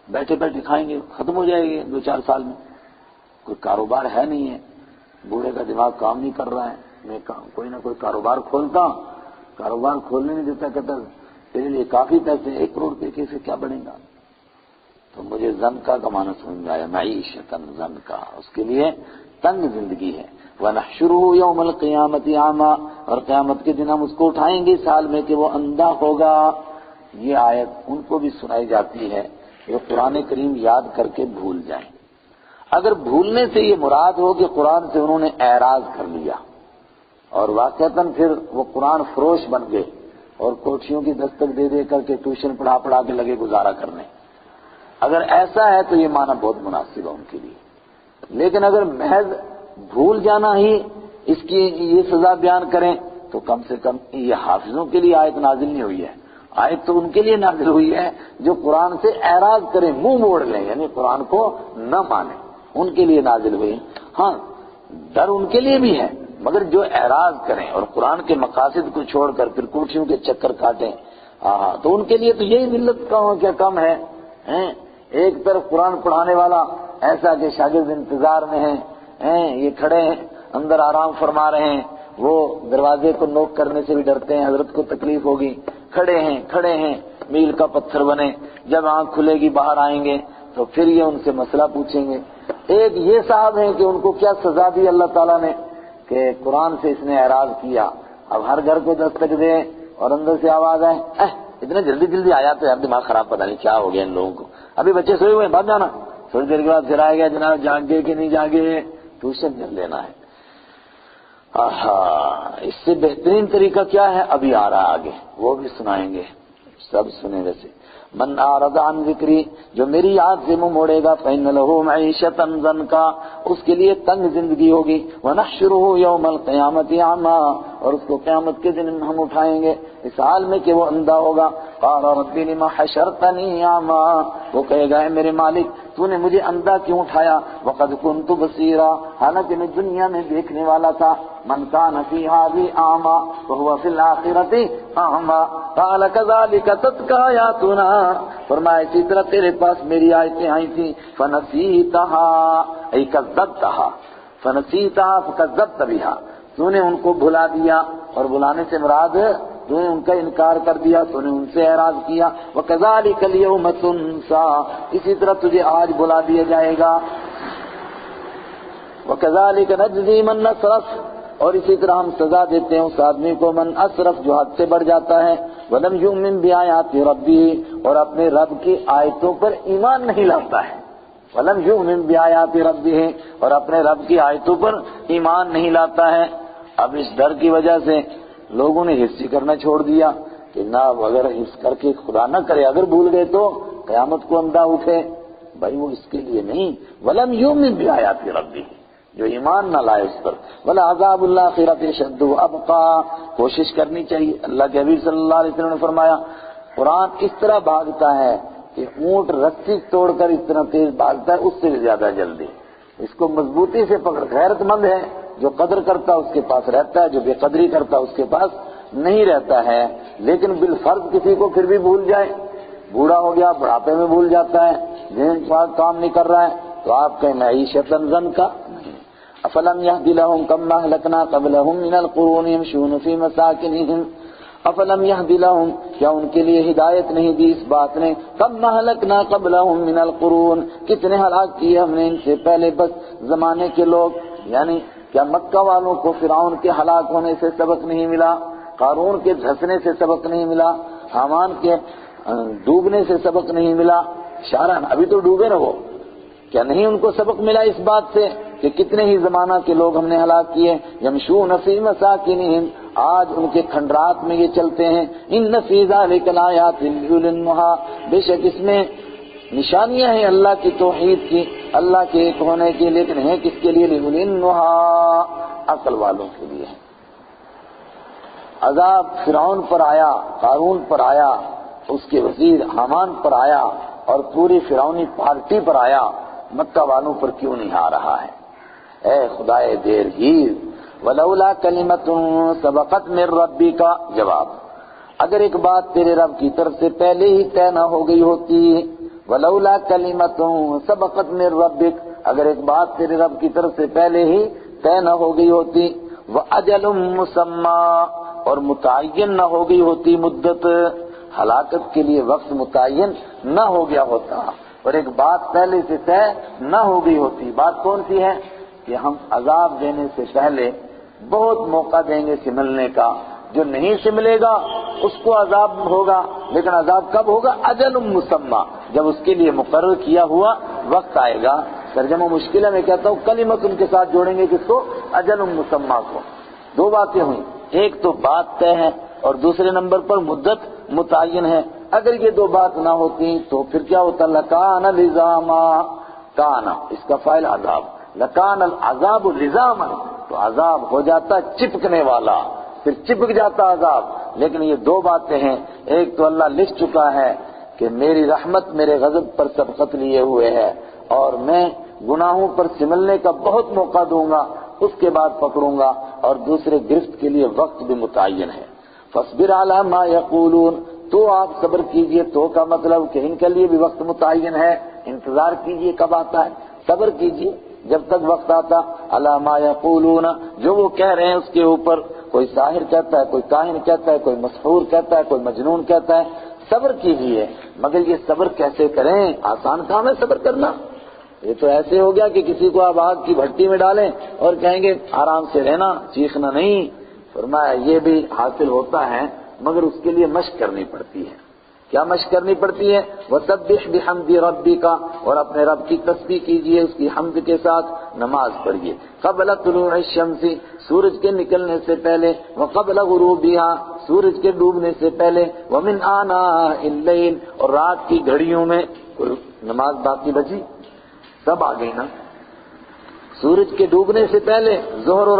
A: بیٹھے بیٹھے کھائیں گے، ختم ہو جائے گی 2-4 سال میں. کوئی کاروبار ہے نہیں ہے، بوڑھے کا دماغ کام نہیں کر رہا ہے، میں کوئی نہ کوئی کاروبار کھولتا، کاروبار کھولنے نہیں دیتا، کہتا تیرے لیے کافی پیسے 1 کروڑ روپے سے کیا بنے گا. تو مجھے زنکا کا معنی سمجھ میں آیا، معیشتاً زنکا، اس کے لیے تنگ زندگی ہے. وَنَحْشُرُهُ يَوْمَ الْقِيَامَةِ أَعْمَىٰ، اور قیامت کے دن ہم اس کو اٹھائیں گے سال میں کہ وہ اندھا ہوگا. یہ آیت ان کو بھی سنائی جاتی ہے جو قرآن کریم یاد کر کے بھول جائیں. اگر بھولنے سے یہ مراد ہو کہ قرآن سے انہوں نے اعراض کر لیا اور واقعتاً پھر وہ قرآن فروش بن گئے اور کوٹھیوں کی دستک دے دے کر کے ٹیوشن پڑھا کے لگے گزارا کرنے، اگر ایسا ہے تو یہ معنی بہت مناسب ہے ان کے لیے. لیکن اگر محض بھول جانا ہی اس کی یہ سزا بیان کریں تو کم سے کم یہ حافظوں کے لیے آیت نازل نہیں ہوئی ہے. آیت تو ان کے لیے نازل ہوئی ہے جو قرآن سے اعراض کریں، منہ موڑ لیں، یعنی قرآن کو نہ مانیں، ان کے لیے نازل ہوئی. ہاں ڈر ان کے لیے بھی ہے، مگر جو اعراض کریں اور قرآن کے مقاصد کو چھوڑ کر پھر کوٹھیوں کے چکر کاٹیں، تو ان کے لیے تو یہی ملت کا کیا کم ہے. ایک طرف قرآن پڑھانے والا ایسا کہ شاگرد انتظار میں ہیں، یہ کھڑے ہیں اندر آرام فرما رہے ہیں، وہ دروازے کو نوک کرنے سے بھی ڈرتے ہیں حضرت کو تکلیف ہوگی، کھڑے ہیں میل کا پتھر بنے، جب آنکھ کھلے گی باہر آئیں گے تو پھر یہ ان سے مسئلہ پوچھیں گے. ایک یہ صاحب ہیں کہ ان کو کیا سزا دی اللہ تعالیٰ نے کہ قرآن سے اس نے اعراض کیا. اب ہر گھر کو دستک دے اور اندر سے آواز آئے اتنا جلدی آیا تو یار دماغ خراب، پتہ نہیں کیا ہو گیا ان لوگوں کو، ابھی بچے سوئے ہوئے ہیں بعد جانا، تھوڑی دیر کے بعد پھر آئے گا جناب جاگے کہ نہیں جاگے، ٹیوشن کر لینا ہے. اس سے بہترین طریقہ کیا ہے ابھی آ رہا آگے، وہ بھی سنائیں گے، سب سنے. ویسے من اعرض عن ذکری، جو میری یاد سے منہ موڑے گا، فإن له معیشۃ ضنکا، اس کے لیے تنگ زندگی ہوگی. ونحشره یوم القیامۃ اعما، اور اس کو قیامت کے دن ہم اٹھائیں گے اس حال میں کہ وہ اندھا ہوگا. قال رب لما حشرتنی اعما، وہ کہے گا اے میرے مالک تو نے مجھے اندھا کیوں اٹھایا. وقد كنت بصیرا، حالانکہ میں دنیا میں دیکھنے والا تھا. من كان في هذه اعما وهو في الاخرة اعما قال كذلك تتلو آیاتنا، فرمایا اسی طرح تیرے پاس میری آیتیں آئی تھیں. فنسیتها ای کذبتها، فنسیتها فکذبت بها، تو نے ان کو بھلا دیا، اور بلانے سے مراد تو نے ان کا انکار کر دیا، تو نے ان سے اعراض کیا. وَكَذَلِكَ الْيَوْمَ تُنْسَى، اسی طرح تجھے آج بلا دیا جائے گا. وَكَذَلِكَ نَجْزِي مَنْ أَسْرَفَ، اور اسی طرح ہم سزا دیتے ہیں اس آدمی کو من اسرف جو حد سے بڑھ جاتا ہے. وَلَمْ يُؤْمِنْ بِآيَاتِ رَبِّهِ، اور اپنے رب کی آیتوں پر ایمان نہیں لاتا ہے. وَلَمْ يُؤْمِنْ بِآيَاتِ رَبِّهِ، اور اپنے رب کی آیتوں پر ایمان نہیں لاتا ہے. اب اس ڈر کی وجہ سے لوگوں نے حفظ کرنا چھوڑ دیا کہ نہ اگر حفظ کر کے خدا نہ کرے اگر بھول گئے تو قیامت کو اندھا اٹھے. بھائی وہ اس کے لیے نہیں. وَلَمْ يُؤْمِنْ بِآيَاتِ رَبِّهِ، جو ایمان نہ لائے اس پر. وَلَعَذَابُ الْآخِرَةِ أَشَدُّ وَأَبْقَىٰ، کوشش کرنی چاہیے. اللہ کے حبیب صلی اللہ علیہ وسلم نے فرمایا قرآن اس طرح بھاگتا ہے کہ اونٹ رسی توڑ کر اس طرح تیز بھاگتا ہے، اس سے بھی زیادہ جلدی. اس کو مضبوطی سے پکڑ. غیرت مند ہے، جو قدر کرتا اس کے پاس رہتا ہے، جو بے قدری کرتا اس کے پاس نہیں رہتا ہے. لیکن بالفرض کسی کو پھر بھی بھول جائے، بوڑھا ہو گیا بڑھاپے میں بھول جاتا ہے، ذہن کام نہیں کر رہا ہے، تو آپ کہیں معیشۃ ضنکا. افلم یہد لہم کما اہلکنا قبلہم من القرون یمشون فی مساکنہم، افلم یہد لہم، کیا ان کے لیے ہدایت نہیں دی اس بات نے، کما اہلکنا قبلہم من القرون، کتنے ہلاک کیے ہم نے ان سے پہلے بس زمانے کے لوگ. یعنی کیا مکہ والوں کو فرعون کے ہلاک ہونے سے سبق نہیں ملا، قارون کے دھسنے سے سبق نہیں ملا، حامان کے ڈوبنے سے سبق نہیں ملا؟ اشارہ ابھی تو ڈوبے رہو. کیا نہیں ان کو سبق ملا اس بات سے کہ کتنے ہی زمانہ کے لوگ ہم نے ہلاک کیے؟ یمشون فی مساکنہم، آج ان کے کھنڈرات میں یہ چلتے ہیں. ان فی ذلک لآیات لأولی النہی، بے شک اس میں نشانیاں ہیں اللہ کی توحید کی، اللہ کے ایک ہونے کی، لیکن ہیں کس کے لیے؟ لأولی النہی، عقل والوں کے لیے. عذاب فرعون پر آیا، قارون پر آیا، اس کے وزیر حامان پر آیا، اور پوری فرعونی پارٹی پر آیا، مکہ والوں پر کیوں نہیں آ رہا ہے؟ اے خدائے دیر گیر. ولولا کلمۃ سبقت من ربک، جواب اگر ایک بات تیرے رب کی طرف سے پہلے ہی طے نہ ہو گئی ہوتی، ولولا کلمۃ سبقت من ربک، اگر ایک بات تیرے رب کی طرف سے پہلے ہی طے نہ ہو گئی ہوتی، واجل مسمى، اور متعین نہ ہو گئی ہوتی مدت، ہلاکت کے لیے وقت متعین نہ ہو گیا ہوتا، اور ایک بات پہلے سے طے نہ ہو گئی ہوتی۔ بات کون سی ہے؟ کہ ہم عذاب دینے سے پہلے بہت موقع دیں گے سنبھلنے کا، جو نہیں سنبھلے گا اس کو عذاب ہوگا، لیکن عذاب کب ہوگا؟ اجل مسمى، جب اس کے لیے مقرر کیا ہوا وقت آئے گا۔ ترجمہ مشکل ہے، میں کہتا ہوں کلمت ان کے ساتھ جوڑیں گے کس کو؟ اجل مسمى کو۔ دو باتیں ہوئیں، ایک تو بات طے ہے اور دوسرے نمبر پر مدت متعین ہے۔ اگر یہ دو بات نہ ہوتی تو پھر کیا ہوتا؟ لکان لزاما، کان اس کا فاعل عذاب، لکان العذاب لزاما، تو عذاب ہو جاتا چپکنے والا، پھر چپک جاتا عذاب۔ لیکن یہ دو باتیں ہیں، ایک تو اللہ لکھ چکا ہے کہ میری رحمت میرے غضب پر سبقت لیے ہوئے ہے، اور میں گناہوں پر سنبھلنے کا بہت موقع دوں گا، اس کے بعد پکڑوں گا، اور دوسرے گرفت کے لیے وقت بھی متعین ہے۔ فاصبر علی ما یقولون، تو آپ صبر کیجئے، تو کا مطلب کہ ان کے لیے بھی وقت متعین ہے، انتظار کیجئے کب آتا ہے، صبر کیجئے جب تک وقت آتا۔ علی ما یقولون، جو وہ کہہ رہے ہیں اس کے اوپر، کوئی ساحر کہتا ہے، کوئی کاہن کہتا ہے، کوئی مسحور کہتا ہے، کوئی مجنون کہتا ہے، صبر کیجئے۔ مگر یہ صبر کیسے کریں؟ آسان کام ہے صبر کرنا؟ یہ تو ایسے ہو گیا کہ کسی کو آپ آگ کی بھٹی میں ڈالیں اور کہیں گے آرام سے رہنا، چیخنا نہیں۔ فرمایا یہ بھی حاصل ہوتا ہے مگر اس کے لیے مشق کرنی پڑتی ہے۔ کیا مشق کرنی پڑتی ہے؟ وَسَبِّحْ بِحَمْدِ رَبِّكَ، اور اپنے رب کی تسبیح کیجئے، اس کی حمد کے ساتھ نماز پڑھیے۔ قبل طلوع الشمس، سورج کے نکلنے سے پہلے، وقبل غروبها، سورج کے ڈوبنے سے پہلے، ومن آناء الليل، اور رات کی گھڑیوں میں نماز باقی بچی سب آ گئی نا۔ سورج کے ڈوبنے سے پہلے ظہر اور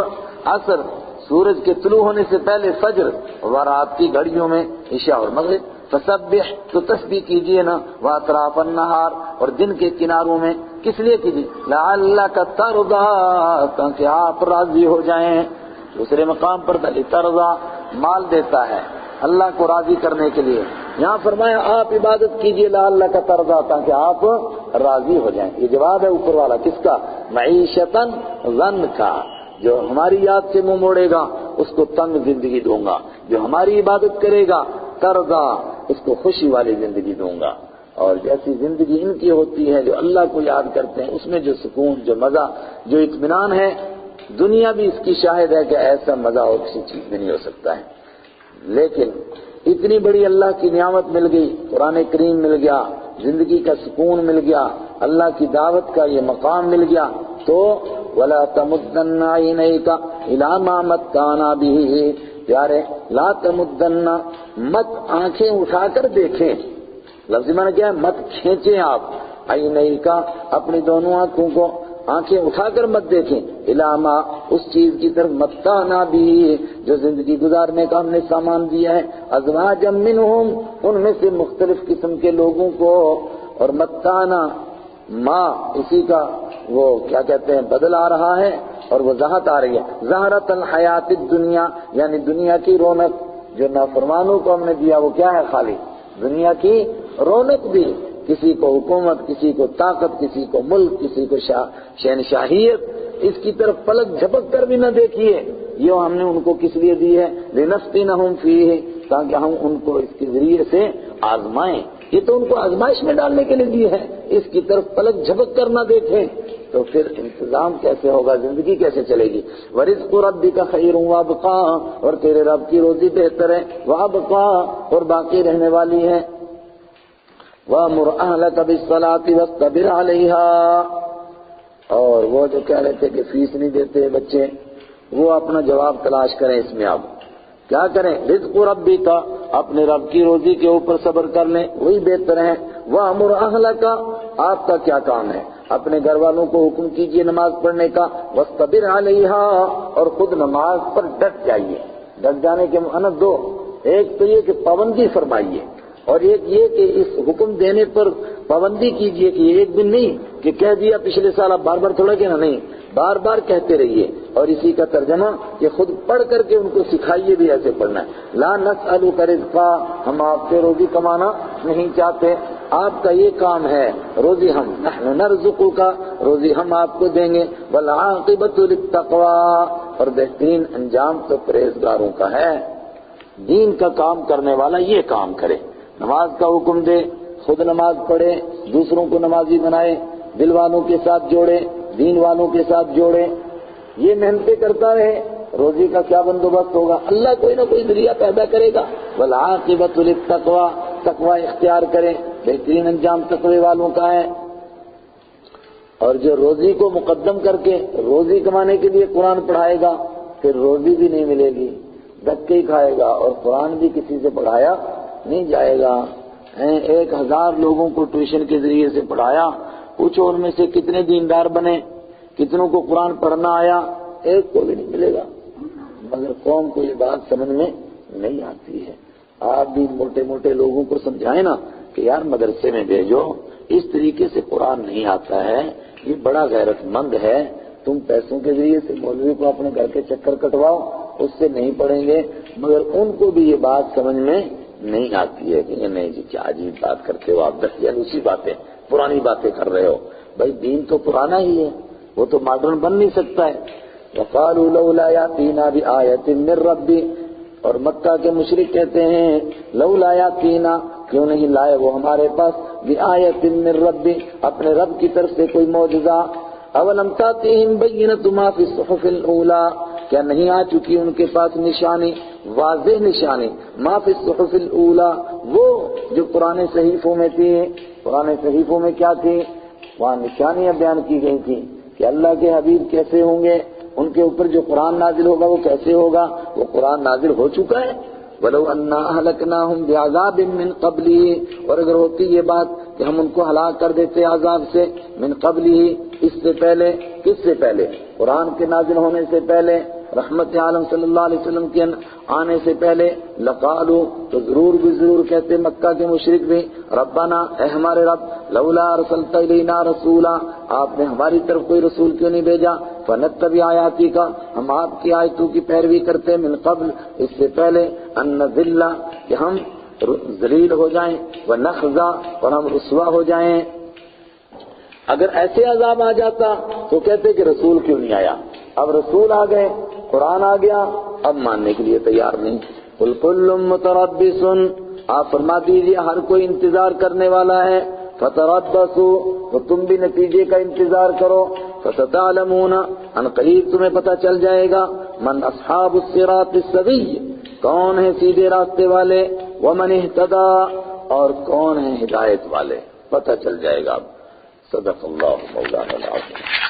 A: عصر، سورج کے طلوع ہونے سے پہلے فجر، اور رات کی گھڑیوں میں عشاء اور مغرب۔ فسبح، تو تسبیح کیجئے نا، واطراف النہار، اور دن کے کناروں میں۔ کس لیے کیجئے؟ لعلک ترضی، تاکہ آپ راضی ہو جائیں۔ دوسرے مقام پر ترضی مال دیتا ہے اللہ کو راضی کرنے کے لیے، یہاں فرمایا آپ عبادت کیجئے لعلک ترضی، تاکہ آپ راضی ہو جائیں۔ یہ جواب ہے اوپر والا کس کا؟ معیشتاً ظن کا، جو ہماری یاد سے منہ موڑے گا اس کو تنگ زندگی دوں گا، جو ہماری عبادت کرے گا ترضی، اس کو خوشی والی زندگی دوں گا۔ اور جیسی زندگی ان کی ہوتی ہے جو اللہ کو یاد کرتے ہیں، اس میں جو سکون، جو مزہ، جو اطمینان ہے، دنیا بھی اس کی شاہد ہے کہ ایسا مزہ اور کسی چیز میں نہیں ہو سکتا ہے۔ لیکن اتنی بڑی اللہ کی نعمت مل گئی، قرآن کریم مل گیا، زندگی کا سکون مل گیا، اللہ کی دعوت کا یہ مقام مل گیا، تو وَلَا تَمُدَّنَّ عَيْنَيْكَ إِلَىٰ مَا مَتَّعْنَا بِهِ، پیارے لا تمدن، مت آنکھیں اٹھا کر دیکھیں، لفظ معنی کیا ہے؟ مت کھینچیں آپ، عینیکا، اپنی دونوں آنکھوں کو آنکھیں اٹھا کر مت دیکھیں، الاما، اس چیز کی طرف متعنا بھی، جو زندگی گزارنے کا ہم نے سامان دیا ہے، ازواجا منہم، ان میں سے مختلف قسم کے لوگوں کو، اور متعنا ماں، اسی کا وہ کیا کہتے ہیں بدل آ رہا ہے اور وضاحت آ رہی ہے، زہرۃ الحیات الدنیا، یعنی دنیا کی رونق، جو نافرمانوں کو ہم نے دیا وہ کیا ہے؟ خالی دنیا کی رونق دی، کسی کو حکومت، کسی کو طاقت، کسی کو ملک، کسی کو شہنشاہیت، اس کی طرف پلک جھپک کر بھی نہ دیکھیے، یہ ہم نے ان کو کس لیے دی ہے؟ لنفتنہم فیہ، تاکہ ہم ان کو اس کے ذریعے سے آزمائیں، یہ تو ان کو آزمائش میں ڈالنے کے لیے دی ہے، اس کی طرف پلک جھپک کر نہ دیکھیں، تو پھر انتظام کیسے ہوگا، زندگی کیسے چلے گی؟ وَرِزْقُ رَبِّكَ خَيْرٌ وَأَبْقَىٰ، اور تیرے رب کی روزی بہتر ہے، وَأَبْقَىٰ، اور باقی رہنے والی ہے، وَأْمُرْ أَهْلَكَ بِالصَّلَاةِ وَاصْطَبِرْ عَلَيْهَا، اور وہ جو کہہ رہے تھے کہ فیس نہیں دیتے بچے، وہ اپنا جواب تلاش کریں اس میں، اب کیا کریں؟ رزق ربی کا، اپنے رب کی روزی کے اوپر صبر کر لیں، وہی بہتر ہے۔ وَأْمُرْ أَهْلَكَ، آپ کا کیا کام ہے؟ اپنے گھر والوں کو حکم کیجئے نماز پڑھنے کا، وَاصْطَبِرْ عَلَيْهَا، اور خود نماز پر ڈٹ جائیے۔ ڈٹ جانے کے معنی دو، ایک تو یہ کہ پابندی فرمائیے، اور ایک یہ کہ اس حکم دینے پر پابندی کیجئے کہ ایک دن نہیں کہ کہہ دیا پچھلے سال اب بار بار تھوڑا کہنا، نہیں، بار بار کہتے رہیے اور اسی کا ترجمہ کہ خود پڑھ کر کے ان کو سکھائیے بھی ایسے پڑھنا ہے۔ لا نسألک رزقا، ہم آپ سے روزی کمانا نہیں چاہتے، آپ کا یہ کام ہے روزی ہم نحن نرزقک، روزی ہم آپ کو دیں گے، والعاقبۃ للتقوی، اور بہترین انجام تو پرہیزگاروں کا ہے۔ دین کا کام کرنے والا یہ کام کرے، نماز کا حکم دے، خود نماز پڑھے، دوسروں کو نمازی بنائے، دل والوں کے ساتھ جوڑے، دین والوں کے ساتھ جوڑے، یہ محنتیں کرتا رہے، روزی کا کیا بندوبست ہوگا؟ اللہ کوئی نہ کوئی ذریعہ پیدا کرے گا۔ والعاقبۃ للتقوی، تقوی اختیار کرے، بہترین انجام تقوی والوں کا ہے۔ اور جو روزی کو مقدم کر کے روزی کمانے کے لیے قرآن پڑھائے گا، پھر روزی بھی نہیں ملے گی، دھکے ہی کھائے گا، اور قرآن بھی کسی سے پڑھایا نہیں جائے گا۔ 1000 لوگوں کو ٹیوشن کے ذریعے سے پڑھایا، پوچھو ان میں سے کتنے دیندار بنے، کتنوں کو قرآن پڑھنا آیا؟ ایک کو بھی نہیں ملے گا۔ مگر قوم کو یہ بات سمجھ میں نہیں آتی ہے۔ آپ بھی موٹے موٹے لوگوں کو سمجھائیں نا کہ یار مدرسے میں بھیجو، اس طریقے سے قرآن نہیں آتا ہے، یہ بڑا غیرت مند ہے، تم پیسوں کے ذریعے سے مولوی کو اپنے گھر کے چکر کٹواؤ، اس سے نہیں پڑھیں گے۔ مگر ان کو بھی یہ بات سمجھ میں نہیں آتی ہے کہ نہیں جی کیا عجیب بات کرتے ہو آپ، اسی باتیں پرانی باتیں کر رہے ہو۔ بھائی دین تو پرانا ہی ہے، وہ تو ماڈرن بن نہیں سکتا ہے۔ وقالوا لولا یاتینا بآیۃ من ربی، اور مکہ کے مشرک کہتے ہیں لولا یاتینا، کیوں نہیں لائے وہ ہمارے پاس بآیۃ من ربی، اپنے رب کی طرف سے کوئی معجزہ۔ اولم تاتہم بینۃ ما فی الصحف الاولی، کیا نہیں آ چکی ان کے پاس نشانی، واضح نشانی، ما فی الصحف الاولی، وہ جو پرانے صحیفوں میں تھی۔ پرانے صحیفوں میں کیا تھی؟ وہاں نشانیاں بیان کی گئی تھی کہ اللہ کے حبیب کیسے ہوں گے، ان کے اوپر جو قرآن نازل ہوگا وہ کیسے ہوگا، وہ قرآن نازل ہو چکا ہے۔ وَلَوْ أَنَّا أَهْلَكْنَاهُمْ بِعَذَابٍ مِّن قَبْلِهِ، اور اگر ہوتی یہ بات کہ ہم ان کو ہلاک کر دیتے عذاب سے، من قبلہ، اس سے پہلے، کس سے پہلے؟ قرآن کے نازل ہونے سے پہلے، رحمت عالم صلی اللہ علیہ وسلم کے آنے سے پہلے، لقالوا، تو ضرور بھی ضرور کہتے مکہ کے مشرک بھی، ربنا، اے ہمارے رب، لولا ارسلت الینا رسولا، آپ نے ہماری طرف کوئی رسول کیوں نہیں بھیجا، فنتبع آیاتی کا، ہم آپ کی آیتوں کی پیروی کرتے، من قبل، اس سے پہلے، ان نذل، کہ ہم ذلیل ہو جائیں، ونخزا، اور ہم رسوا ہو جائیں۔ اگر ایسے عذاب آ جاتا تو کہتے کہ رسول کیوں نہیں آیا، اب رسول آ گئے، قرآن آ گیا، اب ماننے کے لیے تیار نہیں۔ قل کل متربص، آپ فرما دیجئے ہر کوئی انتظار کرنے والا ہے، فتربصوا، تو تم بھی نتیجے کا انتظار کرو، فستعلمون، ان قریب تمہیں پتہ چل جائے گا، من اصحاب الصراط السوی، کون ہیں سیدھے راستے والے، ومن اہتدی، اور کون ہیں ہدایت والے، پتہ چل جائے گا۔ صدق اللہ مولانا العظیم۔